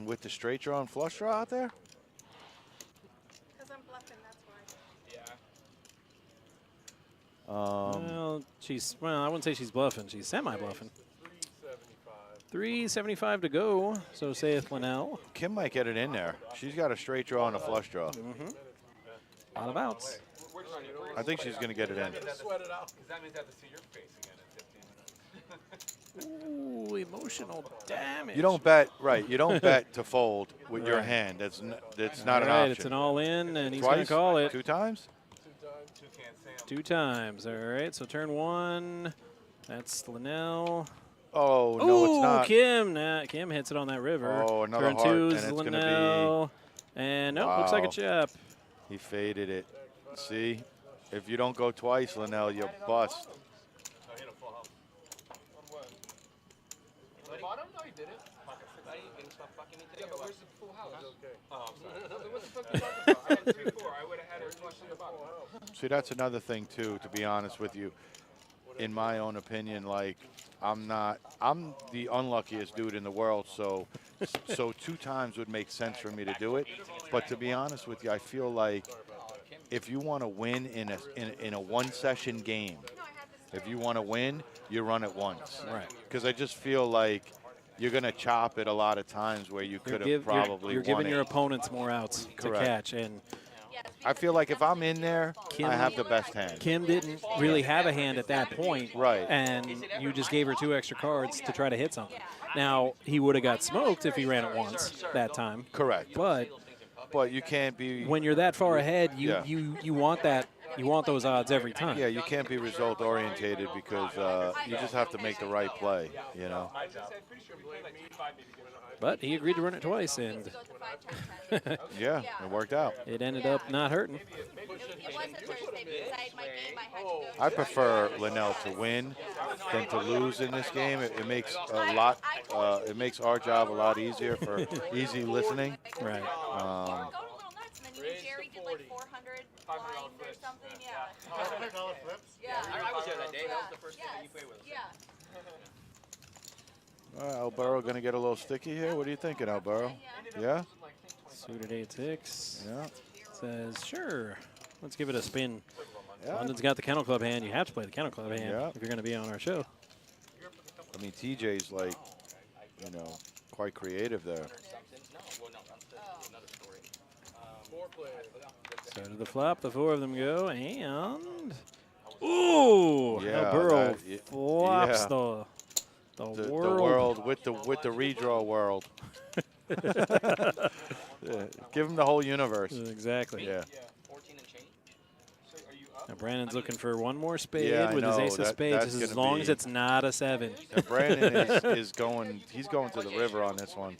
With the straight draw and flush draw out there? because I'm bluffing, that's why. Well, I wouldn't say she's bluffing. She's semi-bluffing. 375 to go, so saith Linnell. Kim might get it in there. She's got a straight draw and a flush draw. A lot of outs. I think she's going to get it in. Sweat it out. Because that means I have to see your face again in 15 minutes. Ooh, emotional damage. You don't bet, right, you don't bet to fold with your Right. hand. That's not All an right, option. it's an all-in, and he's going to Twice? call it. 2 times? 2 times. All right, so turn 1. That's Linnell. Oh, no, it's not. Kim. Kim hits it on that river. Oh, another Turn heart, two and is it's gonna be- Linnell. And nope, looks like a Wow. chip. He faded it. See? If you don't go twice, Linnell, you bust. I hit a full house. On what? The bottom? No, he did it. Buddy, you gonna stop fucking me today Yeah, or but what? where's the full house? Okay. Oh, I'm sorry. What the fuck you talking about? I had 3-4. I would have had it flush in the bottom. See, that's another thing, too, to be honest with you. In my own opinion, like, I'm the unluckiest dude in the world, so 2 times would make sense for me to do it. But to be honest with you, I feel like if you want to win in a one-session game, if you want to win, you run it once. Right. Because I just feel like you're going to chop it a lot of times where you could have probably You're won giving it. your opponents more outs Correct. to catch. And I feel like if I'm in there, Kim- I have the best hand. Kim didn't really have a hand at that point. Right. And you just gave her 2 extra cards to try to hit something. Now, he would have got smoked if he ran it once that time. Correct. But you can't be. when you're that far ahead, you Yeah. you want that. You want those odds every time. Yeah, you can't be result orientated because you just have to make the right play, you know. But he agreed to run it twice, and Yeah, it worked out. it ended up not hurting. It was a Thursday because I had my game. I had to go. I prefer Linnell to win than to lose in this game. It makes a lot. It makes our job a lot easier for easy listening. Right. Go a little nuts, and then you and Jerry did like 400 lines or something. Yeah. $100 flips. Yeah. I was there that day. That was the first day that you played with us. Yeah. Alberto going to get a little sticky here. What are you thinking, Alberto? Yeah? Suited 8-6. Yeah. Says, sure. Let's give it a spin. Yeah. London's got the Kennel Club hand. You have to play the Kennel Club hand Yeah. if you're going to be on our show. I mean, TJ's like, you know, quite creative there. No, well, no, that's another story. 4 players. So to the flop, the 4 of them go, and ooh, Yeah, Burrow that- flops yeah. the The world. world with the redraw world. Yeah, give him the whole universe. Exactly. Yeah. 14 and change. Now Brandon's looking for one more spade Yeah, I with his know. ace of That- spades. that's This is as gonna long be- as it's not a 7. And Brandon is going. He's going to the river on this one.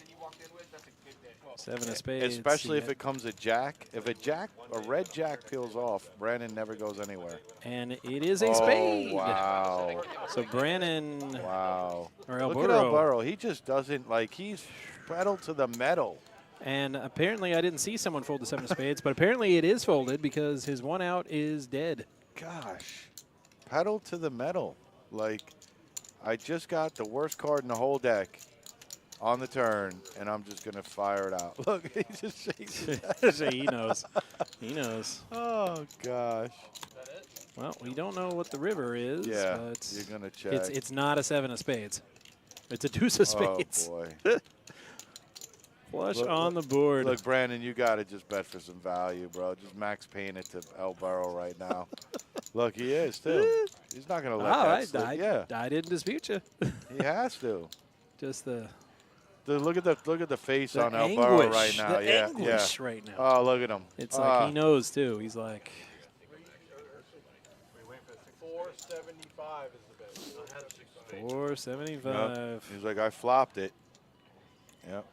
7 of spades. Especially if yeah. it comes a jack. If a red jack peels off, Brandon never goes anywhere. And it is a spade. Oh, wow. So Brandon Wow. or Look at Alberto. Alberto. He just doesn't, like, he's pedal to the metal. And apparently I didn't see someone fold the 7 of spades, but apparently it is folded because his 1 out is dead. Gosh. Pedal to the metal. Like, I just got the worst card in the whole deck on the turn, and I'm just going to fire it out. Look, he just shakes his head. So he knows. He knows. Oh, gosh. Well, we don't know what the river is. Yeah, but you're going to check. it's not a 7 of spades. It's a deuce of spades. Oh, boy. Flush Look, on the board. Look, Brandon, you got to just bet for some value, bro. Just max paying it to El Burrow right now. Look, he is, too. He's not going to let All that right, slip. Yeah, I didn't dispute you. he has to. Just the Look at the face on El anguish, Burrow right now. the Yeah, anguish yeah. right now. Oh, look at him. It's like he knows too. He's like, 475 is the best. I had a 6 of spades. 475. Yep. He's like, I flopped it. Yep.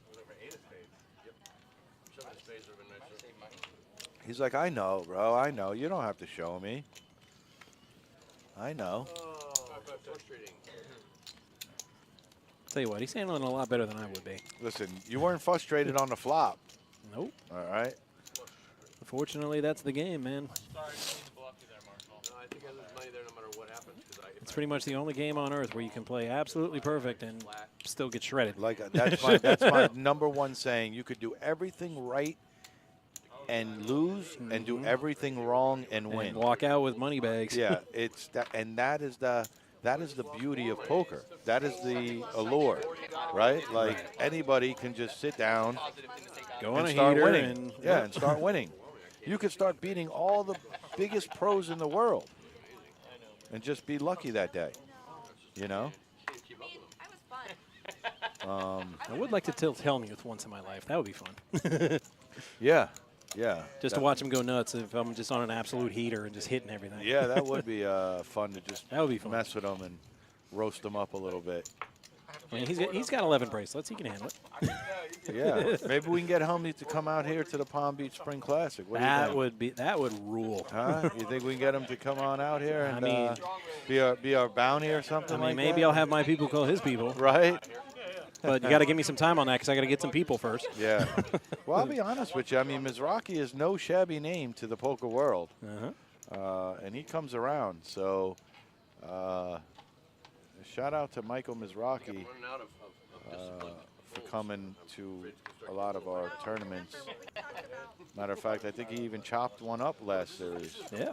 Whatever, 8 of spades. Yep. 7 of spades would have been nicer. He's like, I know, bro. I know. You don't have to show me. I know. Oh, frustrating. Tell you what, he's handling a lot better than I would be. Listen, you weren't frustrated on the flop. Nope. All right. Unfortunately, that's the game, man. Sorry, I didn't mean to block you there, Marco. No, I think I lose money there no matter what happens. It's pretty much the only game on earth where you can play absolutely perfect and still get shredded. Like that's my number one saying. You could do everything right and lose, and do everything wrong and win. And walk out with money bags. Yeah, it's that, and that is the beauty of poker. That is the allure, right? Like anybody can just sit down, Go on and a start heater winning. and Yeah, and start winning. You could start beating all the biggest pros in the world, and just be lucky that day. You know. I mean, I was fun. I would like to tilt Helmuth once in my life. That would be fun. Yeah. Yeah. Just to watch him go nuts if I'm just on an absolute heater and just hitting everything. Yeah, that would be fun to just That would be fun. mess with them and roast him up a little bit. I mean, he's got 11 bracelets. He can handle it. Yeah, maybe we can get Humvee to come out here to the Palm Beach Spring Classic. What do you think? That would rule. Huh? You think we can get him to come on out here and be our bounty or something? I mean, maybe I'll have my people call his people. Right. But you got to give me some time on that because I got to get some people first. Yeah. Well, I'll be honest with you. I mean, Mizrachi is no shabby name to the poker world. And he comes around. So shout out to Michael Mizrachi for coming to a lot of our tournaments. Matter of fact, I think he even chopped one up last series. Yeah.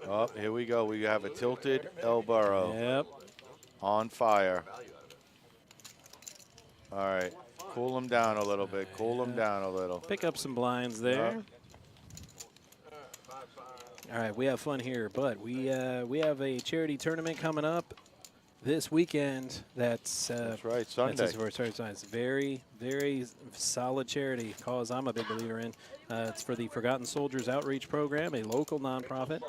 Oh, here we go. We have a tilted El Burro. Yep. On fire. All right. Cool him down a little bit. Cool him down a little. Pick up some blinds there. All right, we have fun here, but we have a charity tournament coming up this weekend. That's right, Sunday. It's very, very solid charity cause I'm a big believer in. It's for the Forgotten Soldiers Outreach Program, a local nonprofit.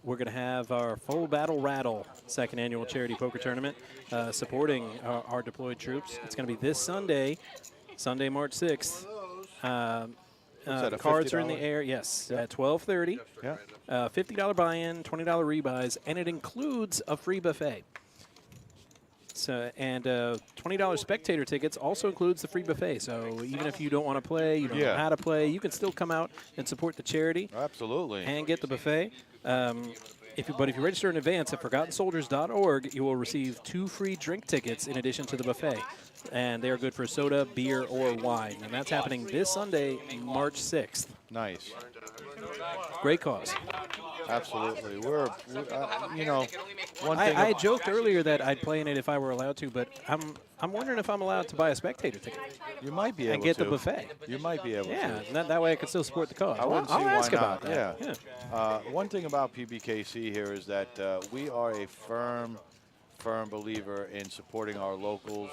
We're going to have our Full Battle Rattle second annual charity poker tournament supporting our deployed troops. It's going to be this Sunday, March 6th. The cards are in the air, yes, at 12:30. Yeah. $50 buy-in, $20 rebuys, and it includes a free buffet. So, and $20 spectator tickets also includes the free buffet. So even if you don't want to play, you don't know how to play, you can still come out and support the charity. Absolutely. And get the buffet. If you register in advance at ForgottenSoldiers.org, you will receive 2 free drink tickets in addition to the buffet. And they are good for soda, beer, or wine. And that's happening this Sunday, March 6th. Nice. Great cause. Absolutely. We're you know, one thing. I joked earlier that I'd play in it if I were allowed to, but I'm wondering if I'm allowed to buy a spectator ticket. You might be able to. And get the buffet. You might be able to. Yeah, that way I can still support the cause. I'll ask why about not. that. Yeah. One thing about PBKC here is that we are a firm believer in supporting our locals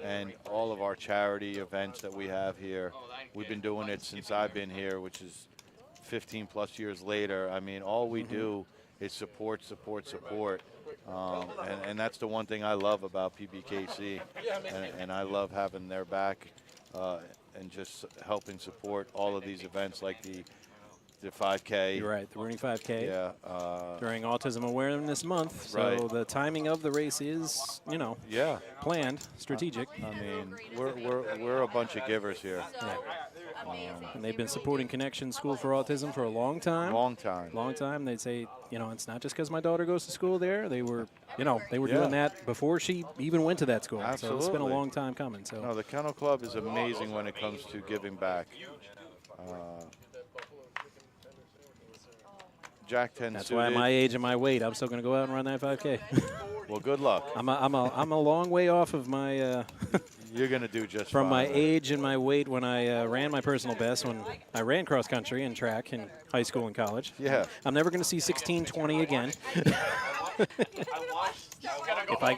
and all of our charity events that we have here. We've been doing it since I've been here, which is 15 plus years later. I mean, all we do is support. And that's the one thing I love about PBKC. And I love having their back and just helping support all of these events like the 5K. You're right, the Rooney 5K. Yeah. During Autism Awareness Month. So Right. the timing of the race is, planned, strategic. I mean, we're a bunch of givers here. And they've been supporting Connection School for Autism for a long time. Long time. Long time. They'd say, it's not just because my daughter goes to school there. They were, doing that before she even went to that school. Absolutely. So it's been a long time coming. So No, the Kennel Club is amazing when it comes to giving back. Jack 10 that's suited. why at my age and my weight, I'm still going to go out and run that 5K. Well, good luck. I'm a long way off of my. You're going to do just from fine. my age and my weight when I ran my personal best when I ran cross country and track in high school and college. Yeah. I'm never going to see 16:20 again.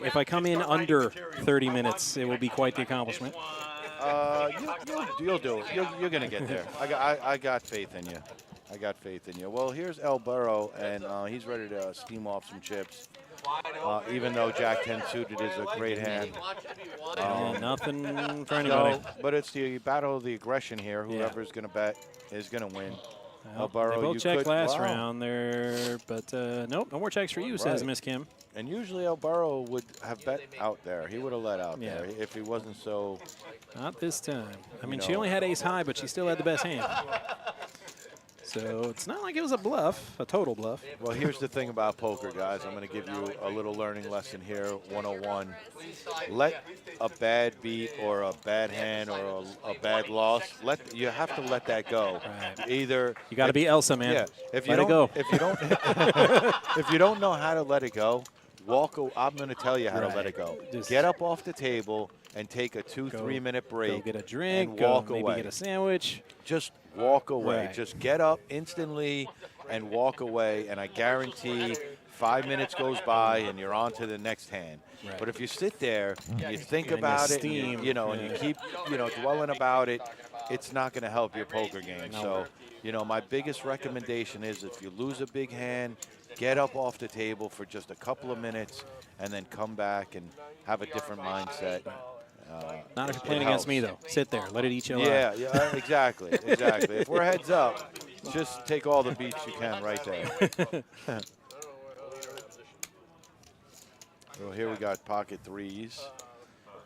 If I come in under 30 minutes, it will be quite the accomplishment. You'll do it. You're going to get there. I got faith in you. I got faith in you. Well, here's El Burro, and he's ready to steam off some chips. Even though Jack 10 suited is a great hand. Nothing for anybody. No, but it's the battle of the aggression here. Whoever's going to bet is going to win. Well, El Burro, they both checked last wow. round there, but nope, no more checks for you, says Miss Kim. And usually El Burro would have bet out there. He would have let out there if he wasn't so. Not this time. I mean, she only had ace high, but she still had the best hand. So it's not like it was a bluff, a total bluff. Well, here's the thing about poker, guys. I'm going to give you a little learning lesson here, 101. Let a bad beat or a bad hand or a bad loss, you have to let that go. Right. Either you got to be Elsa, man. Yeah. If you let don't, it go. If you don't, if you don't know how to let it go, I'm going to tell you how to let it go. Just get up off the table and take a 2-3 minute break. Go get a drink. And walk away. Maybe get a sandwich. Just walk away. Right. Just get up instantly and walk away. And I guarantee 5 minutes goes by and you're on to the next hand. Right. But if you sit there, you think And you about it, steam. and and you keep, dwelling about it, it's not going to help your poker game. So, my biggest recommendation is if you lose a big hand, get up off the table for just a couple of minutes and then come back and have a different mindset. Not if you're playing against me, though. Sit there. Let it eat you alive. Yeah, exactly. If we're heads up, just take all the beats you can right there. So here we got pocket threes.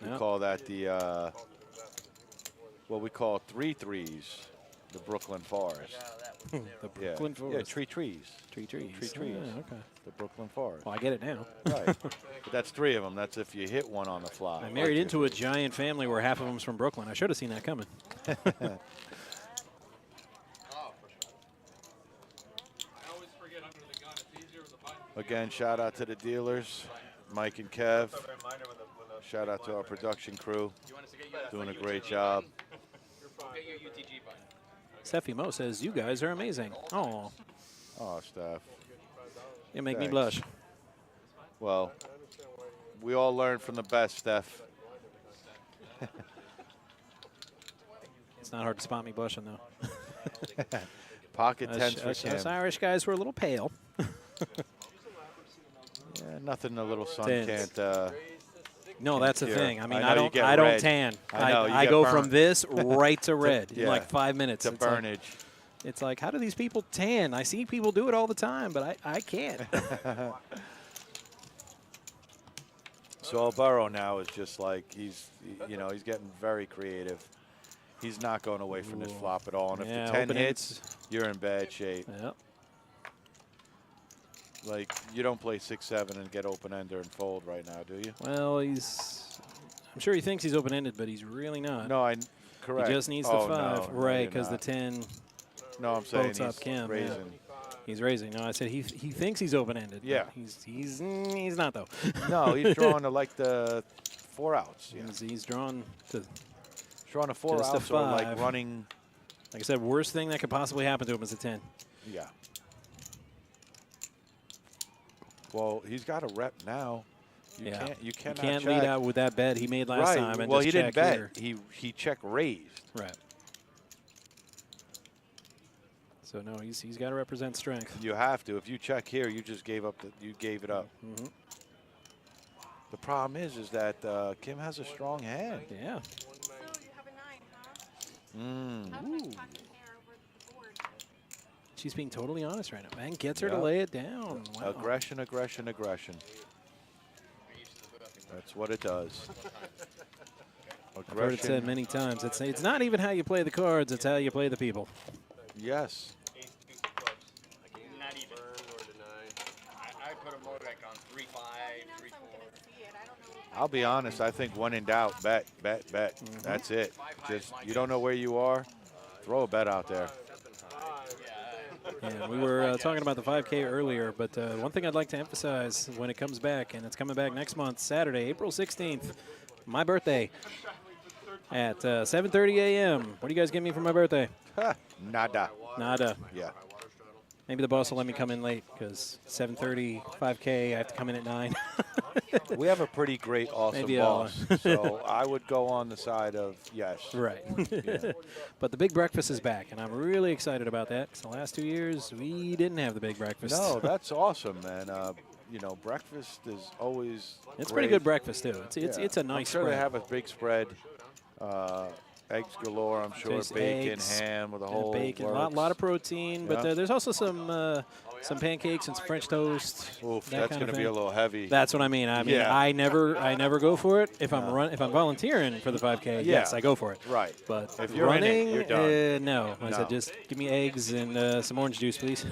We call that the, we call 3 threes, the Brooklyn Forest. The Brooklyn Forest. Yeah, trees. Tree trees. Yeah, okay. The Brooklyn Forest. Well, I get it now. Right. But that's 3 of them. That's if you hit one on the fly. I married into a giant family where half of them's from Brooklyn. I should have seen that coming. Again, shout out to the dealers, Mike and Kev. Shout out to our production crew, doing a great job. Steffi Mo says, you guys are amazing. Oh, Steph. you make me Thanks. blush. Well, we all learn from the best, Steph. It's not hard to spot me blushing, though. Pocket tens for Us Kim. Irish guys were a little pale. Yeah, nothing the little sun Tens. can't. No, that's the cure. thing. I mean, know I you don't get red. tan. I know, you I get go burnt. from this right to red in yeah, like 5 minutes. To It's like- burnage. It's like, how do these people tan? I see people do it all the time, but I can't. So Alvaro now is just like he's getting very creative. He's not going away from this flop at all. And if Yeah, the 10 open hits, you're in bad shape. Yep. Like, you don't play 6-7 and get open-ender and fold right now, do you? Well, I'm sure he thinks he's open-ended, but he's really not. No, correct. He just needs the 5, no, right? Because the 10 No, I'm saying boats up he's Kim. raising. Yeah. He's raising. No, I said he thinks he's open-ended. but Yeah. He's not, though. No, he's drawing to like the 4 outs. Yeah. He's drawn to, He's drawing to 4 just a outs or like 5. running. like I said, worst thing that could possibly happen to him is a 10. Yeah. Well, he's got a rep now. You Yeah. can't. You cannot can't check. lead out with that bet he made last Right. time. And Well, just he didn't check bet. here. He check raised. Right. So no, he's got to represent strength. You have to. If you check here, you just gave up. You gave it up. Mm-hmm. The problem is that Kim has a strong hand. Yeah. So you have a 9, huh? Mm. How's my fucking hair over the board? She's being totally honest right now. Man gets her Yeah. to lay it down. Wow. Aggression, aggression, aggression. That's what it does. I've heard it said many times. It's not even how you play the cards, it's how you play the people. Yes. Not even. I put a Modek on 3-5, 3-4. I'll be honest. I think when in doubt, bet, bet, bet. Mm-hmm. That's it. Just you don't know where you are, throw a bet out there. Yeah, we were talking about the 5K earlier, but one thing I'd like to emphasize when it comes back, and it's coming back next month, Saturday, April 16th, my birthday, at 7:30 a.m. What do you guys give me for my birthday? Nada. Nada. Yeah. Maybe the boss will let me come in late because 7:30, 5K, I have to come in at 9. We have a pretty great, awesome Maybe I'll- boss. So I would go on the side of yes. Right. Yeah. But the big breakfast is back, and I'm really excited about that. 'Cause the last 2 years, we didn't have the big breakfast. No, that's awesome, man. Breakfast is always It's great. pretty good breakfast, too. It's a I'm nice sure spread. they have a big spread. Eggs galore, I'm sure. There's Bacon, eggs, ham with a and whole bacon, a works. lot of protein, but Yeah. there's also some pancakes and some French toast. Oof, that that's kind going of to be a thing. little heavy. That's what I mean. Yeah. I never go for it. If I'm volunteering for the 5K, yes, I go for it. Right. But If you're in it, running, you're done. no. I No. said just give me eggs and some orange juice, please.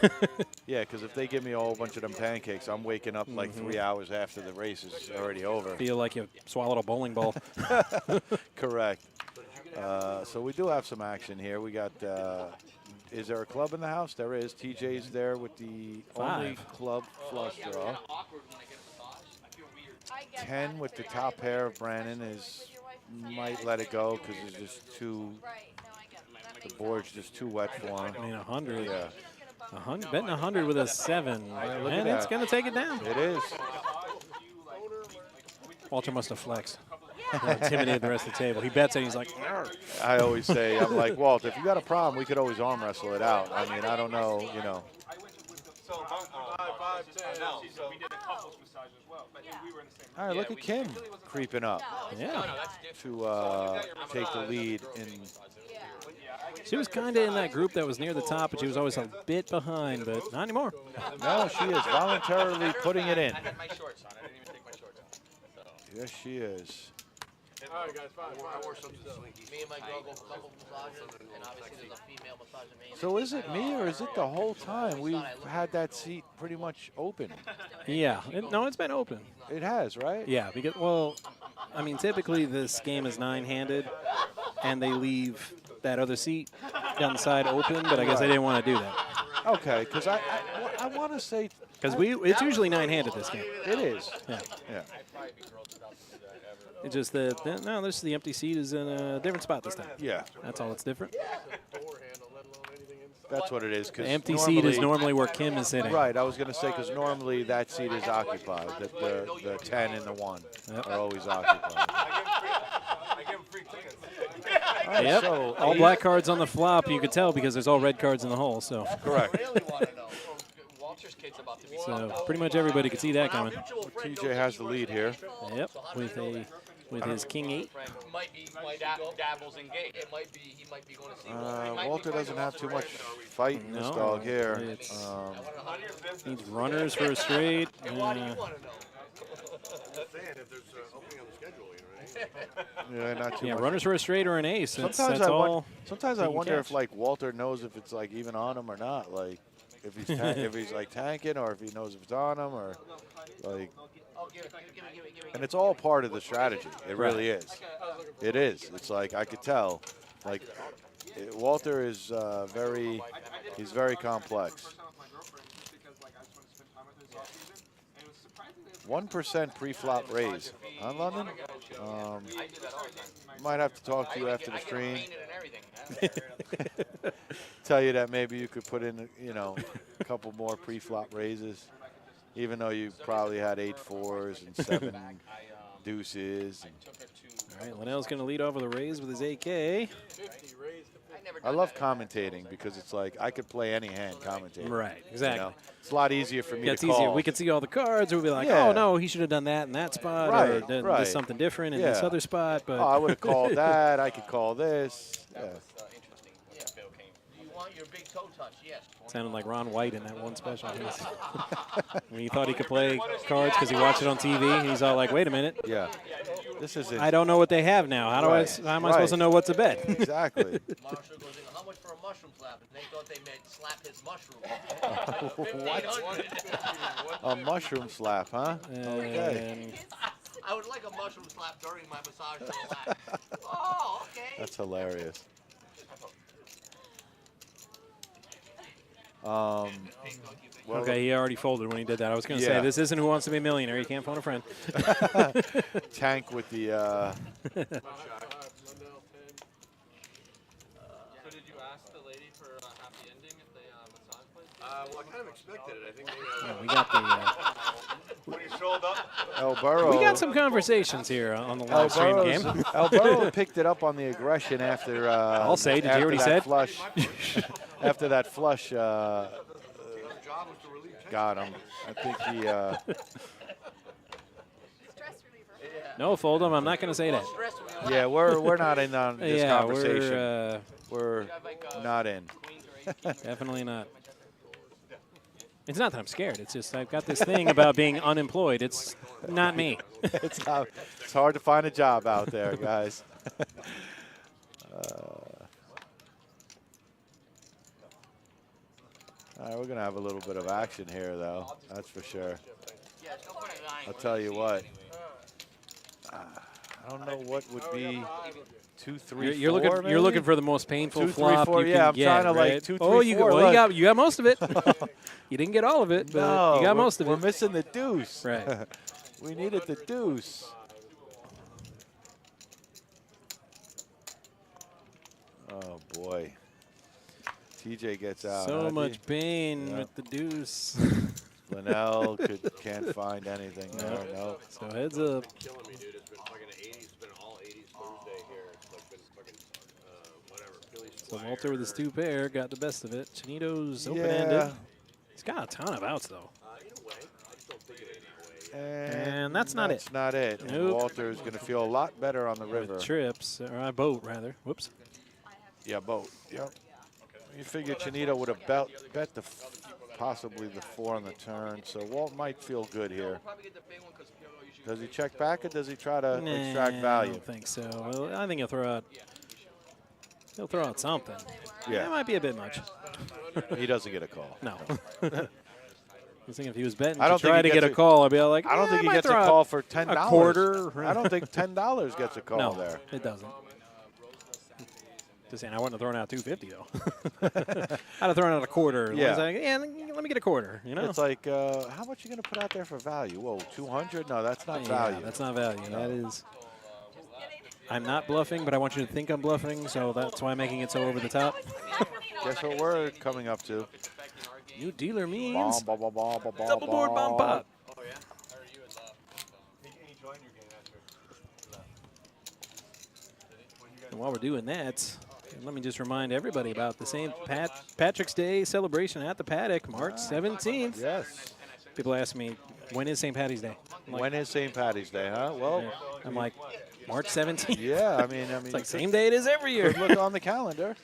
Yeah, because if they give me a whole bunch of them pancakes, I'm waking up like 3 hours after the race is already over. Feel like you swallowed a bowling ball. Correct. So we do have some action here. We got, is there a club in the house? There is. TJ's there with the only 5. club flush draw. Awkward when I get a massage. I feel weird. I get 10 that. with the top pair of Brandon is, might let it go because it's just too, Right. No, I get that. That the makes board's just too wet for him. I mean, 100. Yeah. Betting 100 with a 7. look And at it's that. going to take it down. It is. Walter must have flexed. Intimidated the rest of the table. He bets and he's like, "Arr." I always say, I'm like, Walt, if you got a problem, we could always arm wrestle it out. I mean, I don't know, you know. So 5, 10. So We did a couples massage as well, but we were in the same. All right, look at Kim creeping up Yeah. to take the lead in. She was kind of in that group that was near the top, but she was always a bit behind, but not anymore. No, she is voluntarily putting it in. I had my shorts on. I didn't even take my shorts off. So. Yes, she is. all right, guys, 5. I wore something slinky. Me and my girl go couple massages, and obviously there's a female massager me. So is it me or is it the whole time we've had that seat pretty much open? Yeah. No, it's been open. It has, right? Yeah, because, well, I mean, typically this game is 9-handed, and they leave that other seat down the side open, but I guess they didn't want to do that. Okay, because I want to say Because it's usually 9-handed this game. it is. Yeah. Yeah. It's just no, the empty seat is in a different spot this time. Yeah, That's all that's different. that's what it is. The empty seat is normally where Kim is sitting. Right, I was going to say, because normally that seat is occupied. The 10 and the 1 are always occupied. I give him free tickets. All right, Yep. so All black cards on the flop. You could tell because there's all red cards in the hole. So, correct. Really want to know. Walter's kid's about to be so pretty much everybody could see that coming. TJ has the lead here. Yep. With his king 8. might be dabbles in game. It might be. He might be going to see. Walter doesn't have too much fight in this No, dog here. it's- Needs runners for a straight. Why do you want to know? Saying if there's opening on the schedule, right? Yeah, not too Yeah, much. runners for a straight or an ace. That's all. Sometimes I he can wonder if catch. like Walter knows if it's like even on him or not. Like if he's if he's like tanking, or if he knows if it's on him, or like. Oh, give it. And it's all part of the strategy. It really is. It is. It's like I could tell. Like Walter is he's very complex. 1% pre-flop raise on London. Might have to talk to you after the stream. Tell you that maybe you could put in, a couple more pre-flop raises, even though you probably had 8 4s and 7 deuces. All right, Linnell's going to lead off with a raise with his AK. I love commentating because it's like I could play any hand commentating. Right, exactly. It's a lot easier for me Yeah, it's to call. easier. We can see all the cards. We'll be like, Yeah. oh, no, he should have done that in that spot. Right, or done right. this something different in this Yeah. other spot. But Oh, I would have called that. I could call this. Yeah. You want your big toe touch? Yes. sounded like Ron White in that one special. When he thought he could play cards because he watched it on TV, he's all like, wait a minute. Yeah. This is it. I don't know what they have now. How Right, how am I supposed to know what to bet? Exactly. Marshall goes in, how much for a mushroom slap? And they thought they meant slap his mushroom. 1,500. A mushroom slap, huh? Okay. And I would like a mushroom slap during my massage to relax. Oh, okay. That's hilarious. Well, okay, he already folded when he did that. I was going to Yeah. say, this isn't Who Wants to Be a Millionaire. You can't phone a friend. Tank with the. So did you ask the lady for a happy ending at the massage place? Well, I kind of expected it. I think they, We got the. when he showed up, El Burro. We got some conversations here on the live stream game. El Burro picked it up on the aggression after. I'll say, did you hear what he after that said? Flush, after that flush his job was to relieve tension. got him. I think he. Stress reliever. No, Fold'em, I'm not going to say that. Yeah, we're not in on this Yeah, conversation. we're We're not in. definitely not. It's not that I'm scared. It's just I've got this thing about being unemployed. It's not me. It's hard to find a job out there, guys. All right, we're going to have a little bit of action here, though. That's for sure. I'll tell you what. I don't know what would be 2, 3, You're 4, looking. You're maybe? looking for the most painful 2, 3, flop 4, you yeah, can I'm get. trying to, like, right? 2, 3, oh, you 4, well, look. you got most of it. You didn't get all of it, but No, you got we're- most of We're it. missing the deuce. Right. We needed the deuce. Oh, boy. TJ gets out. So huh, much D? pain Yeah. with the deuce. Linnell can't find anything there. No. So heads up. Killing me, dude. It's been fucking 80s. It's been all 80s Thursday here. It's like been fucking whatever. Philly So Squire. Walter with his 2 pair got the best of it. Chinito's Yeah. open-ended. He's got a ton of outs, though. In a way. I just don't think of it in that way. And that's not it. That's not it. And Nope. Walter's going to feel a lot better on the river. With trips, or a boat, rather. Whoops. Yeah, boat. Yep. You figure Chinito would have bet possibly the 4 on the turn, so Walt might feel good here. Does he check back or does he try to extract I value? don't think so. Well, I think he'll throw out. He'll throw out something. Yeah. That might be a bit much. He doesn't get a call. No. I was thinking if he was betting I to don't think try he to get gets a call, I'd be like, I don't think he might gets a throw out call for $10. a quarter. I don't think $10 gets a call No, there. it doesn't. Just saying, I wouldn't have thrown out $250 though. I'd have thrown out a quarter. Yeah. Like, yeah, let me get a quarter. You know, It's like, how much are you going to put out there for value? Whoa, 200? No, that's not value. That's not value. That is. I'm not bluffing, but I want you to think I'm bluffing, so that's why I'm making it so over the top. Guess what we're coming up to? New dealer means Bomb, bomb, bomb, bomb, bomb, double board bomb pot. And while we're doing that, let me just remind everybody about the St. Patrick's Day celebration at the Paddock, March 17th. Yes. People ask me, when is St. Patty's Day? I'm like, When is St. Patty's Day, huh? Well, I'm like, March 17th. yeah, I mean, It's like same day it is every year. look on the calendar.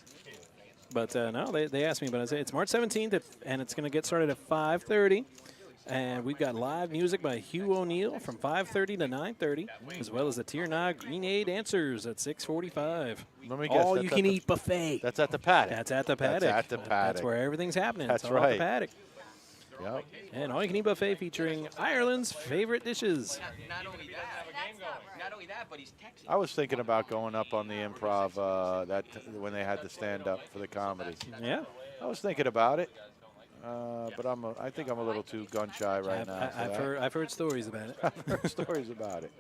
But no, they asked me, but I say it's March 17th, and it's going to get started at 5:30. And we've got live music by Hugh O'Neill from 5:30 to 9:30, as well as the Tier 9 Grenade Answers at 6:45. Let me guess. All that's you at can the- eat buffet. That's at the Paddock. That's at the Paddock. That's at the That's Paddock. where everything's happening. That's it's all at right. the Paddock. Yep. And all you can eat buffet featuring Ireland's favorite dishes. Not only that, but he's texting. I was thinking about going up on the improv when they had the stand up for the comedy. Yeah. I was thinking about it, but I think I'm a little too gun shy right now. I've heard stories about it. I've heard stories about it.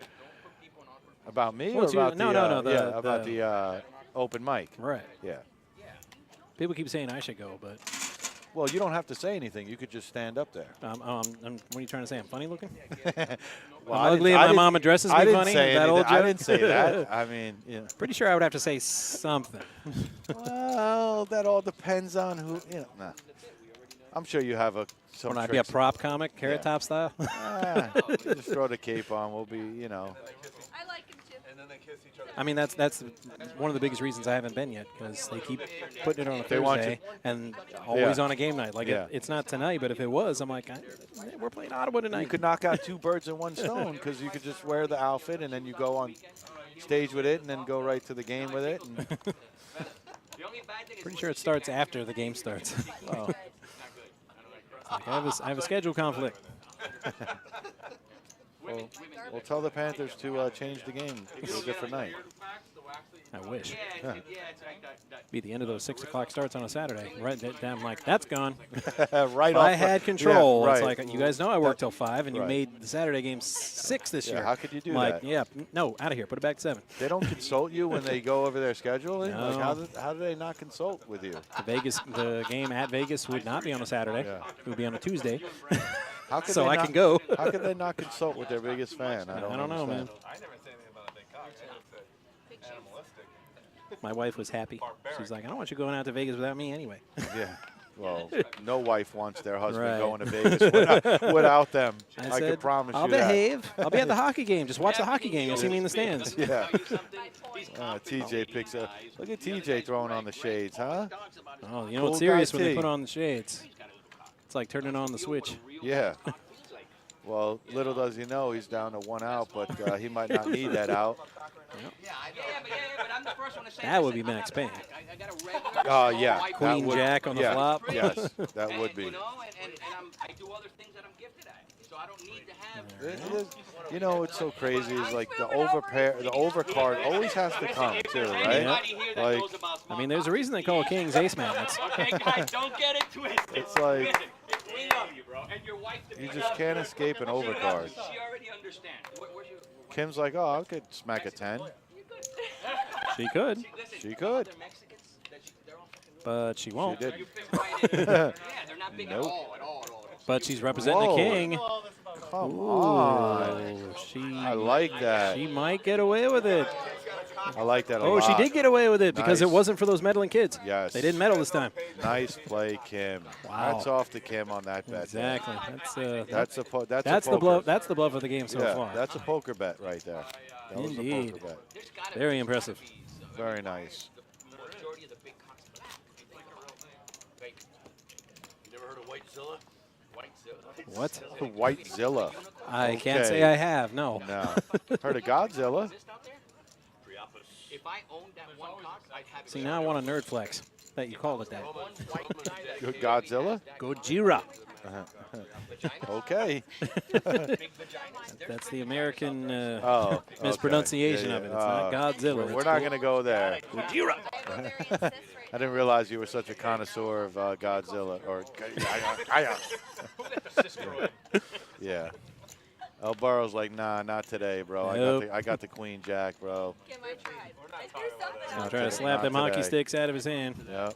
About me Well, or it's you- about no, the no, no, about the open mic? Right. Yeah. People keep saying I should go, but Well, you don't have to say anything. You could just stand up there. what are you trying to say? I'm funny looking? Well, I'm ugly and my mom addresses me I didn't funny? say Is that old anything. I joke? didn't say that. I mean, yeah. Pretty sure I would have to say something. Well, that all depends on who. Nah. I'm sure you have some Would I be a tricks. prop comic, Carrot Yeah. Top style? Just throw the cape on. We'll be, I like him too. And then they kiss each other. I mean, that's one of the biggest reasons I haven't been yet, because they keep putting it on a They want Thursday and always Yeah. on a game night. Like, Yeah. it's not tonight, but if it was, I'm like, we're playing Ottawa tonight. You could knock out 2 birds in one stone because you could just wear the outfit and then you go on stage with it and then go right to the game with it. And Pretty sure it starts after the game starts. well, Like, I have a schedule conflict. we'll tell the Panthers to change the game to a different night. I wish. Yeah, it's like that. Be the end of those 6 o'clock starts on a Saturday. Right down, like, that's gone. Right If off I the- had control. Yeah, It's right. like, you guys know I work till 5, and you Right. made the Saturday game 6 this Yeah, year. how could you do I'm like, that? yeah, no, out of here. Put it back to 7. They don't consult you when they go over their scheduling? No. Like, how do they not consult with you? The game at Vegas would not be on a Saturday. Yeah. It would be on a Tuesday. How could So they I not- can go. How could they not consult with their biggest fan? I don't know, understand. man. I never say anything about a big cock. I just said animalistic. My wife was happy. She's like, I don't want you going out to Vegas without me anyway. Yeah. Well, no wife wants their husband Right. going to Vegas without them. I said, can promise I'll you that. behave. I'll be at the hockey game. Just watch the hockey game. You'll see me in the stands. Yeah. TJ picks up. Look at TJ throwing on the shades, huh? Oh, you know Cool it's serious guy when they T. put on the shades. It's like turning on the switch. Yeah. Well, little does he know he's down to 1 out, but he might not need that out. But I'm the first one to say That would be Max Payne. I got a regular. Oh, yeah. white that Queen would- Jack on the yeah, flop. Yes, that would be. You know, and I do other things that I'm gifted at, so I don't need to have. You know what's so crazy is like the overcard always has to come too, right? Anybody here that Like knows about I mean, there's a reason they call Kings ace man. Okay, guys, don't get it twisted. It's like- Listen, we love you, bro, and your wife. you just can't escape an overcard. She already understands. Where's your? Kim's like, oh, I could smack a 10. She could. Listen, She could. other Mexicans, they're all fucking but she won't. She didn't. You fit right in. Yeah, they're not big Nope. at all, at all, at all. But she's representing Whoa. the king. Come on. I like that. She might get away with it. I like that a Oh, lot. she did get away with it because it Nice. wasn't for those meddling kids. Yes. They didn't meddle this time. Nice play, Kim. Wow. Hats off to Kim on that bet. Exactly. That's a That's poker. the bluff. That's the bluff of the game so Yeah, far. that's a poker bet right there. That was a Indeed. poker bet. There's gotta Very be impressive. Very nice. the majority of the big cocks. Like, You never heard of Whitezilla? white silver. What? Whitezilla. I can't Okay. say I have. No. No. Heard of Godzilla? Exist out there? Priapus. If I owned that one cock, I'd have it. See, now I want a nerd flex that you called it that. One white Good Godzilla? Gojira. Okay. big vaginas. That's the American Oh, okay. mispronunciation Yeah, of it. yeah. It's not Godzilla. We're not going to go there. Gojira. I didn't realize you were such a connoisseur of Godzilla. Or yeah. El Burrow's like, nah, not today, bro. Nope. I got the Queen Jack, bro. Kim, I tried. I threw something I'm out trying to there. slap them Not hockey today. sticks out of his hand. Yep.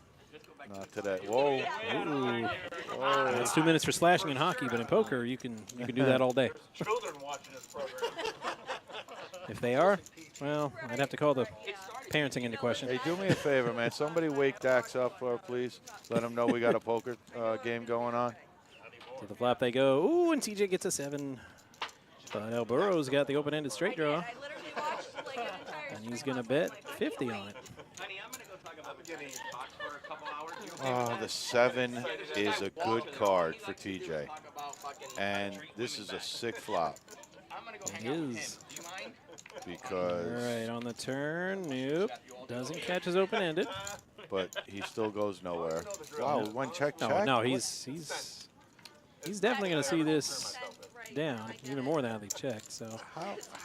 Not today. Whoa. Ooh. It's 2 minutes for slashing in hockey, but in poker you can do that all day. Children watching this program. If they are, well, I'd have to call the parenting into question. Hey, do me a favor, man. Somebody wake Dax up, please. Let him know we got a poker game going on. To the flop they go. Ooh, and TJ gets a 7. But El Burrow's got the open-ended straight draw, I literally watched like an entire and he's going to bet 50 on it. Honey, I'm gonna go talk about getting cocks for a couple hours. You Oh, the 7 is a good card for TJ. And this is a sick flop I'm gonna go It hang out with him. is. Do you mind? All because, right, on the turn, nope. Doesn't catch his open-ended. but he still goes nowhere. Wow, we went check. No, he's definitely going to see this down, even more now that he checked. So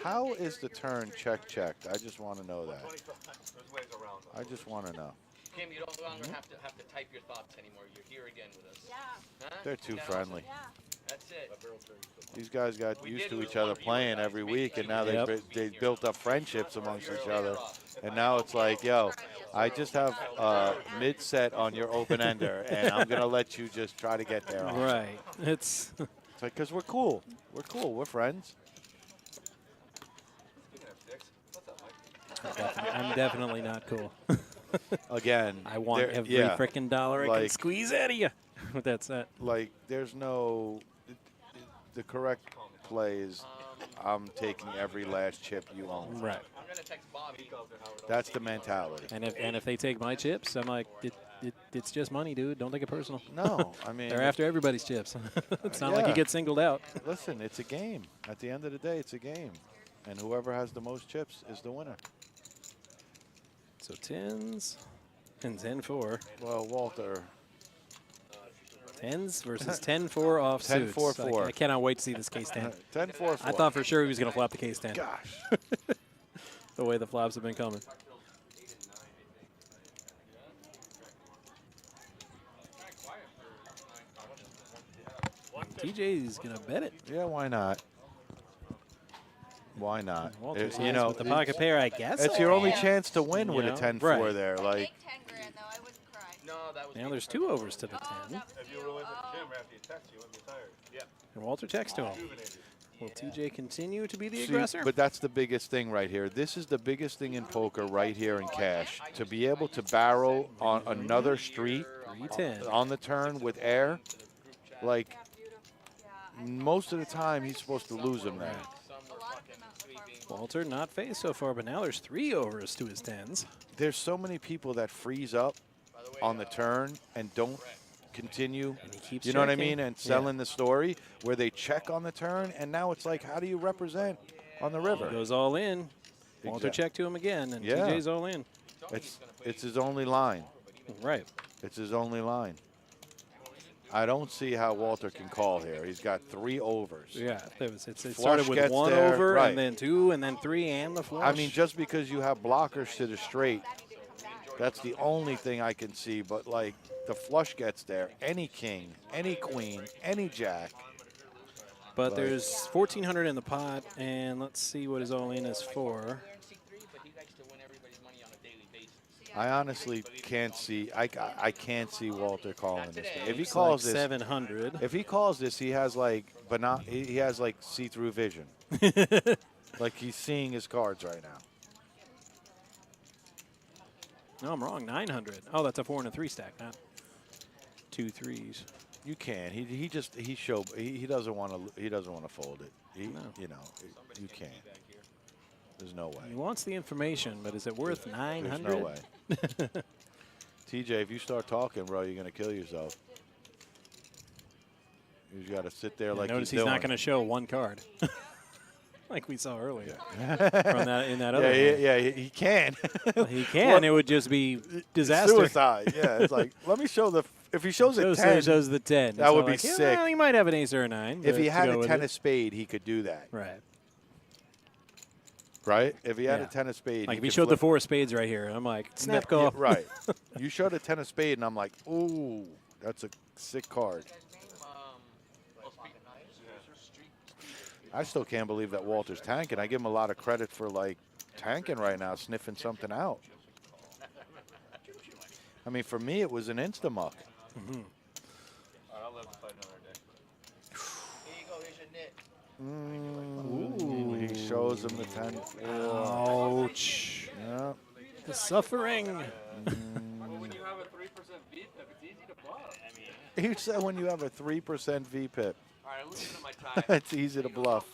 How is the turn checked? I just want to know that. There's ways around them. I just want to know. Kim, you don't longer have to type your thoughts anymore. You're here again with us. Yeah, Huh? They're too Isn't that friendly. yeah. awesome? That's it. These guys got used to each other playing every week, and now Yep. they built up friendships amongst each other. And now it's like, yo, I just have mid-set on your open-ender, and I'm going to let you just try to get there. right, it's It's like, because we're cool. We're cool. We're friends. I'm definitely not cool. Again, I want there- every yeah, frickin' dollar I can like- squeeze out of you with that set. like, there's no... The correct play is I'm taking every last chip you own. Right. I'm gonna text Bobby. That's the mentality. And if they take my chips, I'm like, it's just money, dude. Don't take it personal. No, I mean... They're after everybody's chips. It's not like you Yeah. get singled out. Listen, it's a game. At the end of the day, it's a game. And whoever has the most chips is the winner. So 10s and 10-4. Well, Walter, 10s versus 10-4 off 10-4-4. suits. I cannot wait to see this case 10. 10-4-4. I thought for sure he was going to flop the case 10. Gosh. The way the flops have been coming. TJ's going to bet it. Yeah, why not? Why not? Walter's You nice know, with the pocket pair, I guess. it's your only chance to win with You a know, 10-4 right. there. I'd Like, make 10 grand though. I wouldn't cry. No, that was. Now there's 2 overs to the 10. Oh, that was If you you. were in the Oh. gym after you text, you wouldn't be tired. Yeah. And Walter checks to him. Rejuvenated. Will TJ continue to be the see, aggressor? but that's the biggest thing right here. This is the biggest thing in poker right here in cash. To be able to barrel on another street 310. on the turn with air, like most of the time he's supposed to lose them there. Walter not faced so far, but now there's 3 overs to his 10s. There's so many people that freeze up on the turn and don't continue, And he keeps you know what I checking. mean, and Yeah. selling the story where they check on the turn, and now it's like, how do you represent on the river? Goes all in. Walter Exact- checked to him again, and Yeah. TJ's all in. It's his only line. Right. It's his only line. I don't see how Walter can call here. He's got 3 overs. Yeah, it Flush started with gets 1 there, over, right. and then 2, and then 3, and the flush. I mean, just because you have blockers to the straight, that's the only thing I can see. But, like, the flush gets there. Any king, any queen, any jack. but there's 1,400 in the pot, and let's see what his all-in is for. But he likes to win everybody's money on a daily basis. I honestly can't see. I can't see Walter calling this. If he It's calls like this, 700. if he calls this, he has like, he has like see-through vision. Like he's seeing his cards right now. No, I'm wrong. 900. Oh, that's a 4 and a 3 stack, not 2 threes. You can. He doesn't want to fold it. You can't. There's no way. He wants the information, but is it worth 900? There's no way. TJ, if you start talking, bro, you're gonna kill yourself. You just gotta sit there like. Notice he's not going to show one card, like we saw earlier. Yeah. From that in that other. He can. He can. It would just be disaster. Suicide. Yeah, it's like let me show the. If he shows a 10, shows the 10. That would be like, sick. Well, he might have an ace or a 9. If he had a 10 of spade, he could do that. Right. Right? If he had a 10 of spade, like if he showed the 4 of spades right here, I'm like, snap call. Right. You showed a 10 of spade, and I'm like, ooh, that's a sick card. I still can't believe that Walter's tanking. I give him a lot of credit for like tanking right now, sniffing something out. I mean, for me, it was an insta-muck. All right, I'll let him fight another day. Here you go. Here's your knit. Ooh, he shows him the 10. Ouch. Yeah. The suffering. When you have a 3% VPIP, it's easy to bluff. He said when you have a 3% VPIP. All right, I'm losing to my tie. It's easy to bluff.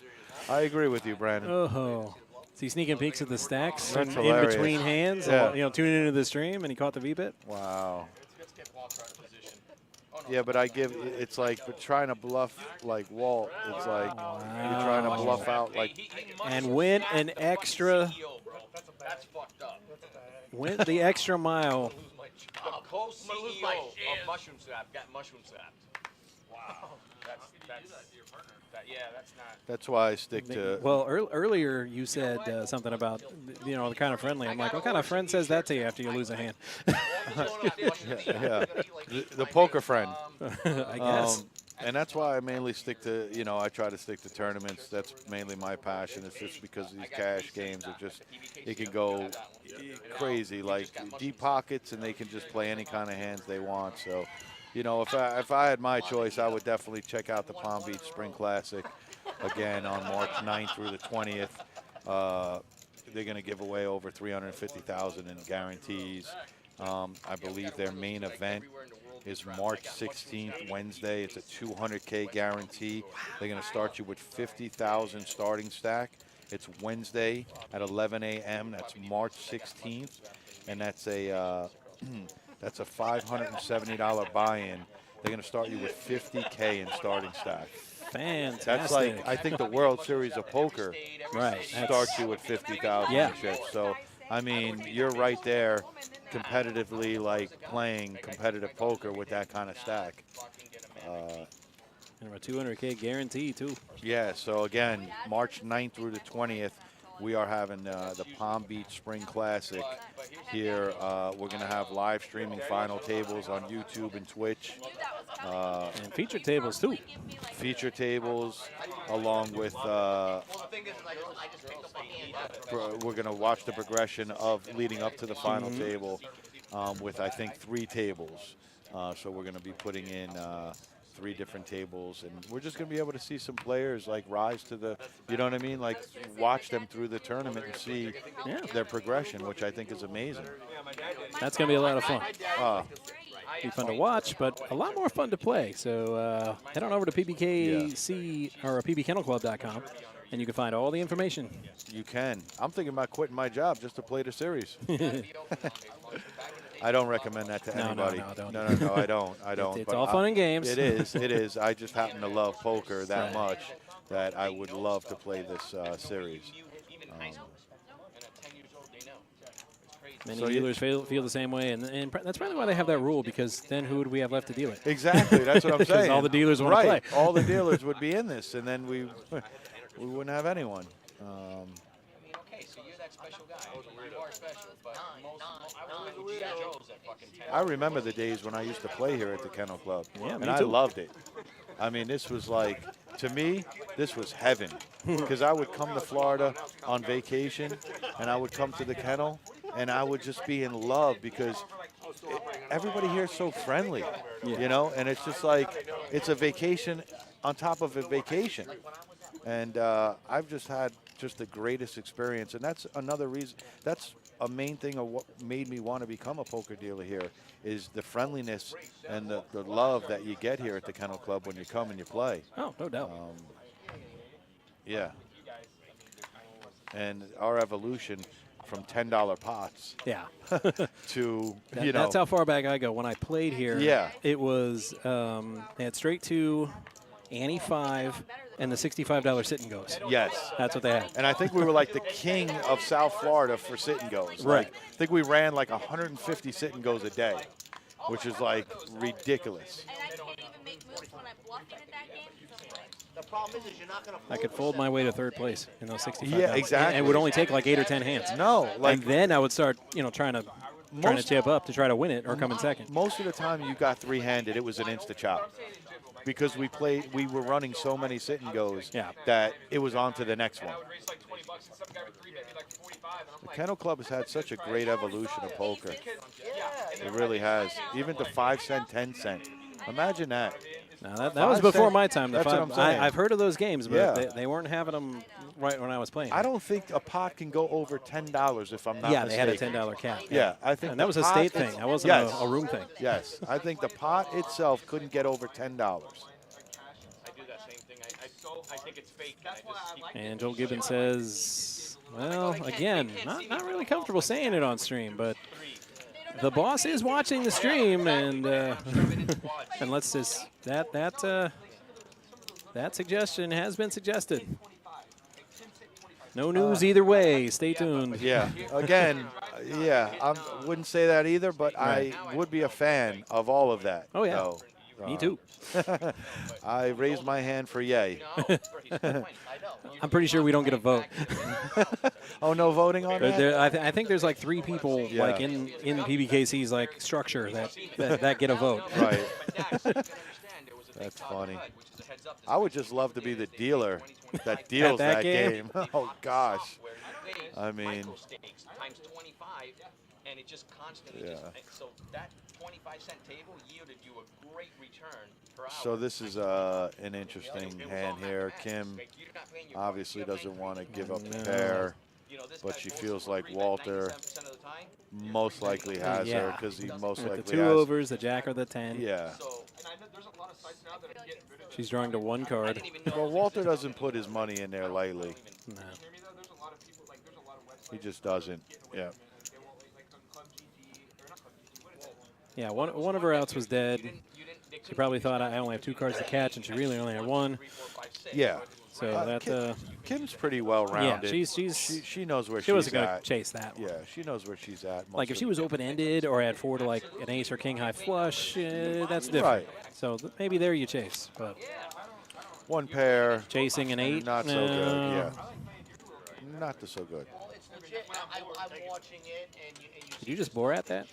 I agree with you, Brandon. Oh. Is he sneaking peeks at the stacks That's in hilarious. between hands? Yeah. Tuning into the stream, and he caught the V-bit? Wow. Let's get Walter out of position. Oh, no. Yeah, but it's like, but trying to bluff like Walt, it's like you're trying to bluff out like. And win an extra. That's fucked up. Went the extra mile. The co-CEO of Mushroom Slap got mushroom slapped. Wow. That's not. That's why I stick to. Well, earlier you said something about, the kind of friendly. I'm like, what kind of friend says that to you after you lose a hand? Yeah, the poker friend. I guess. And that's why I mainly stick to, I try to stick to tournaments. That's mainly my passion. It's just because these cash games are just, it can go crazy, like deep pockets, and they can just play any kind of hands they want. So, if I had my choice, I would definitely check out the Palm Beach Spring Classic again on March 9th through the 20th. They're going to give away over $350,000 in guarantees. I believe their main event is March 16th, Wednesday. It's a 200K guarantee. They're going to start you with 50,000 starting stack. It's Wednesday at 11 a.m. That's March 16th, and that's a that's a $570 buy-in. They're going to start you with 50K in starting stack. Fantastic. That's like, I think the World Series of Poker starts you with 50,000 Yeah. shit. So, I mean, you're right there competitively, like playing competitive poker with that kind of stack. And a 200K guarantee, too. Yeah, so again, March 9th through the 20th, we are having the Palm Beach Spring Classic here. We're going to have live streaming final tables on YouTube and Twitch. And feature tables, too. Feature tables, along with we're going to watch the progression of leading up to the final table with, I think, 3 tables. So we're going to be putting in 3 different tables, and we're just going to be able to see some players like rise to the, you know what I mean? Like watch them through the tournament and see their progression, which I think is amazing. That's going to be a lot of fun. Be fun to watch, but a lot more fun to play. So head on over to PBKC or PBKennelClub.com, and you can find all the information. You can. I'm thinking about quitting my job just to play the series. I don't recommend that to anybody. No, I don't. It's all fun and games. It is. I just happen to love poker that much that I would love to play this series. Many dealers feel the same way, and that's probably why they have that rule, because then who would we have left to deal it? Exactly, that's what I'm saying. All the dealers want to play. All the dealers would be in this, and then we wouldn't have anyone. Okay, so you're that special guy. You are special, but I remember the days when I used to play here at the Kennel Club, and I too. loved it. I mean, this was like, to me, this was heaven, because I would come to Florida on vacation, and I would come to the kennel, and I would just be in love because everybody here is so friendly, you know, and it's just like it's a vacation on top of a vacation. And I've just had just the greatest experience, and that's another reason. That's a main thing of what made me want to become a poker dealer here is the friendliness and the love that you get here at the Kennel Club when you come and you play. Oh, no doubt. Yeah. And our evolution from $10 pots Yeah. to, That- you know. That's how far back I go. When I played here, Yeah. it was, they had straight to Annie 5 and the $65 sit and goes. Yes. That's what they had. And I think we were like the king of South Florida for sit and goes. Right. Like, I think we ran like 150 sit and goes a day, which is like ridiculous. And I can't even make moves when I'm bluffing at that game. So like, The problem is you're not going to. I could fold my way to third place in those 65. Yeah, exactly. And it would only take like 8 or 10 hands. No, like and then I would start, trying to chip up to try to win it or come in second. most of the time you got three-handed, it was an insta chop. Because we were running so many sit and goes that it was on to the next one. The Kennel Club has had such a great evolution of poker. It really has. Even to 5 cent, 10 cent. Imagine that. Now that was before my time. That's what I'm saying. I've heard of those games, but Yeah. they weren't having them right when I was playing. I don't think a pot can go over $10 if I'm not Yeah, mistaken. they had a $10 cap. Yeah, I think And that was a the state pot- thing. That wasn't Yes. a room thing. Yes, I think the pot itself couldn't get over $10. I do that same thing. I think it's fake. And I just keep And Joel Gibbons says, well, again, not really comfortable saying it on stream, but the boss is watching the stream, and and let's just that suggestion has been suggested. No news either way. Stay tuned. Yeah. Again, yeah, I wouldn't say that either, but I would be a fan of all of that. Oh, yeah. So, Me too. I raised my hand for yay. I'm pretty sure we don't get a vote. Oh, no voting on that? I think there's like 3 people like in PBKC's like structure that get a vote. Right. That's funny. I would just love to be the dealer that deals that that game? game. Oh, gosh. I mean, times 25, and it just constantly Yeah. so that 25-cent table yielded you a great return per hour. so this is an interesting hand here. Kim obviously doesn't want to give up the pair, but she feels like Walter most likely has her because he most With likely the 2 has. overs, the jack or the 10. Yeah. She's drawing to 1 card. Well, Walter doesn't put his money in there lightly. No. He just doesn't. Yeah. Yeah, one of her outs was dead. She probably thought I only have 2 cards to catch, and she really only had 1. Yeah. So that Kim's pretty well rounded. Yeah, she knows where she she's wasn't at. gonna chase that one. Yeah, she knows where she's at. Like if she was open-ended or had 4 to like an ace or king high flush, that's different. Right. So maybe there you chase, but 1 pair. Chasing an 8, Not so good. Yeah. Not so good. It's legit. I'm watching it, and you Did you just bore at that?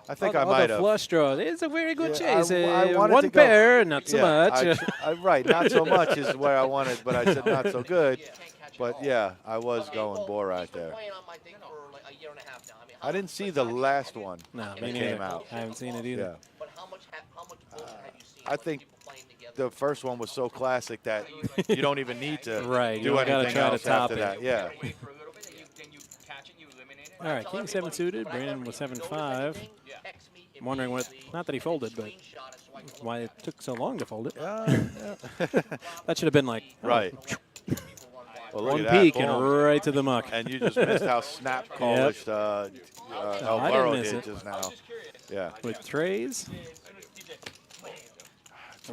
I think Oh, I might the have. flush draw. It's a very good Yeah, chase. I wanted One to go- pair, not so Yeah, much. right, not so much is where I wanted, but I said not so good. But yeah, I was going Borat there. playing on my thing for like a year and a half now. I mean, I didn't see the last one No, that me came neither. out. I haven't seen it either. Yeah. But how much poker have you seen? I think the first one was so classic that you don't even need to Right, you do don't gotta anything try to else top after it. that. Yeah. Then you catch it, you eliminate it. All right, king 7 suited. Brandon was 7-5. I'm wondering what, not that he folded, but why it took so long to fold it. That should have been like, oh, Right. Well, look 1 at that, peek and boom. right to the muck. And you just missed how snap callish I Alvaro didn't miss did it. just now. Yeah. With trays.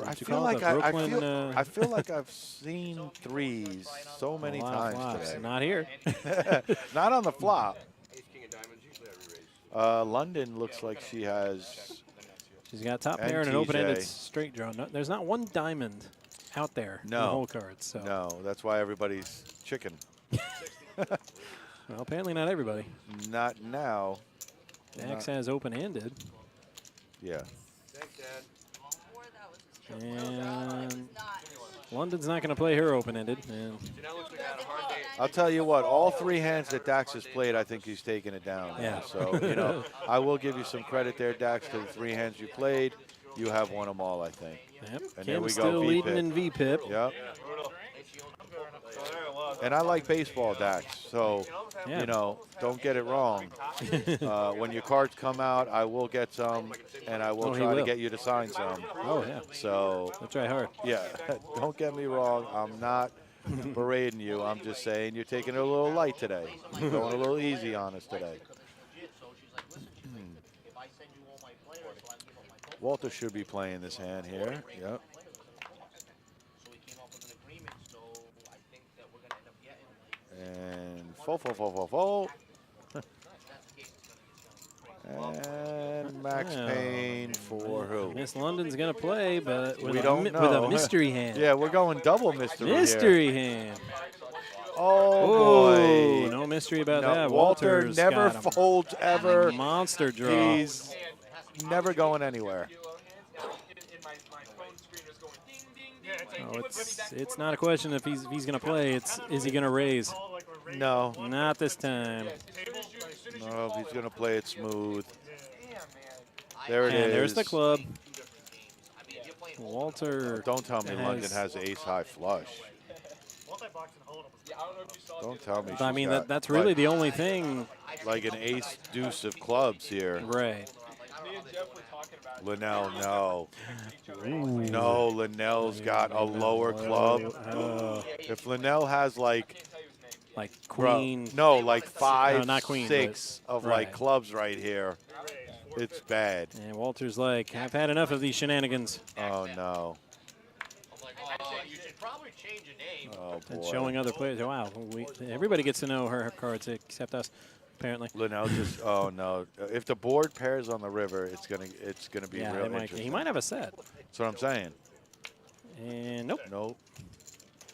I feel like I feel like I've seen 3s so many A lot of times flops. today. Not here. Not on the flop. Ace, king of diamonds, usually every raise. London looks like she has. She's got top And pair and an open-ended TJ. straight draw. No, there's not 1 diamond out there in the No. whole card. So No, that's why everybody's chicken. well, apparently not everybody. Not now. Max has open-ended. Yeah. Thanks, Dad. And London's not going to play her open-ended. And I'll tell you what, all 3 hands that Dax has played, I think he's taken it down. Yeah. So, you know, I will give you some credit there, Dax, to the 3 hands you played. You have won them all, I think. Yep. And there we Kim's go, still leading VPIP. in VPIP. Yep. And I like baseball, Dax. So, Yeah. you know, don't get it wrong. When your cards come out, I will get some, and I will Oh, he try to will. get you to sign some. Oh, yeah. So, I'll try hard. yeah, don't get me wrong. I'm not berating you. I'm just saying you're taking it a little light today. You're going a little easy on us today. Walter should be playing this hand here. Yep. And full. And Max Payne for who? Miss London's going to play, but with, We don't with know. a mystery hand. Yeah, we're going double mystery here. Mystery hand. Oh, boy. No mystery about No, that. Walter Walter's never got a folds ever. monster draw. He's never going anywhere. Oh, it's not a question if he's going to play. It's is he going to raise? No. Not this time. No, he's going to play it smooth. There it is. And there's the club. Walter. Don't tell me London has ace high flush. Don't tell me. I she's mean, got that's really the only thing. like an ace deuce of clubs here. Right. Linnell, no. No, Linnell's got a lower club. If Linnell has like queen. No, like 5, No, not queen, 6 but- of right. like clubs right here. It's bad. And Walter's like, I've had enough of these shenanigans. Oh, no. You should probably change your name. Oh, And boy. showing other players. Wow, everybody gets to know her cards except us, apparently. Linnell just, oh, no. If the board pairs on the river, it's gonna be Yeah, real they might, interesting. he might have a set. That's what I'm saying. And nope. Nope.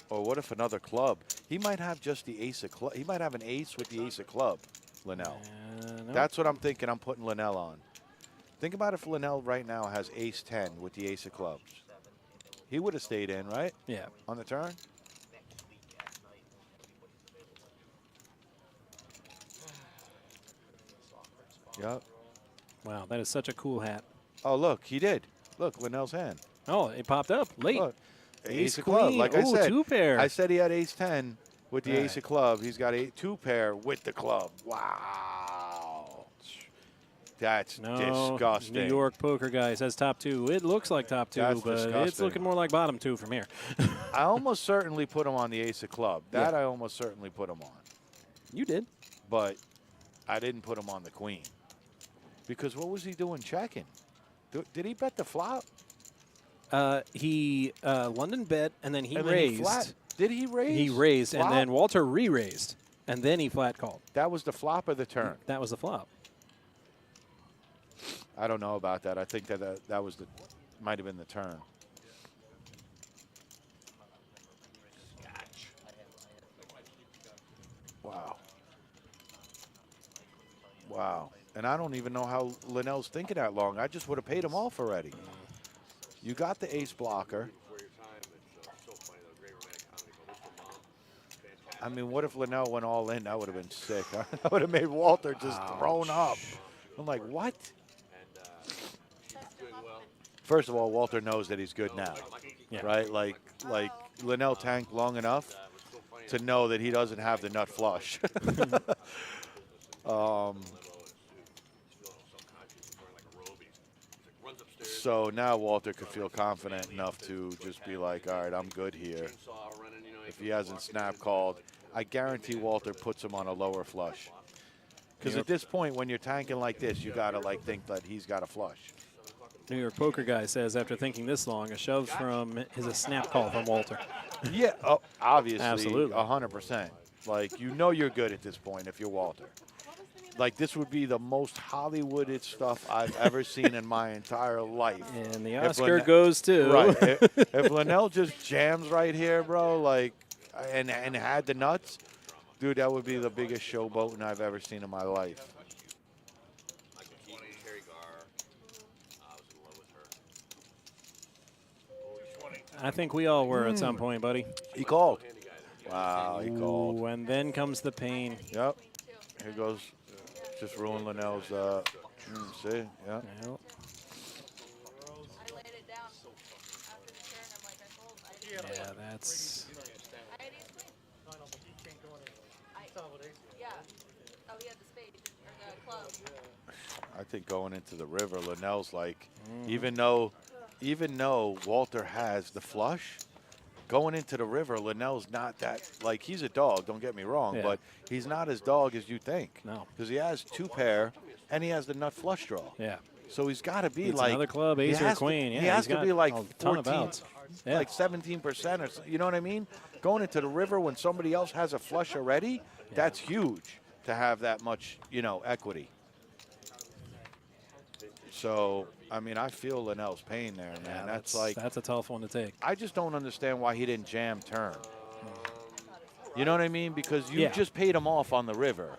Or what if another club? He might have just the ace of club. He might have an ace with the ace of club, Linnell. Nope. That's what I'm thinking. I'm putting Linnell on. Think about if Linnell right now has ace 10 with the ace of clubs. He would have stayed in, right? Yeah. On the turn? Yep. Wow, that is such a cool hat. Oh, look, he did. Look, Linnell's hand. Oh, it popped up late. Look, Ace of club. queen. Like I Ooh, said, 2-pair. I said he had ace 10 with the Right. ace of club. He's got a 2-pair with the club. Wow. That's No, disgusting. New York poker guy says top 2. It looks like top 2, That's but it's disgusting. looking more like bottom 2 from here. I almost certainly put him on the ace of club. That Yeah. I almost certainly put him on. You did. But I didn't put him on the queen. Because what was he doing checking? Did he bet the flop? He London bet, and then he And then raised. he flat. Did he raise? He raised, Flop? and then Walter re-raised, and then he flat called. That was the flop of the turn. That was the flop. I don't know about that. I think that was the might have been the turn. Wow. Wow. And I don't even know how Linnell's thinking that long. I just would have paid him off already. You got the ace blocker. I mean, what if Linnell went all in? That would have been sick. That would have made Walter just thrown up. I'm like, what? First of all, Walter knows that he's good now, right? Like Linnell tanked long enough to know that he doesn't have the nut flush. So now Walter could feel confident enough to just be like, all right, I'm good here. If he hasn't snap called, I guarantee Walter puts him on a lower flush. Because at this point, when you're tanking like this, you got to like think that he's got a flush. New York poker guy says after thinking this long, a shove from is a snap call from Walter. Yeah, obviously, Absolutely. 100%. Like, you know you're good at this point if you're Walter. Like, this would be the most Hollywooded stuff I've ever seen in my entire life. And the If Oscar Lin- goes to. Right. If Linnell just jams right here, bro, like, and had the nuts, dude, that would be the biggest showboating I've ever seen in my life. I think we all were at some point, buddy. He called. Wow, he called. Ooh, and then comes the pain. Yep. Here goes. Just ruined Linnell's. See? Yeah. Yep. I laid it down after the turn. I'm like, I told him. Yeah, that's. I had ace queen. No, no, but he can't go in. He's not with ace. Yeah. Oh, he had the spade or the club. I think going into the river, Linnell's like, even though Walter has the flush, going into the river, Linnell's not that, like, he's a dog, don't get me wrong, Yeah. but he's not as dog as you think. No. Because he has 2 pair, and he has the nut flush draw. Yeah. So he's got to be It's like another club, he ace or has to- queen. Yeah, he has he's to be got like a ton of 14, outs. Yeah. like 17% or so, you know what I mean? Going into the river when somebody else has a flush already, that's huge to have that much, equity. So, I mean, I feel Linnell's pain there, man. Yeah, that's a tough one to take. I just don't understand why he didn't jam turn. You know what I mean? Because you Yeah. just paid him off on the river.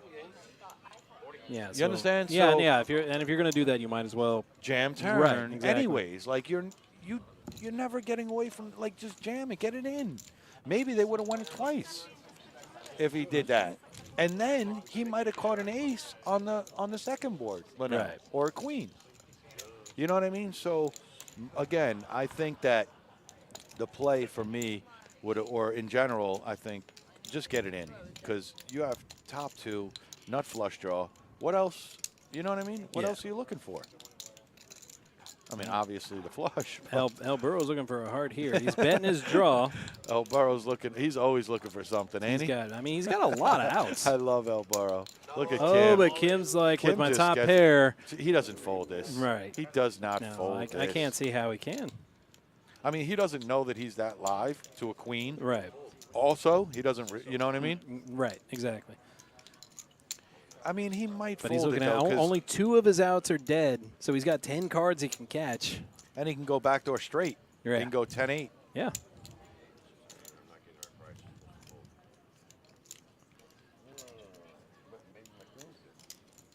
Yeah. You understand? Yeah, So- yeah. If you're going to do that, you might as well. Jam turn. Right, exactly. Anyways, like you're never getting away from, like, just jam it, get it in. Maybe they would have won it twice if he did that. And then he might have caught an ace on the second board, Right. or a queen. You know what I mean? So, again, I think that the play for me would, or in general, I think, just get it in because you have top 2, nut flush draw. What else? You know what I mean? What Yeah. else are you looking for? I mean, obviously the flush. El Burrow's looking for a heart here. He's betting his draw. El Burrow's looking. He's always looking for something, ain't he? He's got a lot of outs. I love El Burrow. Look at Oh, Kim. but Kim's like, Kim with my just top gets- pair. He doesn't fold this. Right. He does not No, fold I this. can't see how he can. I mean, he doesn't know that he's that live to a queen. Right. Also, he doesn't. You know what I mean? Right. Exactly. I mean, he might But fold he's looking it at though, 'cause- only 2 of his outs are dead, so he's got 10 cards he can catch. and he can go backdoor straight. Right. He can go 10-8. Yeah.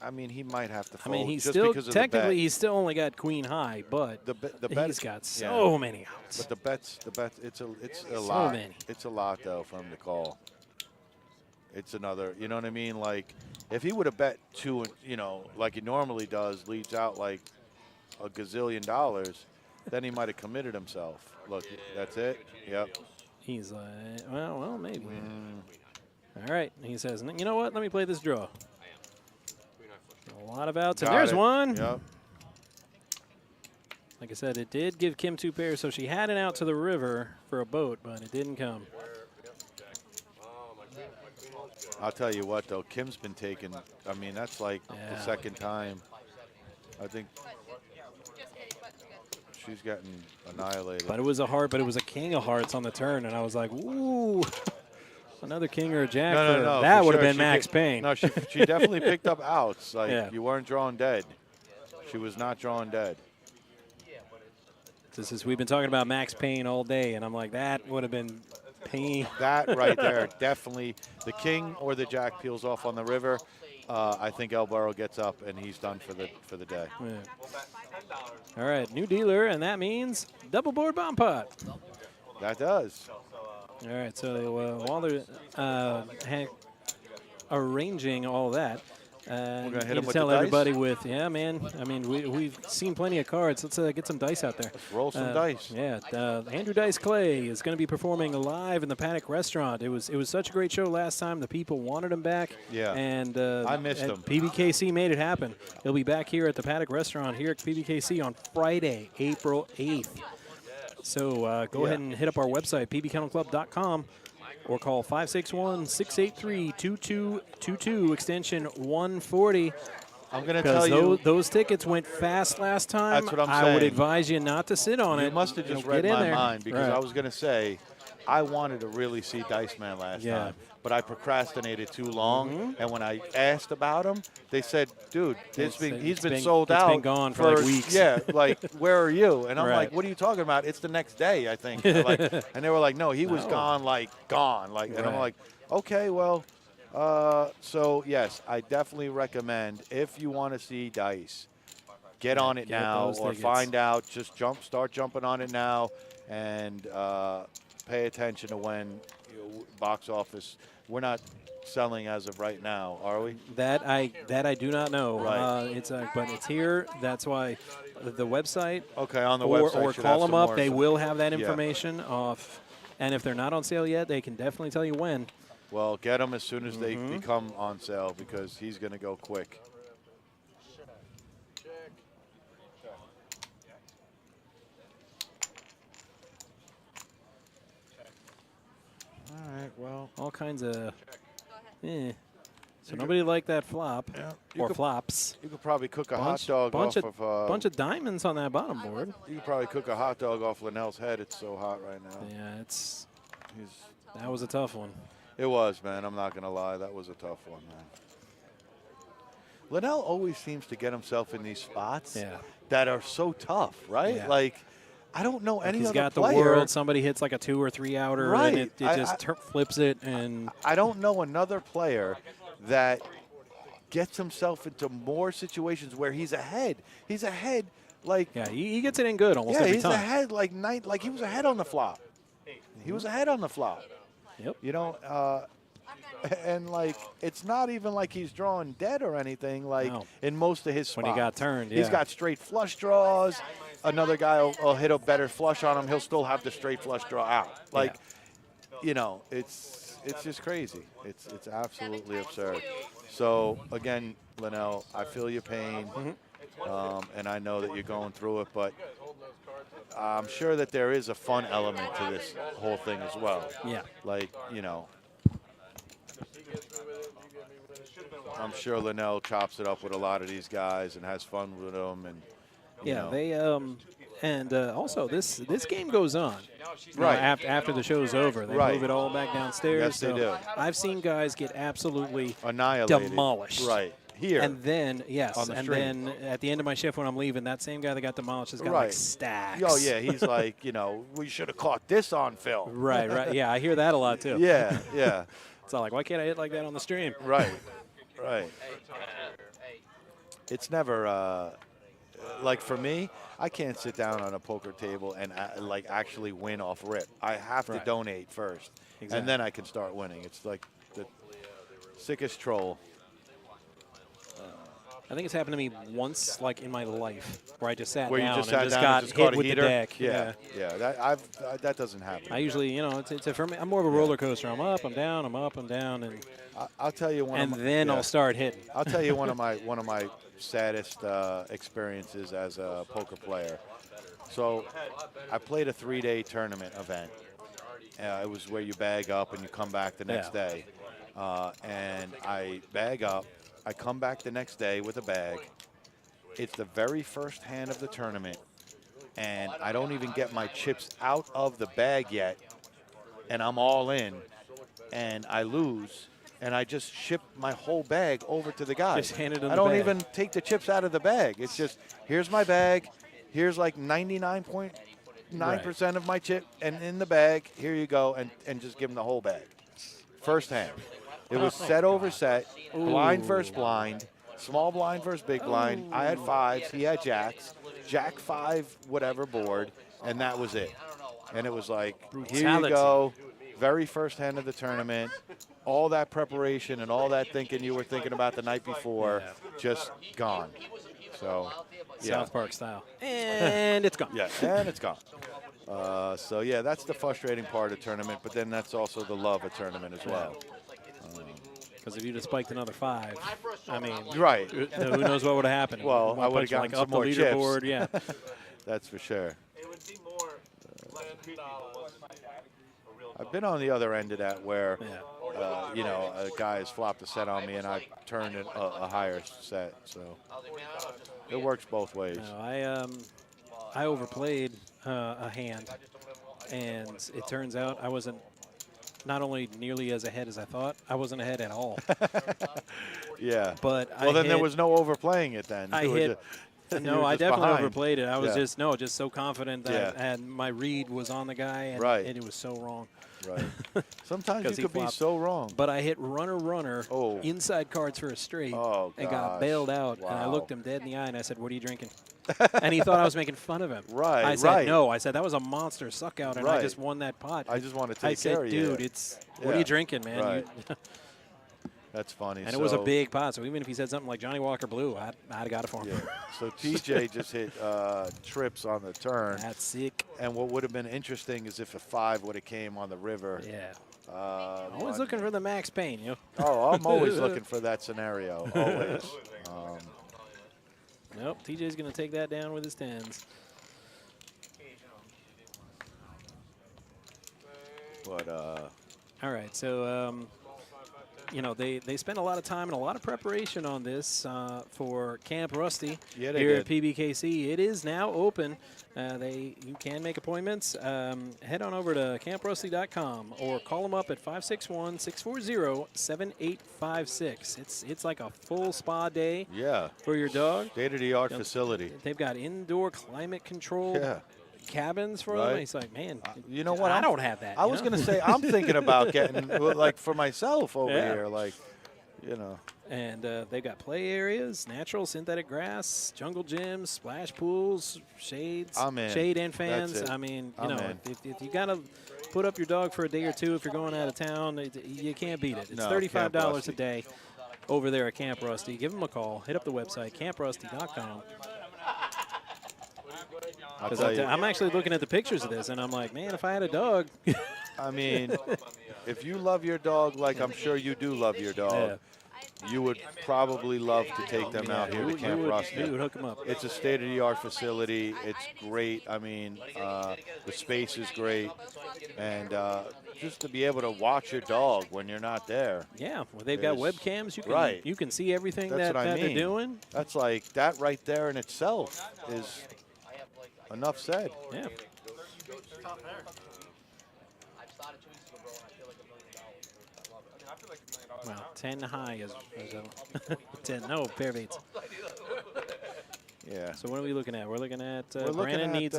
I mean, he might have to I fold. mean, he's just still because of the bet. technically he's still only got queen high, but the bet. he's got so many outs. But the bets, it's a So lot. many. It's a lot though for him to call. It's another, you know what I mean? Like, if he would have bet 2, like he normally does, leads out like a gazillion dollars, then he might have committed himself. Look, that's it. Yep. He's like, well, maybe. All right. He says, you know what? Let me play this draw. A lot of outs, and Got there's it. one. Yep. Like I said, it did give Kim 2 pairs, so she had an out to the river for a boat, but it didn't come. I'll tell you what though, Kim's been taking. I mean, that's like the second time. I think she's gotten annihilated. But it was a heart, but it was a king of hearts on the turn, and I was like, ooh, another king or a jack. No. That for would have sure. been Max Payne. No, she definitely picked up outs. Like, Yeah. you weren't drawing dead. She was not drawing dead. We've been talking about Max Payne all day, and I'm like, that would have been Payne. That right there, definitely. The king or the jack peels off on the river. I think El Burrow gets up and he's done for the day. Yeah. All right, new dealer, and that means double board bomb pot. That does. All right, so while they're arranging all that, We're gonna hit need him to with tell the dice? everybody with, yeah, man. I mean, we've seen plenty of cards. Let's get some dice out there. Let's roll some dice. Yeah, Andrew Dice Clay is going to be performing live in the Paddock restaurant. It was such a great show last time. The people wanted him back. Yeah. And I missed him. PBKC made it happen. He'll be back here at the Paddock restaurant here at PBKC on Friday, April 8th. So go ahead and hit up our website, pbkennelclub.com, or call 561-683-2222, extension 140. I'm going to tell you. Those tickets went fast last time. That's what I'm I would saying. advise you not to sit on it. You must have just Get read in my there. mind because Right. I was going to say I wanted to really see Dice Man last Yeah. time, but I procrastinated too long. Mm-hmm. And when I asked about him, they said, "Dude, he's It's been been- sold it's out. been gone for like weeks." Yeah, like where are you?" And I'm Right. like, "What are you talking about? It's the next day, I think." And they were like, "No, he was No. gone, like gone." Like, and I'm Right. like, "Okay, well." So yes, I definitely recommend if you want to see Dice, get on it get now those or tickets. find out. Just start jumping on it now. and pay attention to when box office. We're not selling as of right now, are we? That I do not know. Right. But it's here. That's why the website. Okay, on the or, website. Or should call have them some up. more They stuff. will have that Yeah. information off. And if they're not on sale yet, they can definitely tell you when. Well, get them as soon as they become on sale because he's going to go quick. All right, well. All kinds of. So nobody liked that flop or flops. You could probably cook a hot dog bunch off of of. bunch of diamonds on that bottom board. You could probably cook a hot dog off Linnell's head. It's so hot right now. Yeah, that was a tough one. It was, man. I'm not going to lie. That was a tough one, man. Linnell always seems to get himself in these spots that are so tough, right? Yeah. Like, I don't know any He's other got player. the world. Somebody hits like a 2 or 3 outer, Right. and it just flips it. And I don't know another player that gets himself into more situations where he's ahead. He's ahead, like he gets it in good almost every he's time. ahead like he was ahead on the flop. He was ahead on the flop. Yep. You know, and like it's not even like he's drawing dead or anything. Like in most of his spots, When he got turned, he's got straight flush draws. Another guy will hit a better flush on him. He'll still have the straight flush draw out. Like, you know, it's just crazy. It's absolutely absurd. So again, Linnell, I feel your pain, and I know that you're going through it, but I'm sure that there is a fun element to this whole thing as well. Yeah. Like, you know, I'm sure Linnell chops it up with a lot of these guys and has fun with them, and you know. They and also this game goes on. Right. After the show's over, they move it all back downstairs. Yes, they do. I've seen guys get absolutely annihilated, demolished. Right here. And then on the and stream. then at the end of my shift when I'm leaving, that same guy that got demolished has got like stacks. Oh yeah, he's like, you know, we should have caught this on film. Right. Yeah, I hear that a lot too. Yeah. It's all like, why can't I hit like that on the stream? Right. It's never like for me, I can't sit down on a poker table and like actually win off rip. I have to donate first, and then I can start winning. It's like the sickest troll. I think it's happened to me once, like in my life, where I just sat Where down you just and sat just down got and just hit caught a with heater? the deck. Yeah. That doesn't happen. I usually, you know, it's for me. I'm more of a roller coaster. I'm up, I'm down, I'm up, I'm down, and I'll tell you one. and of my, then I'll start hitting. I'll tell you one of my saddest experiences as a poker player. So I played a 3-day tournament event. It was where you bag up and you come back the next day. And I bag up. I come back the next day with a bag. It's the very first hand of the tournament, and I don't even get my chips out of the bag yet, and I'm all in, and I lose, and I just ship my whole bag over to the guy. Just hand it in I the don't bag. even take the chips out of the bag. It's just, here's my bag, here's like 99.9% of my chip, and in the bag, here you go, and just give him the whole bag. First hand. It was set over set, blind versus blind. Small blind versus big blind. I had fives. He had jacks. Jack 5 whatever board, and that was it. And it was like, here you go. Very first hand of the tournament. All that preparation and all that thinking you were thinking about the night before, just gone. So, yeah. South Park style. And it's gone. Yeah, and it's gone. So, yeah, that's the frustrating part of tournament, but then that's also the love of tournament as well. Because if you'd have spiked another 5, I mean, right. Who knows what would have happened? Well, I would have like gotten up some more the chips. leaderboard, yeah. That's for sure. It would be more I've been on the other end of that where, you know, a guy has flopped a set on me and I turned it a higher set. So it works both ways. No, I overplayed a hand, and it turns out I wasn't not only nearly as ahead as I thought, I wasn't ahead at all. Yeah. But well, I then hit, there was no overplaying it then. I You were hit No, I definitely behind. overplayed it. I was Yeah. just so confident that and my read was on the guy, and, Right. and it was so wrong. Right. Sometimes you 'Cause he could be flopped. so wrong. But I hit runner, Oh. inside cards for a straight, Oh, and got gosh. bailed out. And I Wow. looked him dead in the eye, and I said, "What are you drinking?" And he thought I was making fun of him. Right, I said, right. "No." I said, "That was a monster suck out, and I Right. just won that pot." I just want to I take said, care of you. "Dude, it's what are Yeah. you drinking, man?" Right. That's funny. And it was a big pot, so even if he said something like Johnny Walker Blue, I'd have got it for him. Yeah. So TJ just hit trips on the turn. That's sick. And what would have been interesting is if a 5 would have came on the river. Yeah. Always one- looking for the max pain, you know. Oh, I'm always looking for that scenario. Always. Nope, TJ's going to take that down with his 10s. But All right, so you know they spent a lot of time and a lot of preparation on this for Camp Rusty Yeah, they here at did. PBKC. It is now open. You can make appointments. Head on over to camprusty.com or call them up at 561-640-7856. It's like a full spa day yeah, for your dog. state-of-the-art Yep. facility. They've got indoor climate controlled Yeah. cabins for them. Right. And he's like, man, You know what? I don't have that. I you was know? going to say, I'm thinking about getting, like, for myself over Yeah. here. Like, you know. And they've got play areas, natural, synthetic grass, jungle gyms, splash pools, shades, I'm in. shade and That's fans. it. I mean, you I'm know, in. if you got to put up your dog for a day or two if you're going out of town, you can't beat it. It's No, $35 Camp a Rusty. day over there at Camp Rusty. Give them a call. Hit up the website, camprusty.com. I'll Because tell you, I'm actually looking at the pictures of this, and I'm like, man, if I had a dog. I mean, if you love your dog like I'm sure you do love your dog, you would probably love to take them out here to Camp Rusty. You would hook them up. It's a state-of-the-art facility. It's great. I mean, the space is great. And just to be able to watch your dog when you're not there. Yeah, well, they've got is- webcams. right. You can see everything That's that what I they're mean. doing. That's like, that right there in itself is enough said. Yeah. I started 2 weeks ago, bro, and I feel like $1 million. I love it. I feel like $1 million. Well, 10 high is a 10. No, pair of eights. Yeah. So what are we looking at? We're looking at We're looking Brandon at, needs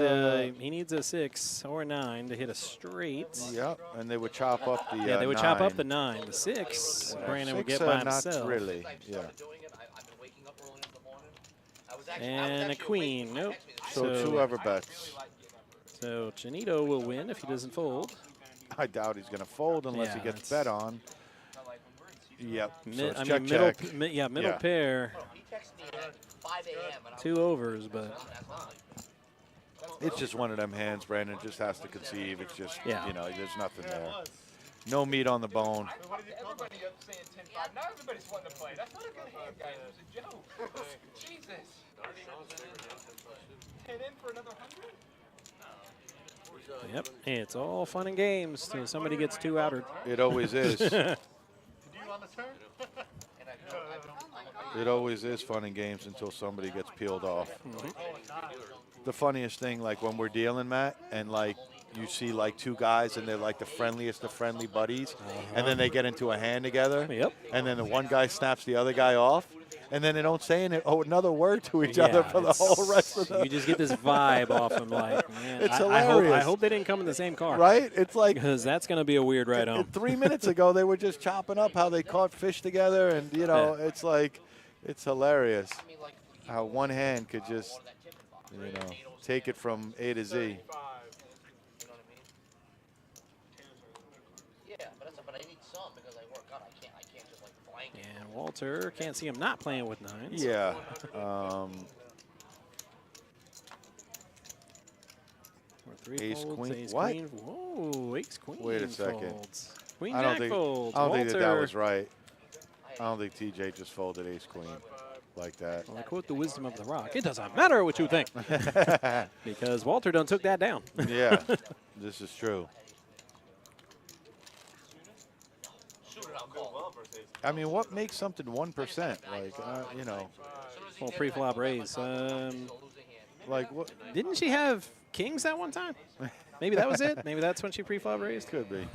he needs a 6 or 9 to hit a straight. Yep. And they would chop up the Yeah, they would chop up 9. the 9. The 6, Brandon would 6, get by not himself. really. I've Yeah. started doing it. I've been waking up early in the morning. I was actually And a awake queen. when you Nope. texted me. So whoever bets. So Chinito will win if he doesn't fold. I doubt he's going to fold unless he Yeah, gets that's- bet on. Yep. So it's I check, mean, middle, check. middle Yeah. pair, He texted me at 5 a.m. and I was 2 overs, but that's not. It's just one of them hands. Brandon just has to conceive. It's just, Yeah. you know, there's nothing there. No meat on the bone. Everybody up saying 10-5. Now everybody's wanting to play. That's not a good hand, guys. It was a joke. Jesus. 10 in for another 100? yep, it's all fun and games till somebody gets 2 outed. It always is. Did you on the turn? It always is fun and games until somebody gets peeled off. The funniest thing, like when we're dealing, Matt, and like you see like 2 guys and they're like the friendliest of friendly buddies, and then they get into a hand together, Yep. and then the one guy snaps the other guy off, and then they don't say another word to each other for the whole rest of the You just get this vibe off them, like, man, It's I hilarious. hope they didn't come in the same car. right? It's like Because that's going to be a weird ride home. 3 minutes ago they were just chopping up how they caught fish together, and you know, it's like it's hilarious how one hand could just, you know, take it from A to Z. Yeah, but I need some because I work out. I can't just like blank. And Walter can't see him not playing with 9s. Yeah. Or 3 Ace, folds, queen. ace, What? queen. Whoa, ace, queen. Wait a second. Folds. Queen, I don't jack think folds. I don't think that Walter. was right. I don't think TJ just folded ace queen like that. Well, I quote the wisdom of the rock. It doesn't matter what you think. Because Walter done took that down. Yeah, this is true. I mean, what makes something 1%? Like, you know, Well, pre-flop raise. like what Didn't she have kings that one time? Maybe that was it. Maybe that's when she pre-flop raised. could be.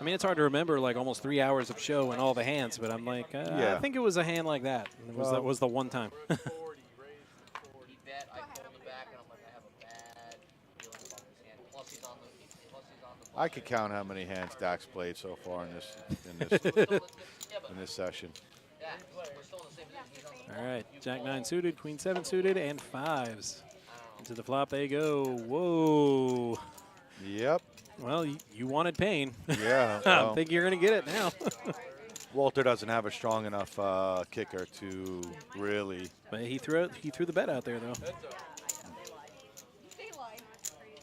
I mean, it's hard to remember like almost 3 hours of show and all the hands, but I'm like, I think it was a hand like that. That was the one time. He bet, I pulled it back, and I'm like, I have a bad feeling about this hand. Plus he's on the I could count how many hands Dak's played so far in this in this session. Yeah, we're still in the same position. He's on the All right, Jack 9 suited, Queen 7 suited, and 5s. Into the flop they go. Whoa. Yep. Well, you wanted pain. Yeah. I think you're going to get it now. Walter doesn't have a strong enough kicker to really. But he threw the bet out there, though.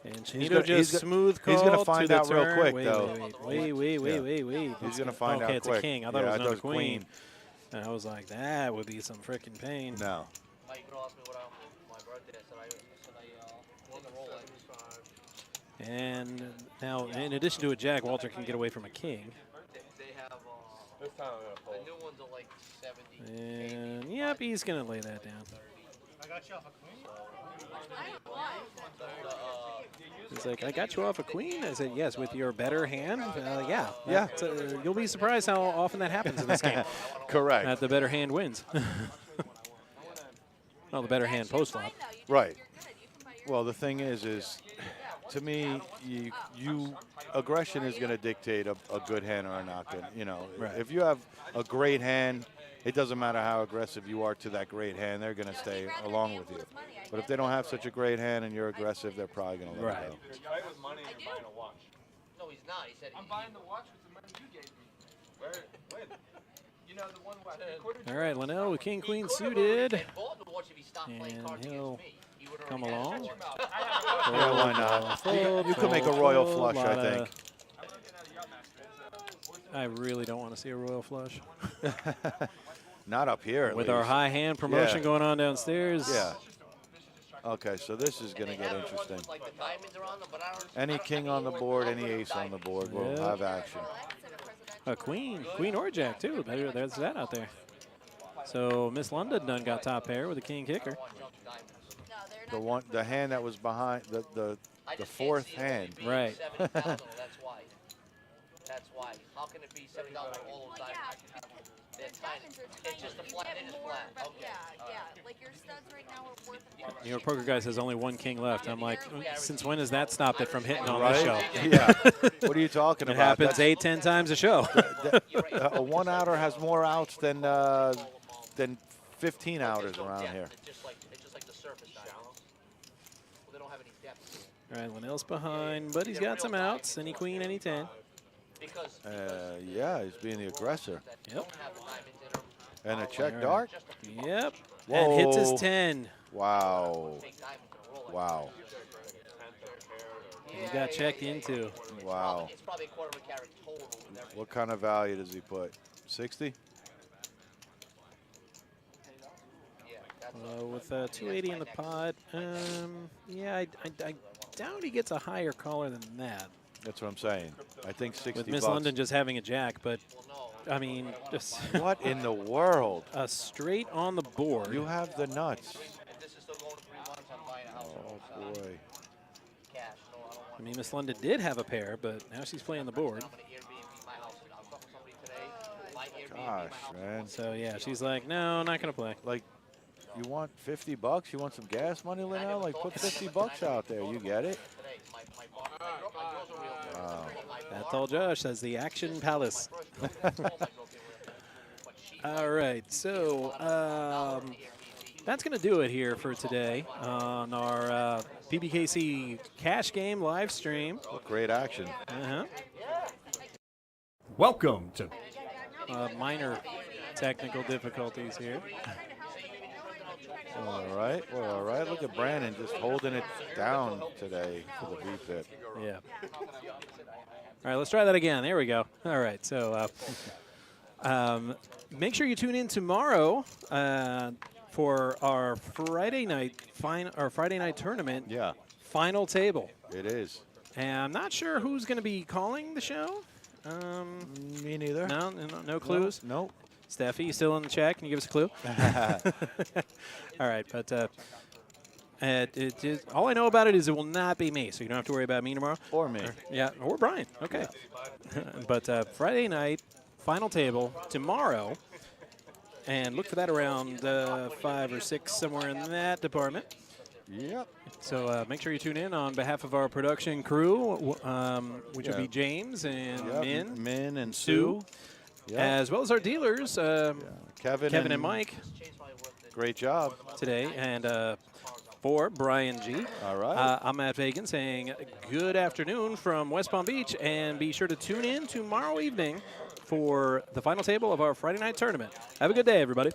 And Chinito just smooth call. He's going to find out real quick, wait, though. Wait. He's going to find out quick. Okay, it's a king. I thought it was another queen. queen. And I was like, that would be some freaking pain. No. Mike asked me what my birthday. I said I won the Rolex. And now, in addition to a jack, Walter can get away from a king. They have This time I'm gonna the fold. new ones are like 70. And yep, he's going to lay that down. I got you off a queen. He's like, I got you off a queen? I said, yes, with your better hand? Yeah. You'll be surprised how often that happens in this game. Correct. That the better hand wins. Well, the better hand post-flop. Right. Well, the thing is to me, aggression is going to dictate a good hand or a knock-in. You know, Right. if you have a great hand, it doesn't matter how aggressive you are to that great hand, they're going to stay along with you. But if they don't have such a great hand and you're aggressive, they're probably going to let it go. You're tight with money and you're buying a watch. No, he's not. He said I'm buying the watch with the money you gave me. Where? When? You know, the one what? Quarter All right, Linnell with king, queen suited. he bought the watch if he stopped playing And cards he'll against me. He would come already had along. his watch. Yeah, why not? You could make a royal flush, I think. I really don't want to see a royal flush. Not up here, at With our least. high hand promotion Yeah. going on downstairs. Yeah. Okay, so this is going to get interesting. Like the diamonds are on them, but I don't. Any king on the board, any ace on the board will Yeah. have action. A queen or jack too. There's that out there. So Miss London done got top pair with a king kicker. The hand that was behind the fourth hand. Right. That's why. That's why. How can it be $70 for all those diamonds? They're tiny. It's just a flat. They're just flat. Okay. Yeah. Like your studs right now are worth New York Poker Guys has only one king left. I'm like, since when has that stopped it from hitting on Right? this show? Yeah. What are you talking It about? happens 8-10 times a show. A one-outer has more outs than 15 outers around here. It's just like the surface diamonds. Well, they don't have any depth. All right, Linnell's behind, but he's got some outs. Any queen, any 10. Because Yeah, he's being the aggressor. Yep. And a check All right. dart? Yep. And hits his Whoa. 10. Wow. Wow. He got checked into. Wow. It's probably a quarter of a carat total. With everything. What kind of value does he put? 60? With 280 in the pot, yeah, I doubt he gets a higher caller than that. That's what I'm saying. I think 60 With Miss bucks. London just having a jack, but I mean, just What in the world? a straight on the board. You have the nuts. If this is still going to 3 months, I'm buying a house. Oh, boy. Cash. No, I don't want I mean, Miss London did have a pair, but now she's playing the board. I'm going to Airbnb my house. I was talking to somebody today. My Airbnb my Gosh, house. man. So yeah, she's like, no, not gonna play. Like, you want 50 bucks? You want some gas money, Linnell? Like, put 50 bucks out there. You get it? Today, my girls are real. Wow. That's all Josh says, the Action Palace. All right, so that's going to do it here for today on our PBKC cash game live stream. Great action. Welcome to Minor technical difficulties here. All right. Well, all right. Look at Brandon just holding it down today for the V-pit. Yeah. All right, let's try that again. There we go. All right, so make sure you tune in tomorrow for our Friday night tournament. Yeah, final table. it is. And I'm not sure who's going to be calling the show. Me neither. No clues. Nope. Steffi, you still in the chat? Can you give us a clue? All right, but All I know about it is it will not be me, so you don't have to worry about me tomorrow. Or me. Or Brian. Okay. But Friday night, final table tomorrow, and look for that around 5 or 6, somewhere in that department. Yep. So make sure you tune in on behalf of our production crew, which would be James and Min and Sue. As well as our dealers, Kevin and Mike. Great job Today. And for Brian G. All right. I'm Matt Fagan saying good afternoon from West Palm Beach, and be sure to tune in tomorrow evening for the final table of our Friday night tournament. Have a good day, everybody.